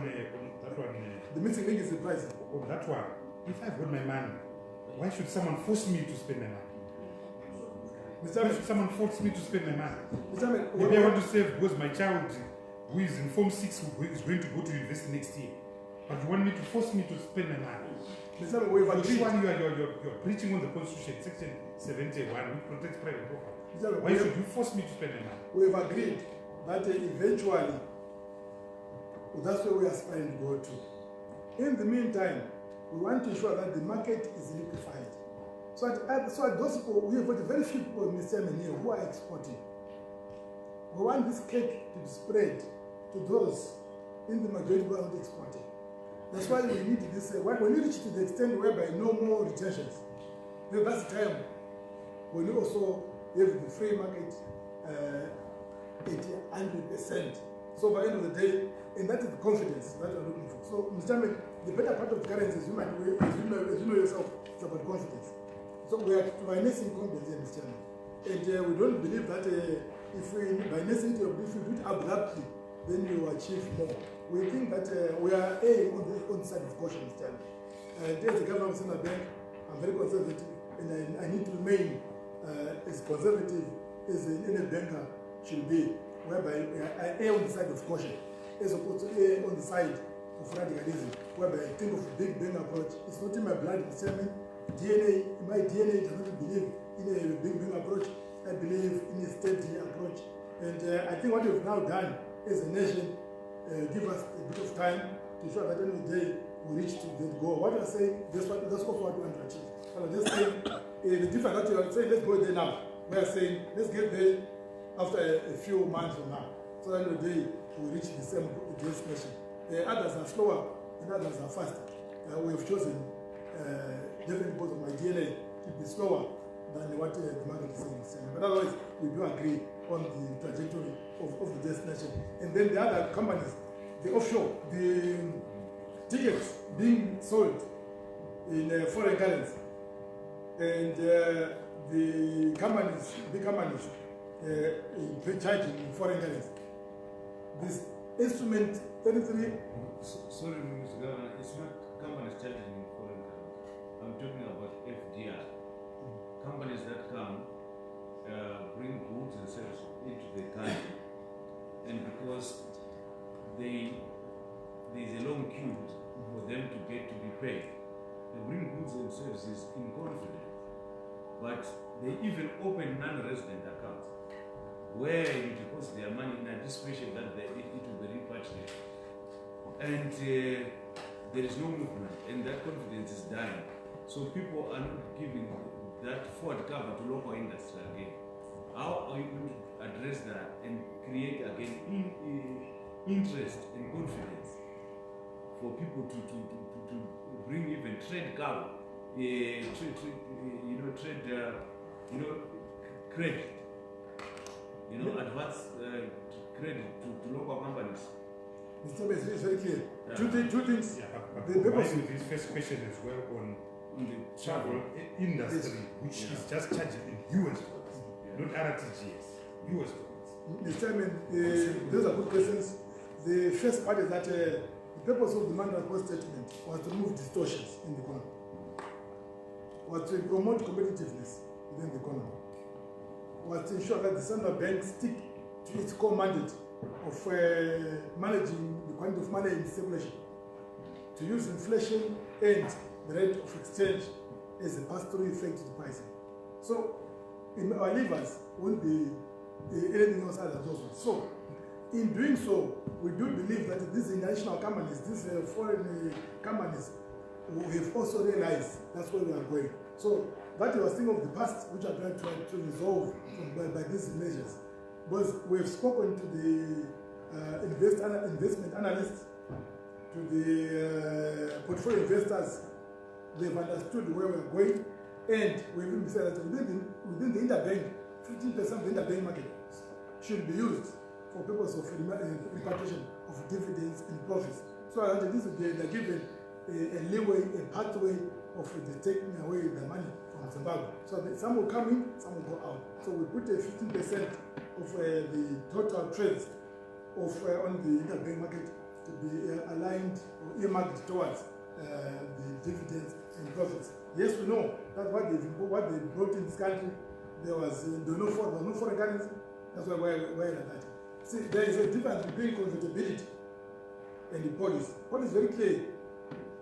the missing link is the price. On that one, if I've got my money, why should someone force me to spend my money? Why should someone force me to spend my money? Maybe I want to save because my child, who is in Form 6, is going to go to university next year. But you want me to force me to spend my money? Which one you're preaching on the Constitution, Section 71, which protects private property. Why should you force me to spend my money? We've agreed that eventually, that's where we are aspiring to go to. In the meantime, we want to ensure that the market is liquefied. So those people, we have got very few people in Mr. Chairman here who are exporting. We want this cake to be spread to those in the majority who are not exporting. That's why we need this. When we reach to the extent whereby no more retentions, then that's the time when we also have the free market at 100%. So by the end of the day, and that is the confidence that we're looking for. So, Mr. Chairman, the better part of the currency is human, as you know yourself, it's about confidence. So we are financing confidence here, Mr. Chairman. And we don't believe that if we, by necessity, if we do it abruptly, then you achieve more. We think that we are on the side of caution this time. As the governor of Central Bank, I'm very conservative, and I need to remain as conservative as any banker should be, whereby I err on the side of caution, as opposed to err on the side of radicalism, whereby I think of a big bang approach. It's not in my blood, it's in my DNA does not believe in a big bang approach. I believe in a steady approach. And I think what we've now done as a nation give us a bit of time to show that at the end of the day we reach to that goal. What you're saying, that's also what we want to achieve. But I'm just saying, the difference that you're saying, let's go there now. We're saying, let's get there after a few months from now. So at the end of the day, we reach the same destination. Others are slower and others are faster. We have chosen, definitely because of my DNA, to be slower than what the market is saying. But otherwise, we do agree on the trajectory of the destination. And then the other companies, the offshore, the tickets being sold in foreign currency, and the companies, big companies, charging in foreign currency. This instrument 33. Sorry, Mr. Governor, it's not companies charging in foreign currency. I'm talking about FDR. Companies that come bring goods and services into the country, and because there's a long queue for them to get to be paid, they bring goods and services in confidence, but they even open non-resident accounts where you deposit their money in anticipation that it will be repatriated, and there is no movement, and that confidence is dying. So people are not giving that forward cover to local industry again. How are you going to address that and create again interest and confidence for people to bring even trade cover, credit, advance credit to local companies? Mr. Chairman, it's very clear. Two things. Yeah, but combined with this first question as well on the travel industry, which is just charging in US dollars, not RTGS, US dollars. Mr. Chairman, those are good questions. The first part is that the purpose of the demand report statement was to remove distortions in the economy, was to promote competitiveness within the economy, was to ensure that the central bank stick to its core mandate of managing the quantity of money in circulation, to use inflation and the rate of exchange as a pass-through effect to the pricing. So, in our levers won't be anything else other than those ones. So, in doing so, we do believe that these international companies, these foreign companies, we have also realized that's where we are going. So, that was thing of the past, which are trying to resolve by these measures. Because we have spoken to the investment analysts, to the portfolio investors. They've understood where we're going, and we've even said that within the interbank, 15% of the interbank market should be used for purpose of repatriation of dividends and profits. So at this they're given a leeway, a pathway of the taking away the money from Zimbabwe. So some will come in, some will go out. So we put a 15% of the total trades of on the interbank market to be aligned or earmarked towards the dividends and profits. Yes, we know that what they brought in this country, there was no foreign currency. That's why we're at that. See, there is a difference between convertibility and the policy. Policy is very clear.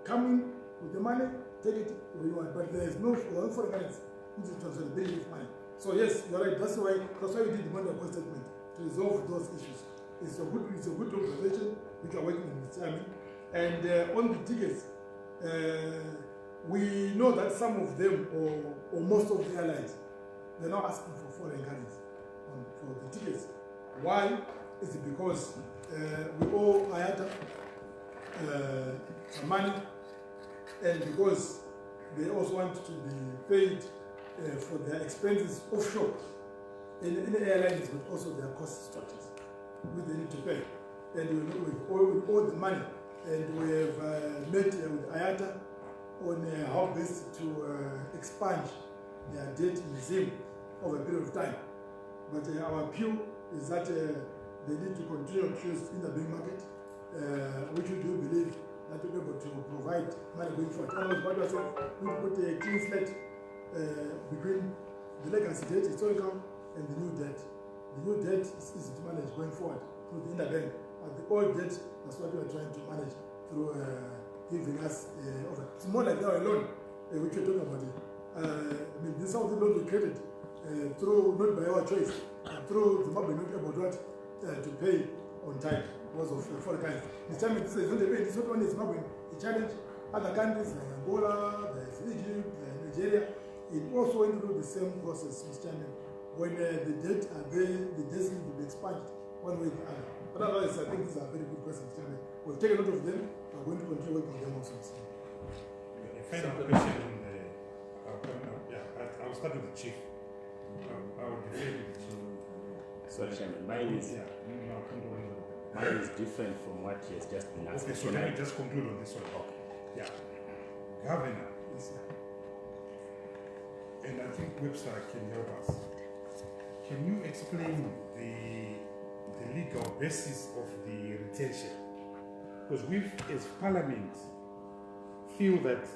Come in with the money, take it where you want, but there is no foreign currency, which is transferability of money. So yes, you're right. That's why we did the money report statement to resolve those issues. It's a good observation which are working in the chairman. And on the tickets, we know that some of them or most of the airlines, they're not asking for foreign currency for the tickets. Why? Is it because we owe IATA some money, and because they also want to be paid for their expenses offshore. And any airline has got also their cost structures which they need to pay. And we owe the money, and we have met with IATA on how best to expunge their debt in Zim over a period of time. But our appeal is that they need to continue to use interbank market, which we do believe that will be able to provide money going forward. And what was said, we put a clean slate between the legacy debt, historical, and the new debt. The new debt is easy to manage going forward through the interbank. But the old debt, that's what we are trying to manage through giving us over. It's more like now a loan, which we're talking about. I mean, this is how the loan we created through, not by our choice, through the Zimbabwe not able to pay on time because of foreign currency. This time, this is not only Zimbabwe, the challenge other countries like Angola, there's Egypt, Nigeria. It also went through the same process, Mr. Chairman. When the debt are there, the debt need to be expanded one way or the other. But otherwise, I think these are very good questions, Mr. Chairman. We'll take a note of them. I'm going to continue working on them also, Mr. Chairman. A final question on the. I'll start with the chief. I'll defer to the chief. Sorry, Chairman. Mine is different from what he has just been asked. Okay, so let me just conclude on this one. Okay. Yeah. Governor. And I think Webster can help us. Can you explain the legal basis of the retention? Because we, as Parliament, feel that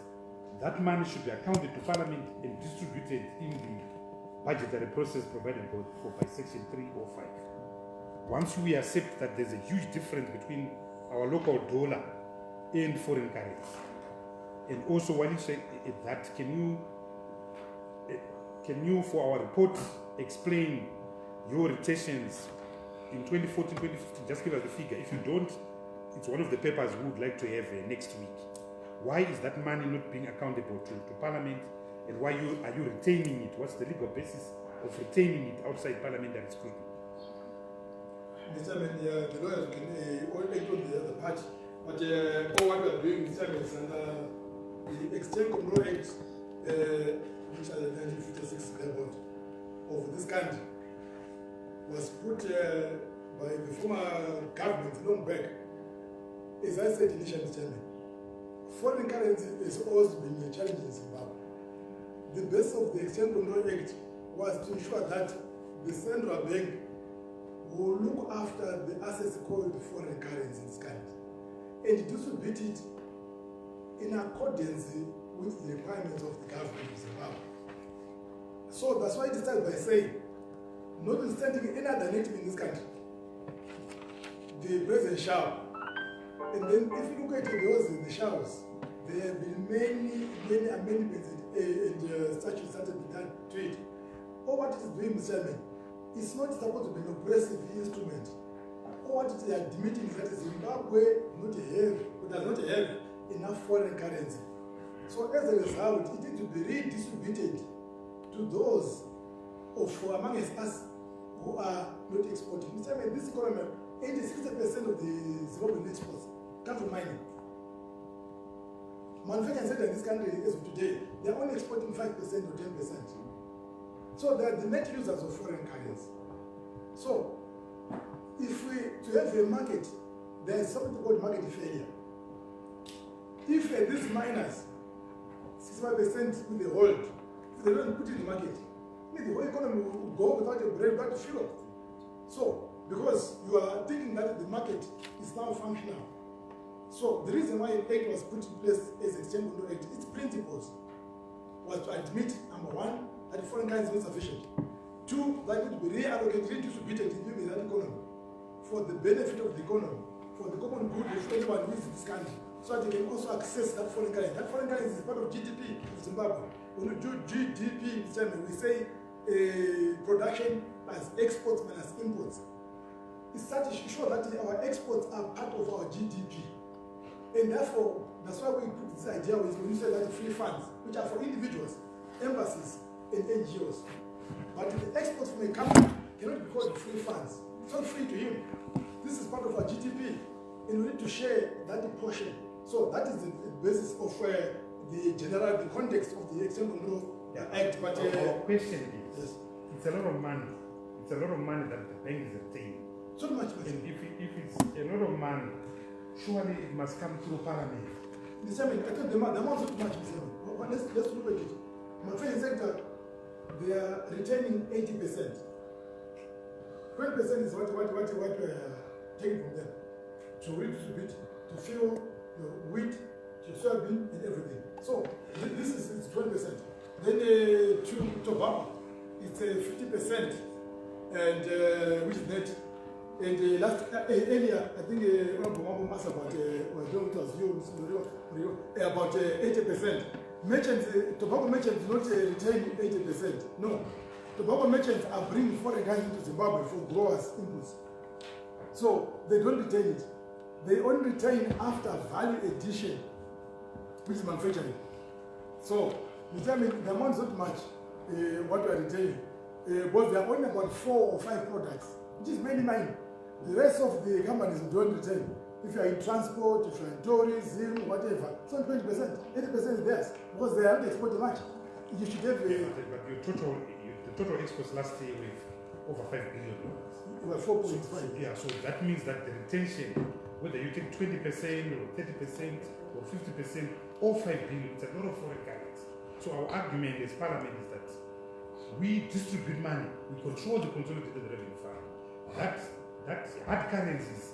that money should be accounted to Parliament and distributed in the budgetary process provided for by Section 305. Once we accept that there's a huge difference between our local dollar and foreign currency, and also while you say that, can you, for our report, explain your retentions in 2014, 2015? Just give us the figure. If you don't, it's one of the papers we would like to have next week. Why is that money not being accountable to Parliament, and why are you retaining it? What's the legal basis of retaining it outside parliamentary scrutiny? Mr. Chairman, the lawyers can all take on the other part, but all what we are doing, Mr. Chairman, is under the Exchange Control Act, which are the 1956 level of this country, was put by the former government long back. As I said initially, Mr. Chairman, foreign currency has always been a challenge in Zimbabwe. The base of the Exchange Control Act was to ensure that the central bank will look after the assets called foreign currency in this country and distribute it in accordance with the requirements of the government of Zimbabwe. So that's why it started by saying, notwithstanding any other native in this country, the president shall. And then if you look at the showers, there have been many amendments and statutes that have been done to it. All what it is doing, Mr. Chairman, it's not supposed to be an oppressive instrument. All what they are admitting is that Zimbabwe does not have enough foreign currency. So as a result, it needs to be redistributed to those among us who are not exporting. Mr. Chairman, this economy, 60% of the Zimbabwean exports come from mining. Manufacturing sector in this country as of today, they are only exporting 5% or 10%. So they are the net users of foreign currency. So if to have a market, there is something called market failure. If these miners, 65% with the hold, if they don't put in the market, the whole economy will go without a bread, without fuel. So, because you are thinking that the market is now functional. So the reason why an act was put in place as Exchange Control Act, its principles was to admit, number one, that foreign currency is not sufficient. Two, that it would be reallocated, redistributed in that economy for the benefit of the economy, for the common good of everyone who is in this country, so that they can also access that foreign currency. That foreign currency is part of GDP of Zimbabwe. When we do GDP, we say production plus exports minus imports. It's such to show that our exports are part of our GDP. And therefore, that's why we put this idea with when you say that free funds, which are for individuals, embassies, and NGOs. But the exports from a company cannot be called free funds. It's not free to him. This is part of our GDP, and we need to share that portion. So that is the basis of the context of the Exchange Control Act. But our question is, yes, it's a lot of money. It's a lot of money that the bank is obtaining. So much money. And if it's a lot of money, surely it must come through Parliament. I think the amount is too much, but let's look at it. Manufacturing sector, they are retaining 80%. 20% is what we are taking from them to redistribute, to fuel your wheat, your soybean, and everything. So this is 20%. Then to tobacco, it's 50%, and which is net. And earlier, I think Honorable asked about about 80%. Merchants, tobacco merchants do not retain 80%. No, tobacco merchants are bringing foreign guys into Zimbabwe for growers' inputs. So they don't retain it. They only retain after value addition, which is manufacturing. So the amount is not much what we are retaining, but there are only about 4 or 5 products, which is mainly mine. The rest of the companies don't retain. If you are in transport, if you are in tourism, whatever, so 20%, 80% is theirs because they are not exporting much. You should have but your the total exports last year were over $5 billion. Well, 4.5. Yeah, so that means that the retention, whether you take 20% or 30% or 50% or $5 billion, it's a lot of foreign currency. So our argument as Parliament is that we distribute money, we control the consolidated revenue fund. That hard currencies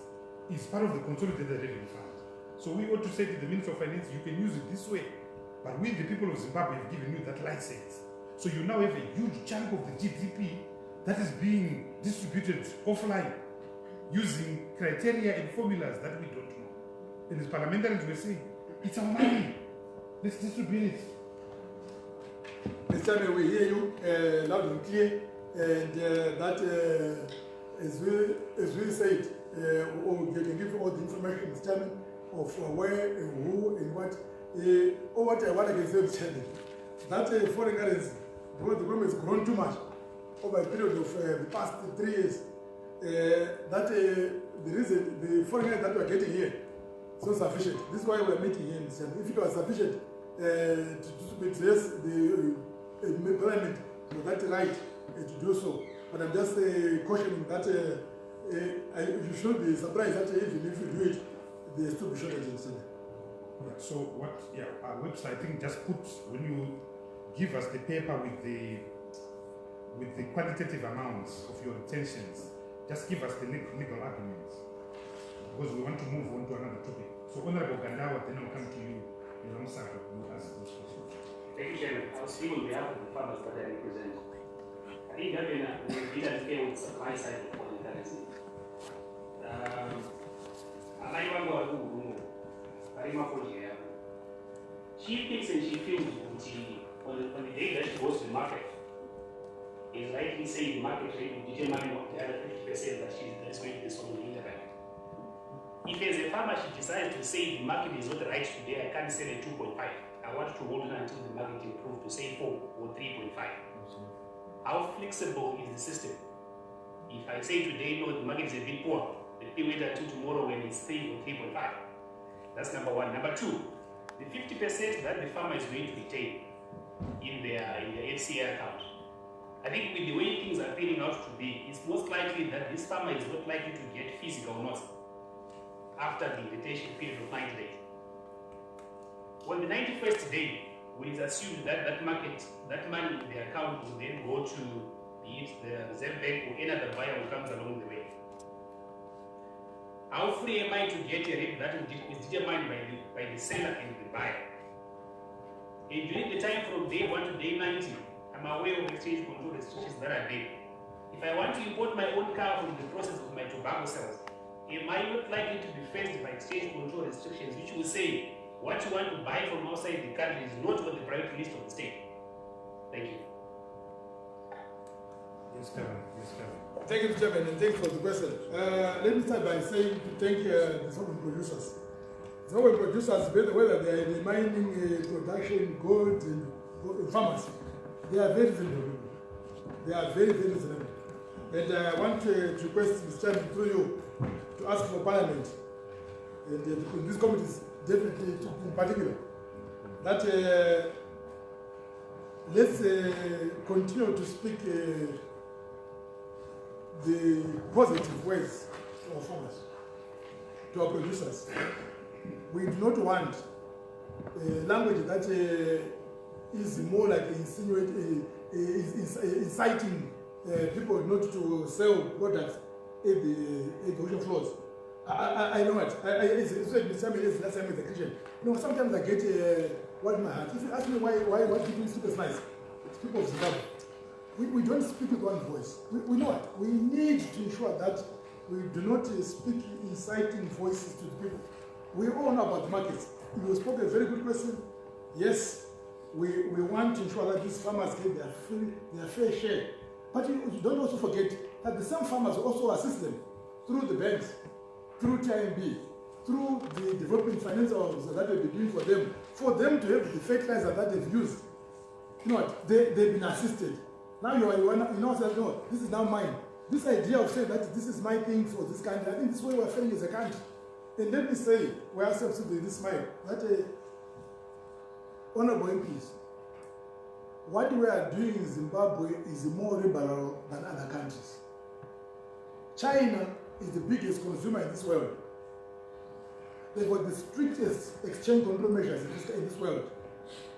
is part of the consolidated revenue fund. So we ought to say to the Minister of Finance, you can use it this way, but we, the people of Zimbabwe, have given you that license. So you now have a huge chunk of the GDP that is being distributed offline using criteria and formulas that we don't know. And as parliamentarians, we're saying, it's our money. Let's distribute it. Mr. Chairman, we hear you loud and clear, and that, as we said, we can give all the information, Mr. Chairman, of where and who and what. What I can say, Mr. Chairman, that foreign currency, because the government has grown too much over a period of the past 3 years, that the foreign currency that we are getting here is not sufficient. This is why we are meeting here, Mr. Chairman. If it was sufficient to address the parliament for that right to do so, but I'm just cautioning that you should be surprised that even if you do it, there's still be shortages. Yeah, so what? Yeah, our website, I think, just put, when you give us the paper with the quantitative amounts of your retentions, just give us the legal arguments, because we want to move on to another topic. So Honorable Gandawa, then I'll come to you. You ask those questions. Thank you, Chairman. I'll speak on behalf of the farmers that I represent. I think that we've been unfair with supply side of foreign currency. She thinks and she feels on the day that she goes to the market, is likely saying the market rate will determine what the other 50% that is going to be sold on the interbank. If as a farmer she decides to say the market is not right today, I can't sell at 2.5. I want to hold on until the market improves to say 4 or 3.5. How flexible is the system? If I say today, no, the market is a bit poor, let me wait until tomorrow when it's 3 or 3.5. That's number one. Number two, the 50% that the farmer is going to retain in their FCA account. I think with the way things are turning out to be, it's most likely that this farmer is not likely to get physical loss after the retention period of 90 days. On the 91st day, we assume that that money in the account will then go to the Reserve Bank or any other buyer who comes along the way. How free am I to get a rate that is determined by the seller and the buyer? And during the time from day 1 to day 90, I'm aware of exchange control restrictions that are there. If I want to import my own car from the process of my tobacco sales, am I not likely to be faced by exchange control restrictions which will say what you want to buy from outside the country is not on the priority list of the state? Thank you. Yes, Kevin. Yes, Kevin. Thank you, Mr. Chairman, and thanks for the question. Let me start by saying to thank the sovereign producers. Sovereign producers, whether they are in the mining, production, gold, and farmers, they are very reasonable. They are very, very reasonable. And I want to request Mr. Chairman through you to ask for Parliament, and these committees definitely in particular, that let's continue to speak the positive ways to our farmers, to our producers. We do not want language that is more like inciting people not to sell products at the ocean floors. I know what. It's like last time with the Christian. You know, sometimes I get what in my heart. If you ask me what people speak is nice, it's people of Zimbabwe. We don't speak with one voice. We know what. We need to ensure that we do not speak inciting voices to the people. We all know about the markets. You spoke a very good question. Yes, we want to ensure that these farmers get their fair share. But you don't also forget that the same farmers also assist them through the banks, through TIMB, through the development financials that we'll be doing for them to have the fertilizer that they've used. You know what? They've been assisted. Now you know, say, no, this is now mine. This idea of saying that this is my thing for this country, I think this is where we're failing as a country. And let me say, we are absolutely this mind, that honorable MPs, what we are doing in Zimbabwe is more liberal than other countries. China is the biggest consumer in this world. They've got the strictest exchange control measures in this world.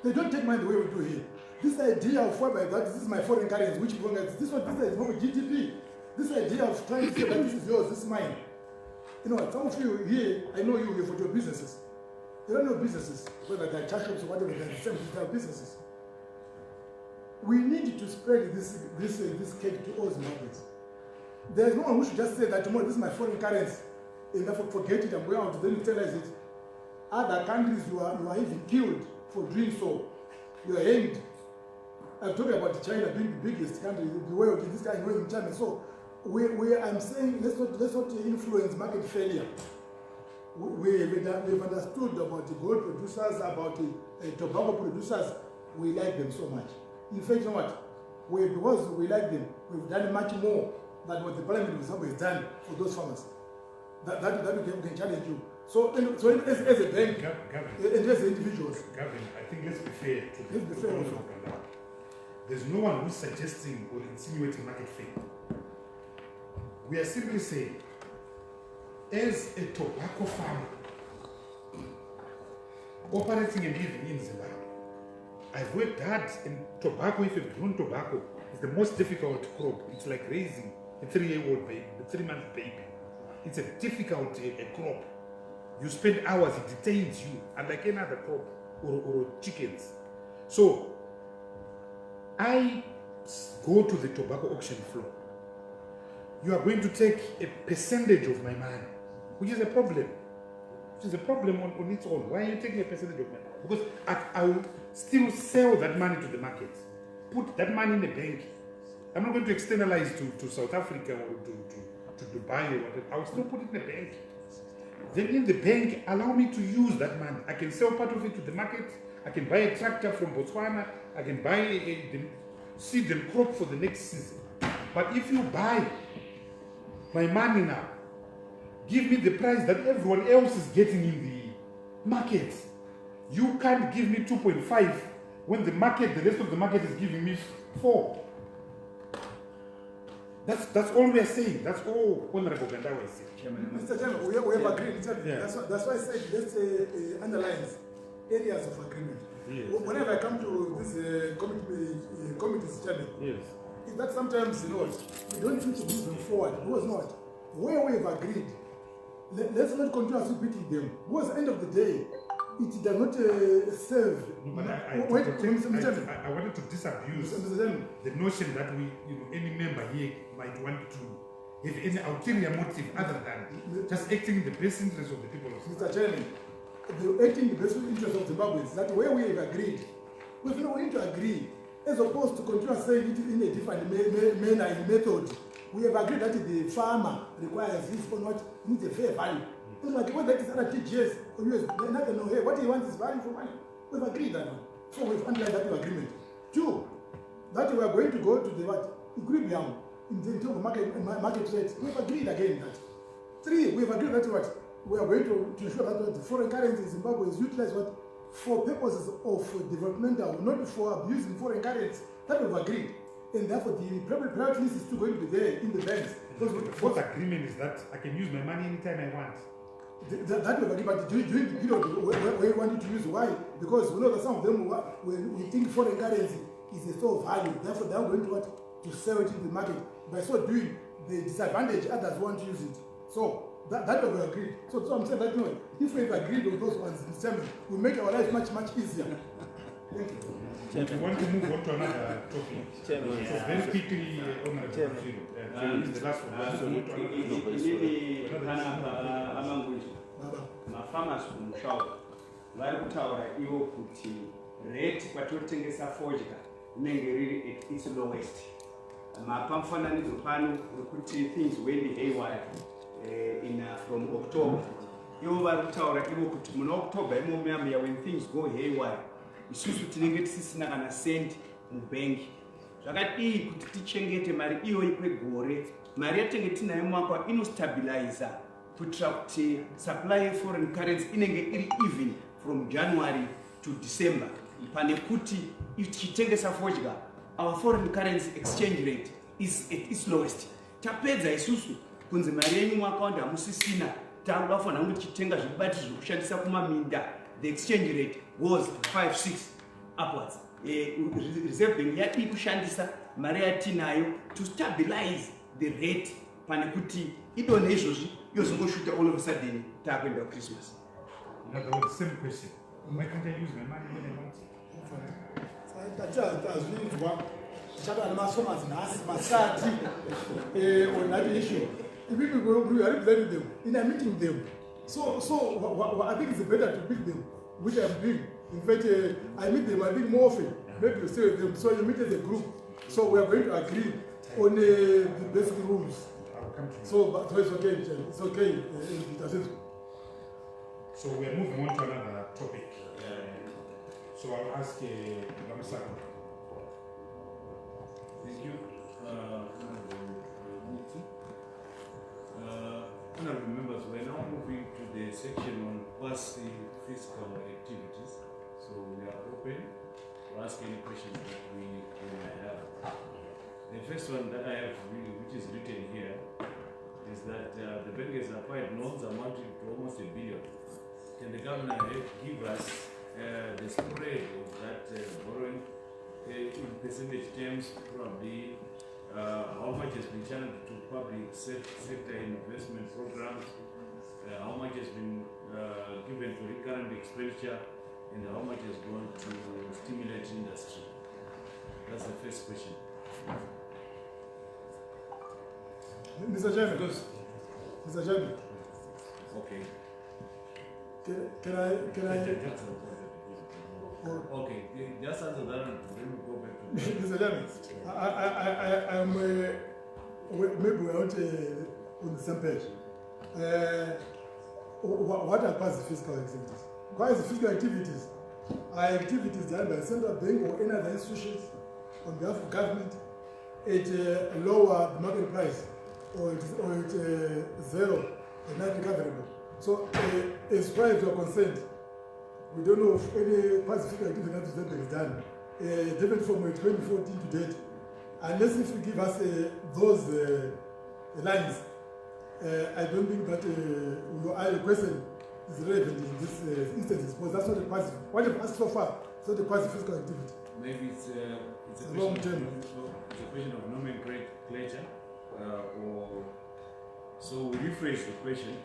They don't take money the way we do here. This idea of whereby that this is my foreign currency, which this is not GDP. This idea of trying to say that this is yours, this is mine. You know, some of you here, I know you for your businesses. You don't know businesses, whether they're church shops or whatever, they're the same businesses. We need to spread this cake to all Zimbabweans. There's no one who should just say that tomorrow this is my foreign currency, and therefore forget it and go out, then utilize it. Other countries you are even killed for doing so. You are hanged. I'm talking about China being the biggest country in the world, this guy going in China. So I'm saying let's not influence market failure. We've understood about the gold producers, about the tobacco producers. We like them so much. In fact, you know what? Because we like them, we've done much more than what the Parliament of Zimbabwe has done for those farmers. That we can challenge you. So as a bank, and as individuals. Gavin, I think let's be fair to the There's no one who's suggesting or insinuating market failure. We are simply saying, as a tobacco farmer operating and living in Zimbabwe, I've worked hard in tobacco. If you've grown tobacco, it's the most difficult crop. It's like raising a 3-year-old baby, a 3-month baby. It's a difficult crop. You spend hours, it detains you, unlike any other crop or chickens. So, I go to the tobacco auction floor. You are going to take a percentage of my money, which is a problem. Which is a problem on its own. Why are you taking a percentage of my money? Because I will still sell that money to the market, put that money in a bank. I'm not going to externalize to South Africa or to Dubai or whatever. I will still put it in a bank. Then in the bank, allow me to use that money. I can sell part of it to the market. I can buy a tractor from Botswana. I can buy the seed and crop for the next season. But if you buy my money now, give me the price that everyone else is getting in the market. You can't give me 2.5 when the rest of the market is giving me 4. That's all we are saying. That's all Honorable Gandawa is saying. Mr. Chairman, we have agreed. Yeah. That's why I said let's underline areas of agreement. Yes. Whenever I come to this committee's chairman, yes, is that sometimes, you know, we don't need to move them forward. Because not where we have agreed, let's not continuously beating them. Because at the end of the day, it does not serve. No, but I wanted to disabuse the notion that any member here might want to have any ulterior motive other than just acting in the best interest of the people of Zimbabwe. Mr. Chairman, the acting in the best interest of Zimbabweans, that where we have agreed, we need to agree, as opposed to continue saying it in a different manner and method. We have agreed that the farmer requires this for what needs a fair value. It's like whether it's under TGS or US, they're not going to know, hey, what he wants is value for money. We've agreed that one. So we've underlined that agreement. 2, that we are going to go to the equilibrium in terms of market rates. We've agreed again that. 3, we've agreed that we are going to ensure that the foreign currency in Zimbabwe is utilized for purposes of developmental, not for abusing foreign currency. That we've agreed. And therefore the priority list is still going to be there in the banks. The fourth agreement is that I can use my money anytime I want. That we've agreed, but during the period where we want you to use, why? Because we know that some of them, we think foreign currency is a store of value. Therefore, they are going to to sell it in the market. By so doing, they disadvantage others who want to use it. So that we agreed. So I'm saying that, you know, if we've agreed on those ones, Mr. Chairman, we make our life much, much easier. Thank you. We want to move on to another topic. Chairman. So very quickly, Honorable Chairman. This is the last one. Mafarmers kumushauri vari kutaura ivo kuti rate kwatotengesa fodya rinenge riri at its lowest. Mapa mufananidzo pano wekuti things went haywire from October. Ivo vari kutaura ivo kuti muna October imomuyamuya when things go haywire isusu tinenge tisisina kana cent mubhengi. Zvakadii kuti tichengete mari iyoyi kwegore. Mari yatenge tinayo mwaka inostabiliza kuitira kuti supply foreign currency inenge iri even from January to December. Pane kuti tichitengesa fodya, our foreign currency exchange rate is at its lowest. Tapedza isusu kunze mari yenyu mwakawanda musisina takufanira kunge tichitenga zvibati zvokushandisa kumaminda. The exchange rate was 5-6 upwards. Reserve Bank yadi kushandisa mari yatinayo to stabilize the rate pane kuti idone izvozvi yozongoshuta all of a sudden takuenda Christmas. In other words, same question. Why can't I use my money when I want it? On that issue, if we are representing them in a meeting them. So I think it's better to meet them, which I'm doing. In fact, I meet them, I think more often. Maybe you stay with them. So you meet as a group. So we are going to agree on the basic rules. So it's okay, it's okay. So we are moving on to another topic. So I'll ask Ramasako. Thank you. Honorable members, we are now moving to the section on quasi-fiscal activities. So we are open to ask any questions that we may have. The first one that I have, which is written here, is that the bank has acquired loans amounting to almost $1 billion. Can the governor give us the spread of that borrowing in percentage terms, probably how much has been channeled to public sector investment programs, how much has been given to recurrent expenditure, and how much has gone to stimulate industry? That's the first question. Mr. Chairman. Mr. Chairman. Okay. Can I? Okay, just answer that and then we'll go back to Mr. Chairman, I am maybe we're not on the same page. What are quasi-fiscal activities? Quasi-fiscal activities are activities done by the central bank or any other institutions on behalf of government at lower market price or at zero and not recoverable. So as far as you're concerned, we don't know if any quasi-fiscal activity that is done, different from 2014 to date, unless if you give us those lines. I don't think that your question is relevant in this instance, because that's not a quasi. What you've asked so far is not a quasi-fiscal activity. maybe it's a long question term. it's a question of nomenclature, or so we rephrase the question.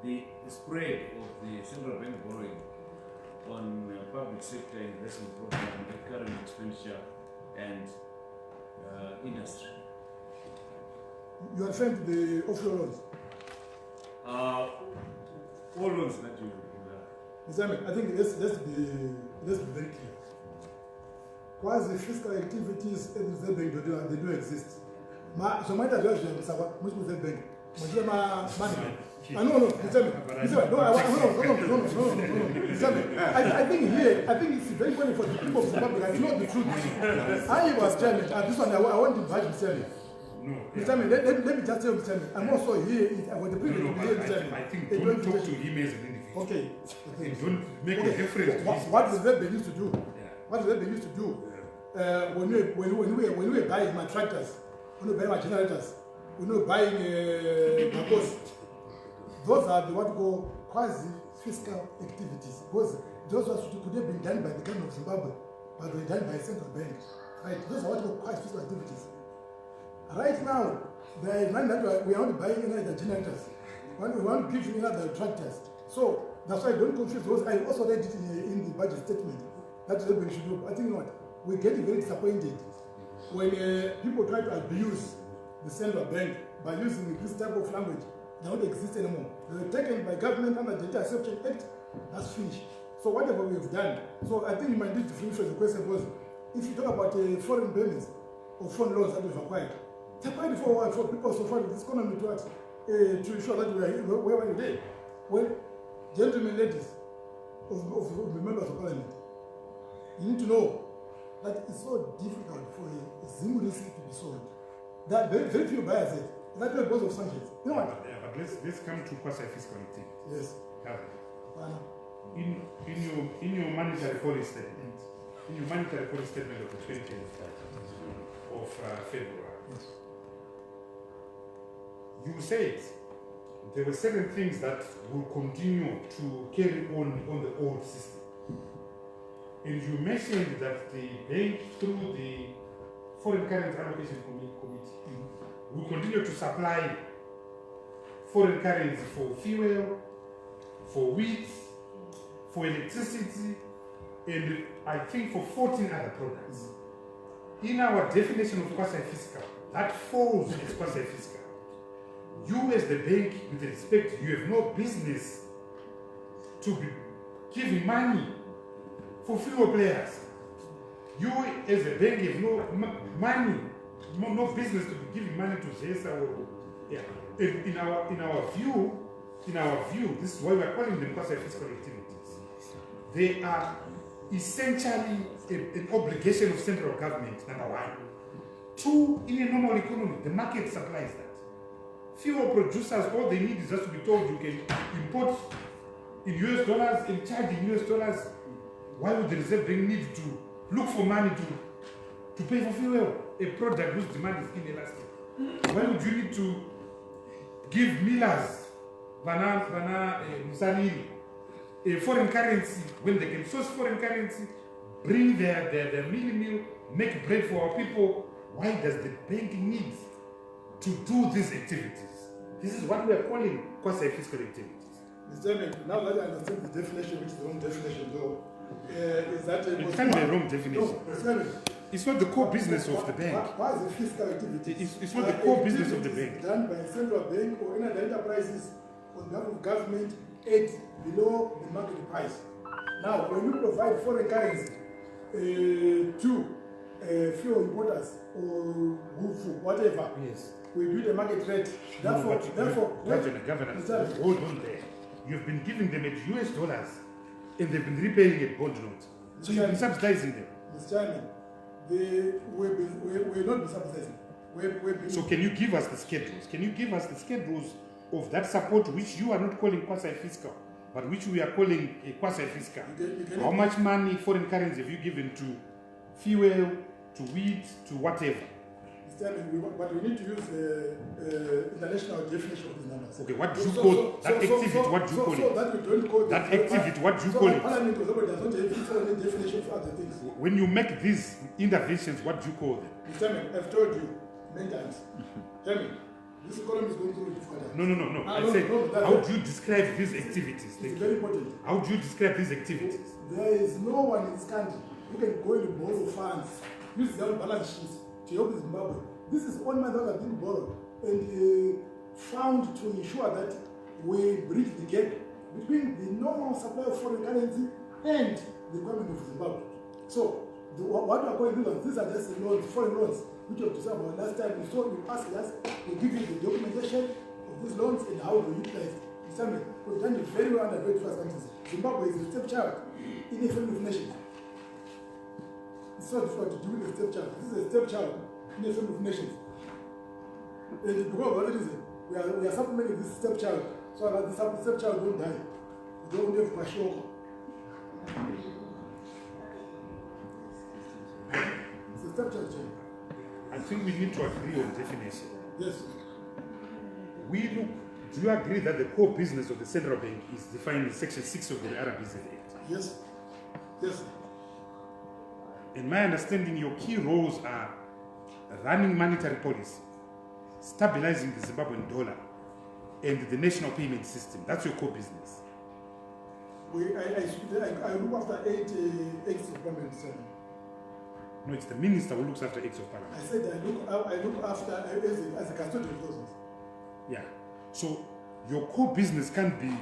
The spread of the central bank borrowing on public sector investment program, recurrent expenditure, and industry. You are referring to the offshore loans? All loans that you. Mr. Ahmed, I think let's be very clear. Quasi-fiscal activities at the Reserve Bank, they do exist. So my address is which Reserve Bank. No, I think here, I think it's very important for the people of Zimbabwe. It's not the truth. I was chairman, and this one I want to invite Mr. Chairman. No. Mr. Chairman, let me just tell Mr. Chairman, I'm also here, I want the privilege to be here, Mr. Chairman. I think don't talk to him as an individual. Okay. And don't make a reference to his what the Reserve Bank used to do, what the Reserve Bank used to do, when we were buying my tractors, when we were buying my generators, when we were buying vehicles, those are the what we call quasi-fiscal activities. Because those ones could have been done by the government of Zimbabwe, but they were done by the central bank. Right, those are what we call quiet fiscal activities. Right now, there is money that we are only buying another generators. We want to give you another tractors. So that's why I don't confuse those. I also read it in the budget statement. That's what we should do. I think what we get very disappointed when people try to abuse the central bank by using this type of language. They don't exist anymore. They were taken by government under the Data Exception Act. That's finished. So whatever we've done. So I think you might need to finish the question because if you talk about foreign payments or foreign loans that we've acquired, it's acquired for people so far in this economy to ensure that we are where we are today. Well, gentlemen, ladies, of the members of parliament, you need to know that it's so difficult for a Zim receipt to be sold. That very few buyers it. That's why because of sanctions. You know what? Yeah, but let's come to quasi-fiscal activity. Yes. In your monetary policy statement, of the 20th of February, yes, you said there were certain things that will continue to carry on the old system. And you mentioned that the bank, through the Foreign Currency Allocation Committee, will continue to supply foreign currency for fuel, for wheat, for electricity, and I think for 14 other products. In our definition of quasi-fiscal, that falls as quasi-fiscal. You as the bank, with respect, you have no business to be giving money for fuel players. You as a bank have no money, no business to be giving money to ZESA or in our view, this is why we are calling them quasi-fiscal activities. They are essentially an obligation of central government, number one. Two, in a normal economy, the market supplies that. Fuel producers, all they need is just to be told you can import in US dollars and charge in US dollars. Why would the Reserve Bank need to look for money to pay for fuel, a product whose demand is inelastic? Why would you need to give millers, musalini, a foreign currency when they can source foreign currency, bring their meal, make bread for our people? Why does the bank need to do these activities? This is what we are calling quasi-fiscal activities. Mr. Chairman, now that I understand the definition, which is the wrong definition though, is that it's not the wrong definition. No, it's not the core business of the bank. Why is it fiscal activity? It's not the core business of the bank. Done by central bank or any other enterprises on behalf of government at below the market price. Now, when you provide foreign currency to fuel importers or whatever, yes, we do the market rate. Therefore, Governor, hold on there. You've been giving them at US dollars and they've been repaying at bond notes. So you've been subsidizing them. Mr. Chairman, we're not subsidizing. So can you give us the schedules? Can you give us the schedules of that support which you are not calling quasi-fiscal, but which we are calling a quasi-fiscal? How much money, foreign currency, have you given to fuel, to wheat, to whatever? But we need to use international definition of these numbers. Okay, what do you call that activity? What do you call it? That we don't call that activity. What do you call it? Parliament does not have any definition for other things. When you make these interventions, what do you call them? Mr. Chairman, I've told you many times. Tell me, this economy is going through a difficult time. No. I said, how do you describe these activities? It's very important. How do you describe these activities? There is no one in this country who can go and borrow funds, use their own balance sheets to help Zimbabwe. This is all money that has been borrowed and found to ensure that we bridge the gap between the normal supply of foreign currency and the requirement of Zimbabwe. So, what we are calling these are just loans, foreign loans, which we have discussed about last time. We saw you ask us, we give you the documentation of these loans and how we utilize it. We've done it very well under very first countries. Zimbabwe is a stepchild in a family of nations. It's not difficult to do with a stepchild. This is a stepchild in a family of nations. And because of that reason, we are supplementing this stepchild so that the stepchild won't die. We don't have Kwashioko. It's a stepchild chain. I think we need to agree on definition. Yes. Do you agree that the core business of the central bank is defined in Section 6 of the RBZ Act? Yes. Yes. In my understanding, your key roles are running monetary policy, stabilizing the Zimbabwean dollar, and the national payment system. That's your core business. I look after 8 acts of parliament, sir. No, it's the minister who looks after acts of parliament. I said I look after as a custodian of those. Yeah. So your core business can't be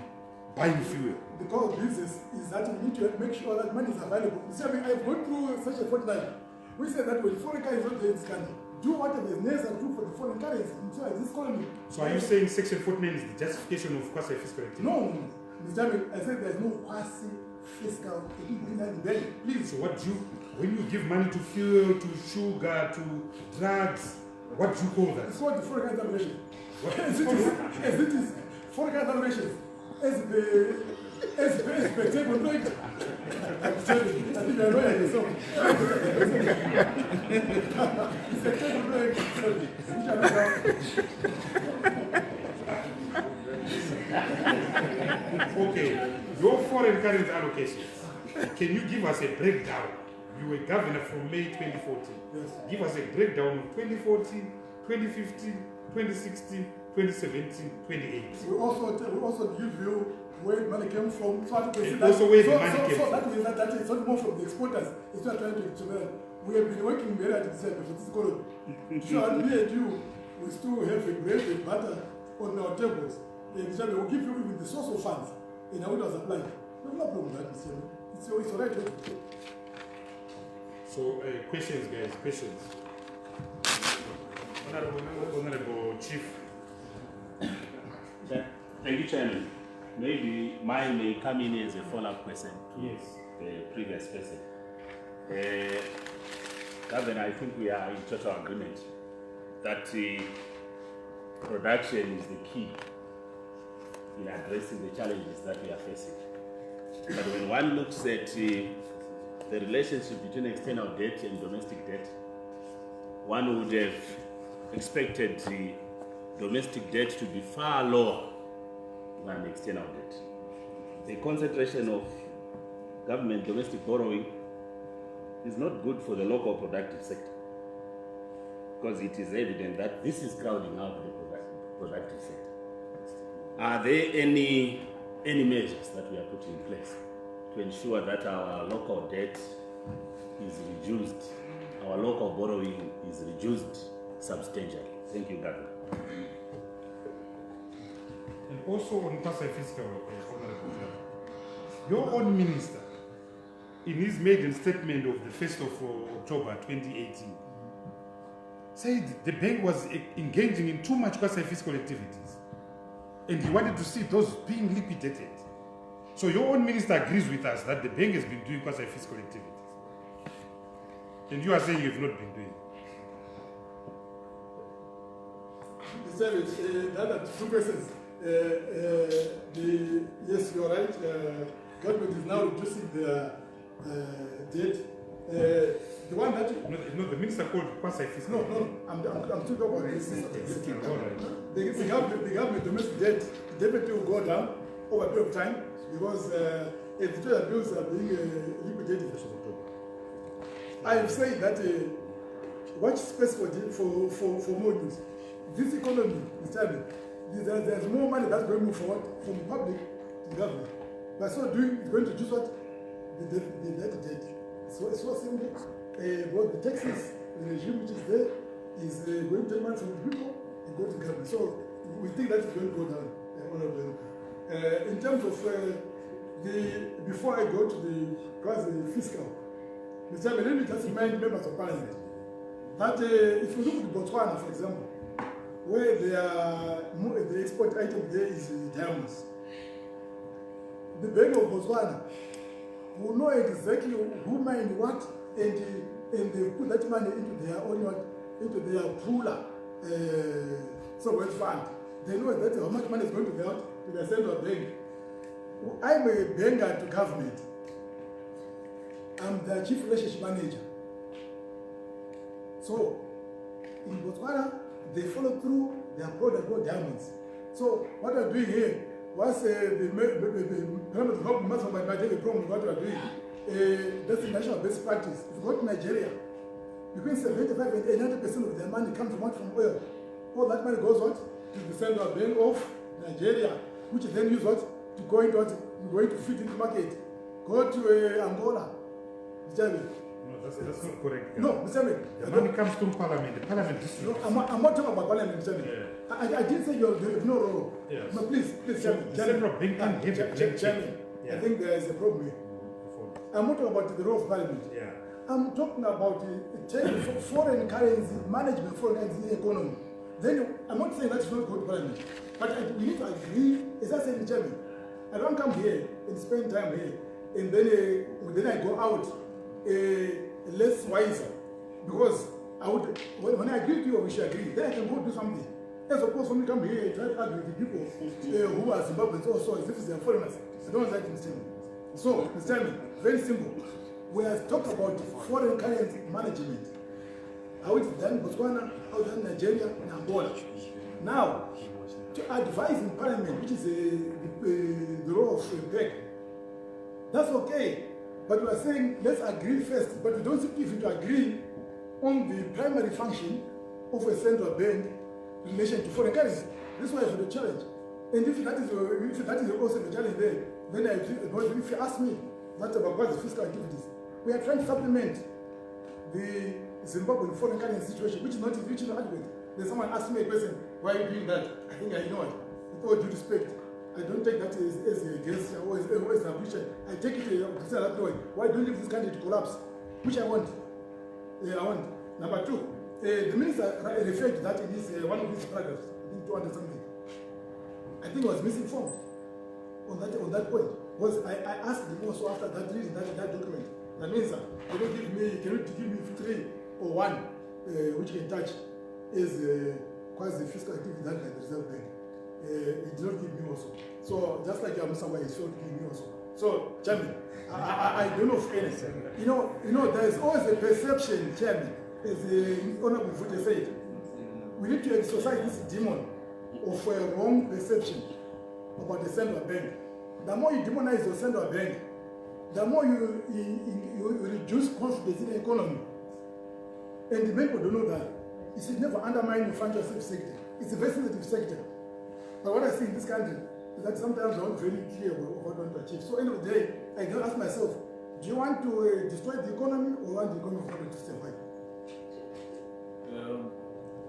buying fuel. The core business is that we need to make sure that money is available. You see, I mean, I've gone through such a fortnight. We said that when foreign currency is not there in this country, do whatever is necessary to do for the foreign currency inside this colony. So are you saying Section 49 is the justification of quasi-fiscal activity? No, Mr. Chairman, I said there's no quasi-fiscal activity. Please. So what do you, when you give money to fuel, to sugar, to drugs, what do you call that? It's called the foreign currency allocation. What? As it is, foreign currency allocation. As the table project. I'm telling you, I think I know it. So, it's a table project. Okay, your foreign currency allocations. Can you give us a breakdown? You were governor from May 2014. Yes. Give us a breakdown of 2014, 2015, 2016, 2017, 2018. We also give you where money came from. So And also where the money came so from. that means that it's not more from the exporters. It's not trying to we have been working very hard to say for this colony. So and me and you, we still have a bread and butter on our tables. And so we will give you even the source of funds in how it was applied. No problem with that, Mr. It's all right. So questions, guys, questions. Honorable Chief. Thank you, Chairman. Maybe mine may come in as a follow-up question to the previous person. Governor, I think we are in total agreement that production is the key in addressing the challenges that we are facing. But when one looks at the relationship between external debt and domestic debt, one would have expected the domestic debt to be far lower than external debt. The concentration of government domestic borrowing is not good for the local productive sector, because it is evident that this is crowding out the productive sector. Are there any measures that we are putting in place to ensure that our local debt is reduced, our local borrowing is reduced substantially? Thank you, Governor. And also on quasi-fiscal, Honorable your own minister, in his maiden statement of the 1st of October 2018, said the bank was engaging in too much quasi-fiscal activities and he wanted to see those being liquidated. So your own minister agrees with us that the bank has been doing quasi-fiscal activities. And you are saying you have not been doing. The other two questions. Yes, you're right. Government is now reducing the debt. The one that no, the minister called quasi-fiscal. No, I'm talking about this. The government domestic debt definitely will go down over a period of time because if the treasury bills are being liquidated. I have said that watch space for more news. This economy is telling there's more money that's going to move forward from the public to the government. By so doing, it's going to reduce what? The debt. So it's so simple. What the taxes, the regime which is there, is going to take money from the people and go to the government. So we think that is going to go down. In terms of before I go to the fiscal, Mr. Chairman, let me just remind members of parliament that if you look at Botswana, for example, where the export item there is diamonds, the bank of Botswana will know exactly who mined what, and they put that money into their own into their pooler sovereign fund. They know exactly how much money is going to be out to the central bank. I'm a banker to government. I'm the chief relationship manager. So in Botswana, they follow through their product called diamonds. So what we're doing here, once the government of Master might take a problem with what we're doing, that's the national best practice. If you go to Nigeria, between 75 and 80% of their money comes from oil. All that money goes what? To the central bank of Nigeria, which then use what? To go into what? Going to feed into the market. Go to Angola. No, that's not correct. No, Mr. Chairman. The money comes from Parliament. The Parliament distributes. No, I'm not talking about Parliament, Mr. Chairman. Yeah. I didn't say you have no role. Yes. No, please, Chairman. The central bank can have a blank Chairman, check. I think there is a problem here. I'm not talking about the role of Parliament. Yeah. I'm talking about foreign currency management, foreign currency economy. Then I'm not saying that's not good Parliament, but we need to agree. As I said, Mr. Chairman, I don't come here and spend time here, and then I go out less wiser, because I would when I agree to you, we should agree. Then I can go do something. As opposed when we come here, try to argue with the people who are Zimbabweans also as if they are foreigners. I don't want that, Mr. Chairman. So, Mr. Chairman, very simple. We have talked about foreign currency management. How it's done in Botswana, how it's done in Nigeria, and Angola. Now, to advise in Parliament, which is the role of PEC, that's okay. But we are saying, let's agree first. But we don't seem to agree on the primary function of a central bank in relation to foreign currency. This one is the challenge. And if that is also the challenge there, then if you ask me, what about the fiscal activities? We are trying to supplement the Zimbabwean foreign currency situation, which is not adequate. Then someone asked me a question, why are you doing that? I think I know it. With all due respect, I don't take that as a gesture or as an ambition. I take it to say that way. Why don't you leave this country to collapse? Which I want. I want. Number two, the minister referred to that in his, one of his paragraphs, I think 200 something. I think he was misinformed on that point. Was I asked him also after that reading that document. That means, can you give me 3 or 1 which you can touch is quasi fiscal activity that like the Reserve Bank. It did not give me also. So just like somebody showed give me also. So Chairman, I don't know if anything. You know, there is always a perception, Chairman, as the Honorable Vute said. We need to exercise this demon of a wrong perception about the central bank. The more you demonize your central bank, the more you reduce confidence in the economy. And the people don't know that. It should never undermine the financial sector. It's a very sensitive sector. But what I see in this country is that sometimes I'm not very clear about what I want to achieve. So end of the day, I can ask myself, do you want to destroy the economy or want the economy to survive?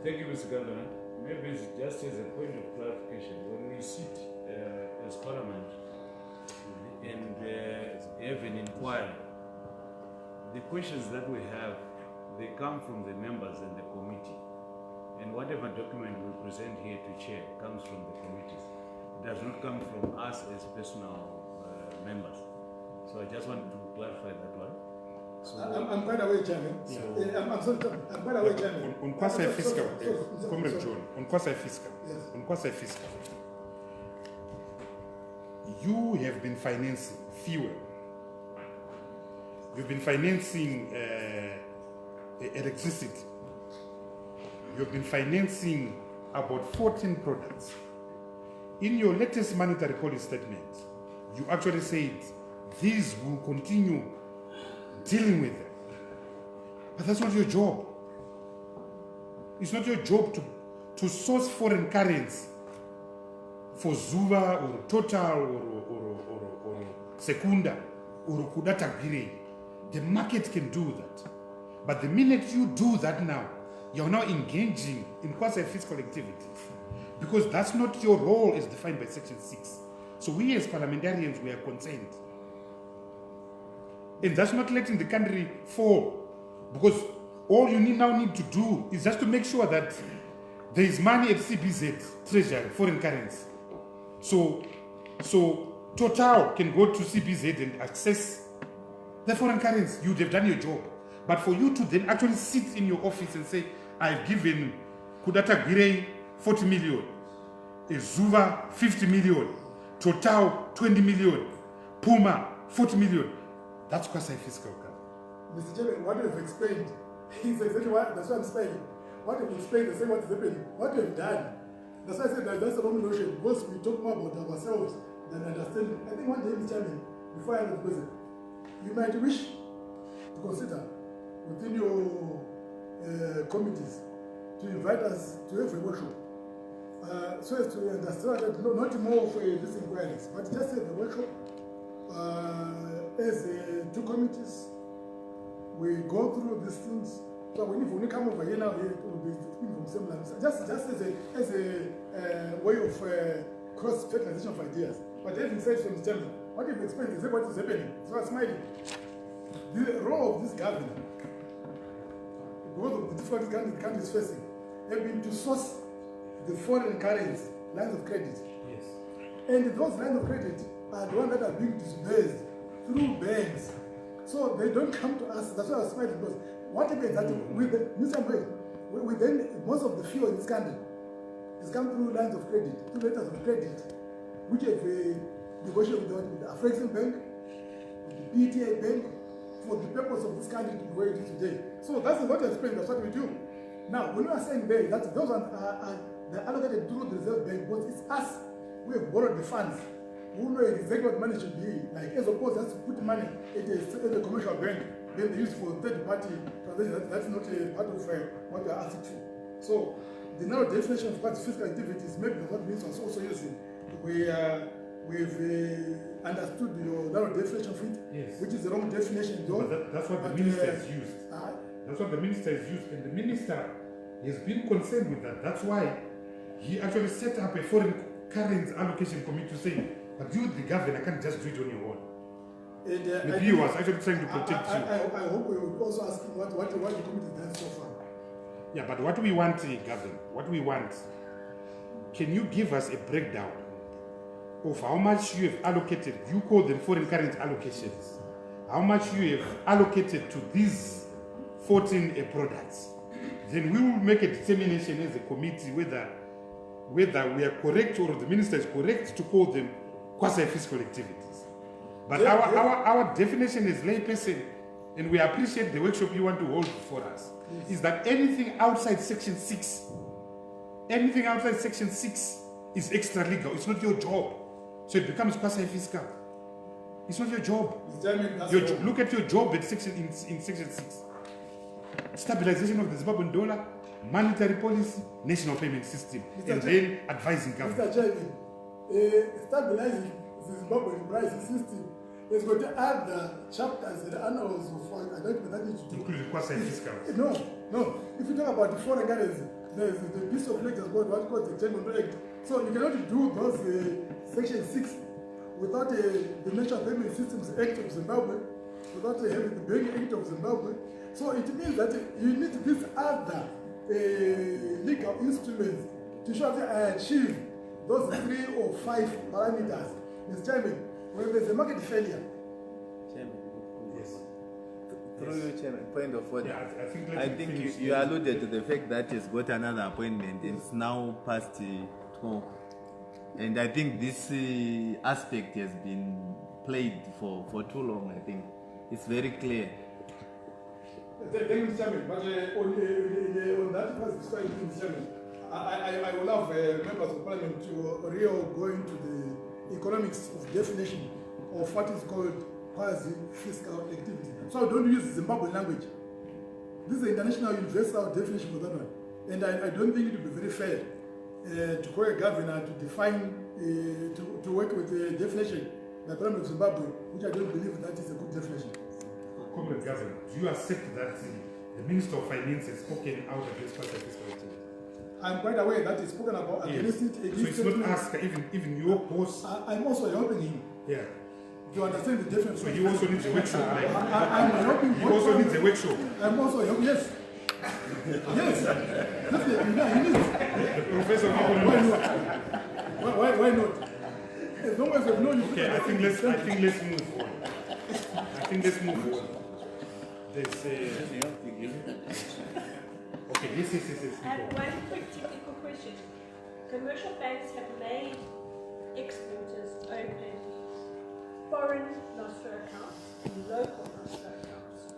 Thank you, Mr. Governor. Maybe it's just as a point of clarification, when we sit as Parliament and have an inquiry, the questions that we have, they come from the members and the committee. And whatever document we present here to chair comes from the committees. It does not come from us as personal members. So I just want to clarify that one. So I'm quite aware, Chairman. Yeah. I'm sorry, I'm quite aware, Chairman. On quasi-fiscal, Comrade John, on quasi-fiscal, you have been financing fuel. You've been financing electricity. You've been financing about 14 products. In your latest monetary policy statement, you actually said these will continue dealing with them. But that's not your job. It's not your job to source foreign currency for Zuva or Total or Secunda or Kudata Gire. The market can do that. But the minute you do that now, you're now engaging in quasi-fiscal activities, because that's not your role as defined by Section 6. So we as parliamentarians, we are concerned. And that's not letting the country fall, because all you now need to do is just to make sure that there is money at CBZ, Treasury, foreign currency. So Total can go to CBZ and access the foreign currency. You'd have done your job. But for you to then actually sit in your office and say, I've given Kudata Gire 40 million, Zuva 50 million, Total 20 million, Puma 40 million, that's quasi-fiscal. Mr. Chairman, what you've explained is exactly what, that's what I'm saying. What you've explained is what is happening. What you've done, that's why I said that's the wrong notion. Because we talk more about ourselves than understanding. I think one day, Mr. Chairman, before I have the president, you might wish to consider within your committees to invite us to have a workshop. So as to understand that not more of these inquiries, but just have a workshop as two committees. We go through these things. So when you come over here now, it will be speaking from same language. Just as a way of cross-fertilization of ideas. But having said from the chairman, what you've explained is what is happening. So I'm smiling. The role of this governor, because of the difficulties the country is facing, have been to source the foreign currency, lines of credit. Yes. And those lines of credit are the ones that are being disbursed through banks. So they don't come to us. That's why I was smiling, because what happens that with then most of the fuel in this country has come through lines of credit, through letters of credit, which have negotiated with the African Bank, with the PTA Bank, for the purpose of this country to be where it is today. So that's what I explained, that's what we do. Now, when we are saying there that those are they're allocated through the Reserve Bank, but it's us who have borrowed the funds, who know exactly what money should be. Like, as opposed to put money at a commercial bank, then they use for third-party transaction. That's not a part of what we are asked to. So, the narrow definition of what fiscal activities, maybe what means was also using. We've understood your narrow definition of it, yes, which is the wrong definition, though. But that's what the minister has used. That's what the minister has used, and the minister has been concerned with that. That's why he actually set up a foreign currency allocation committee to say, but you, the governor, can't just do it on your own. And, maybe he was actually trying to protect you. I hope we will also ask him what the committee has done so far. Yeah, but what we want, governor, what we want, can you give us a breakdown of how much you have allocated? You call them foreign currency allocations. How much you have allocated to these 14 products? Then we will make a determination as a committee whether we are correct or the minister is correct to call them quasi-fiscal activities. But our definition as layperson, and we appreciate the workshop you want to hold for us, is that anything outside Section 6, is extra legal. It's not your job. So it becomes quasi-fiscal. It's not your job. Look at your job at in Section 6. Stabilization of the Zimbabwean dollar, monetary policy, national payment system, and then advising government. Mr. Chairman, stabilizing the Zimbabwean pricing system has got other chapters and annals of, I don't know that need to do. Including quasi-fiscal. No. If you talk about the foreign currency, there's the piece of legislation about what called the General Act. So you cannot do those Section 6 without the National Payment Systems Act of Zimbabwe, without having the Banking Act of Zimbabwe. So it means that you need these other legal instruments to show that I achieve those 3 or 5 parameters. Mr. Chairman, when there's a market failure. Chairman. Yes. Through you, Chairman, point of order. Yeah, I think you alluded to the fact that he's got another appointment and it's now past 12. And I think this aspect has been played for too long, I think. It's very clear. Thank you, Mr. Chairman. But on that part, Mr. Chairman, I will have members of parliament to go into the economics of definition of what is called quasi-fiscal activity. So I don't use Zimbabwean language. This is the international universal definition for that one. And I don't think it would be very fair to call a governor to define, to work with the definition by Parliament of Zimbabwe, which I don't believe that is a good definition. Comrade Governor, do you accept that the Minister of Finance has spoken out against quasi-fiscal activity? I'm quite aware that he's spoken about against it. So it's not asked, even your boss. I'm also helping him. Yeah. To understand the difference. So he also needs a workshop. I'm helping. He also needs a workshop. I'm also helping. Yes. Yes. Definitely. Yeah, he needs. The professor of economics. Why not? As long as we know you. Okay, I think let's move on. Let's move on. There's okay, yes. I have one quick technical question. Commercial banks have made exporters open foreign nostro accounts and local nostro accounts.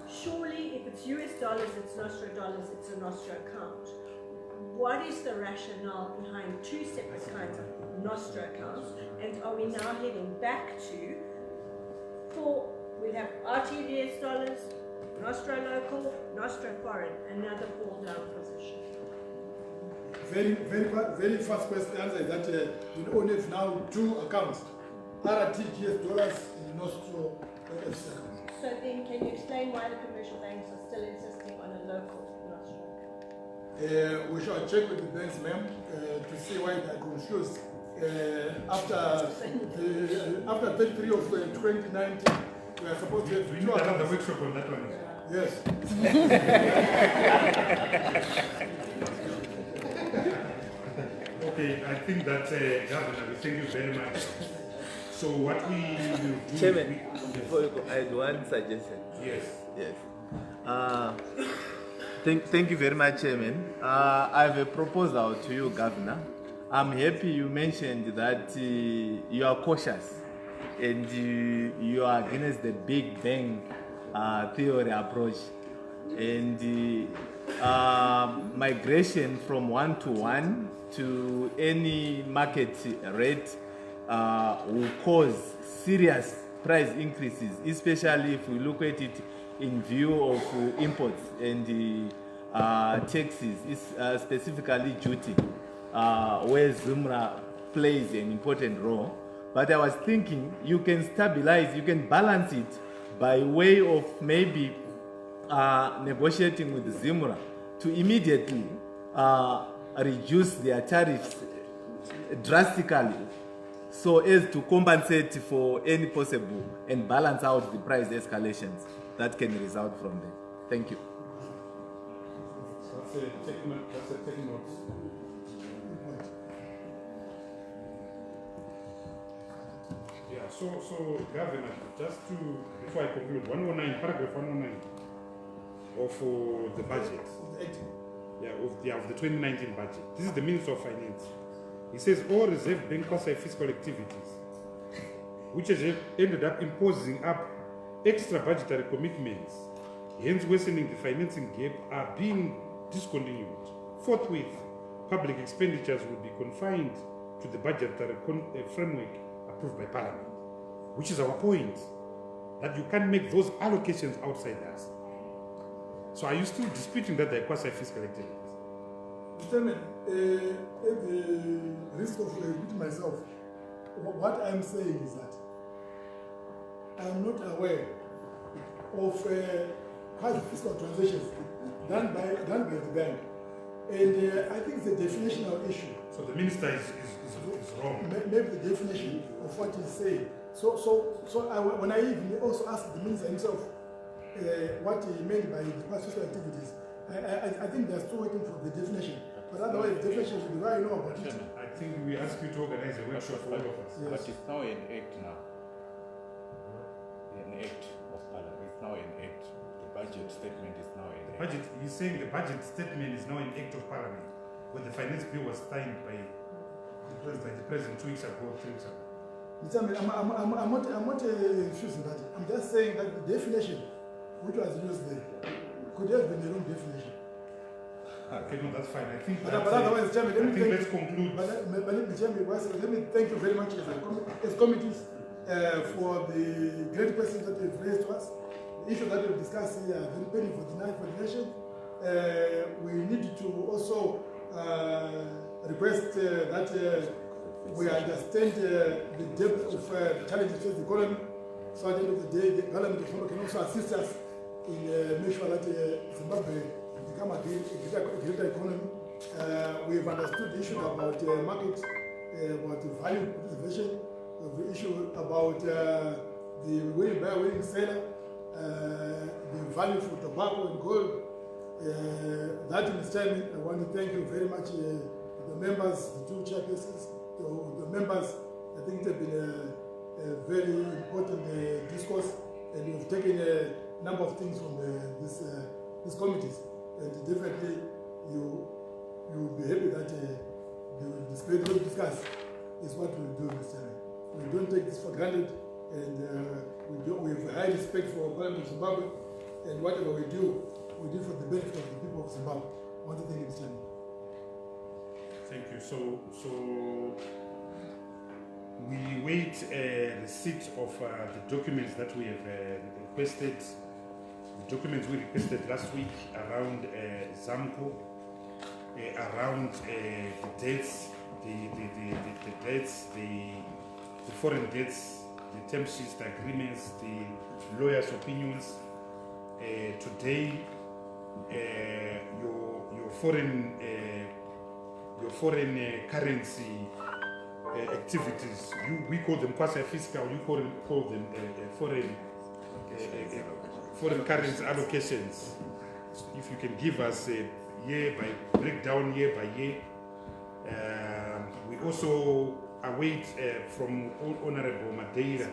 Surely, if it's US dollars, it's nostro dollars, it's a nostro account. What is the rationale behind 2 separate kinds of nostro accounts? And are we now heading back to 4, we have RTDS dollars, Nostro local, Nostro foreign, another fall down position. Very fast question answer is that we only have now 2 accounts, RTGS dollars and Nostro FX account. So then can you explain why the commercial banks are still insisting on a local Nostro account? We shall check with the banks, ma'am, to see why they are confused. After 33 of 2019, we are supposed to have we need another workshop on that one. Yes. Okay, I think that, Governor, we thank you very much. So what we will do... Chairman, before you go, I had one suggestion. Yes. Yes. Thank you very much, Chairman. I have a proposal to you, Governor. I'm happy you mentioned that you are cautious and you are against the Big Bang theory approach. And migration from 1-to-1 to any market rate will cause serious price increases, especially if we look at it in view of imports and taxes, specifically duty, where Zumra plays an important role. But I was thinking you can stabilize, you can balance it by way of maybe negotiating with Zimra to immediately reduce their tariffs drastically so as to compensate for any possible and balance out the price escalations that can result from them. Thank you. That's a take note. Yeah, so Governor, just to, before I conclude, 109, paragraph 109 of the budget. Of the 2019 budget. This is the Minister of Finance. He says all Reserve Bank quasi-fiscal activities, which has ended up imposing up extra budgetary commitments, hence worsening the financing gap, are being discontinued. Forthwith, public expenditures will be confined to the budgetary framework approved by Parliament, which is our point, that you can't make those allocations outside us. So are you still disputing that they're quasi-fiscal activities? Chairman, at the risk of repeating myself, what I'm saying is that I'm not aware of quasi-fiscal transactions done by the bank. And I think it's a definitional issue. So the minister is wrong. Maybe the definition of what he's saying. So when I even also asked the minister himself what he meant by the quasi-fiscal activities, I think they're still waiting for the definition. But otherwise, the definition should be right, you know about it. I think we ask you to organize a workshop for all of us. Yes. But it's now an act now. An act of Parliament. It's now an act. The budget statement is now an act. He's saying the budget statement is now an act of Parliament, when the finance bill was signed by the President 2 weeks ago, 3 weeks ago. I'm not refusing that. I'm just saying that the definition which was used there could have been the wrong definition. Okay, no, that's fine. I think but otherwise, Chairman, let's conclude. Let me thank you very much as committees for the great questions that you've raised to us. The issue that we've discussed here are very painful for the nation. We need to also request that we understand the depth of the challenges facing the economy. So at the end of the day, the Parliament can also assist us in making sure that Zimbabwe become a greater economy. We've understood the issue about market, about the value preservation, the issue about the willing buyer, willing seller, the value for tobacco and gold. That in time, I want to thank you very much, the members, the two chairpersons, the members. I think they've been a very important discourse, and we've taken a number of things from these committees. And definitely, you will be happy that the spirit we discuss is what we do, Mr. Chairman. We don't take this for granted, and we have high respect for Parliament of Zimbabwe, and whatever we do for the benefit of the people of Zimbabwe. I want to thank you, Mr. Chairman. Thank you. So We wait receipt of the documents that we have requested. The documents we requested last week around ZAMCO, around the debts, the debts, the foreign debts, the term sheets, the agreements, the lawyers' opinions. Today, your foreign currency activities, we call them quasi-fiscal, you call them foreign currency allocations. If you can give us a breakdown year by year. We also await from Honorable Madeira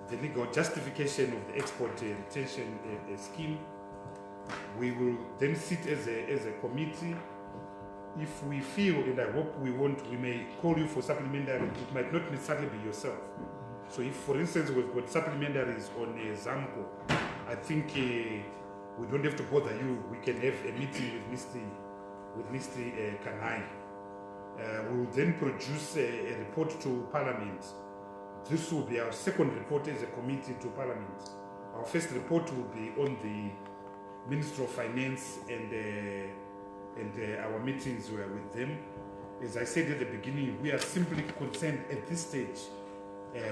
the legal justification of the export retention scheme. We will then sit as a committee. If we feel, and I hope we may call you for supplementary. It might not necessarily be yourself. So if, for instance, we've got supplementaries on ZAMCO, I think we don't have to bother you. We can have a meeting with Mr. Kanai. We will then produce a report to Parliament. This will be our second report as a committee to Parliament. Our first report will be on the Minister of Finance and our meetings were with them. As I said at the beginning, we are simply concerned at this stage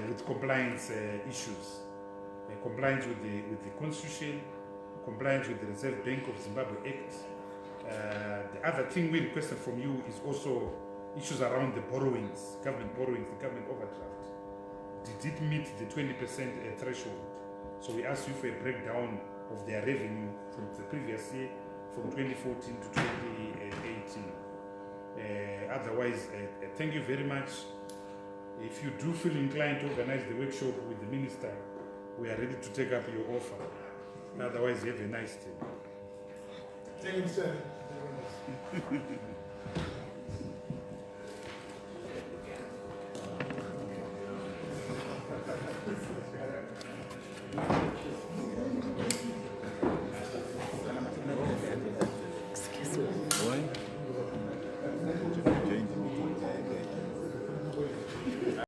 with compliance issues. Compliance with the Constitution, compliance with the Reserve Bank of Zimbabwe Act. The other thing we requested from you is also issues around the borrowings, the government overdraft. Did it meet the 20% threshold? So we asked you for a breakdown of their revenue from the previous year, from 2014 to 2018. Otherwise, thank you very much. If you do feel inclined to organize the workshop with the minister, we are ready to take up your offer. Otherwise, have a nice day. Thank you, sir.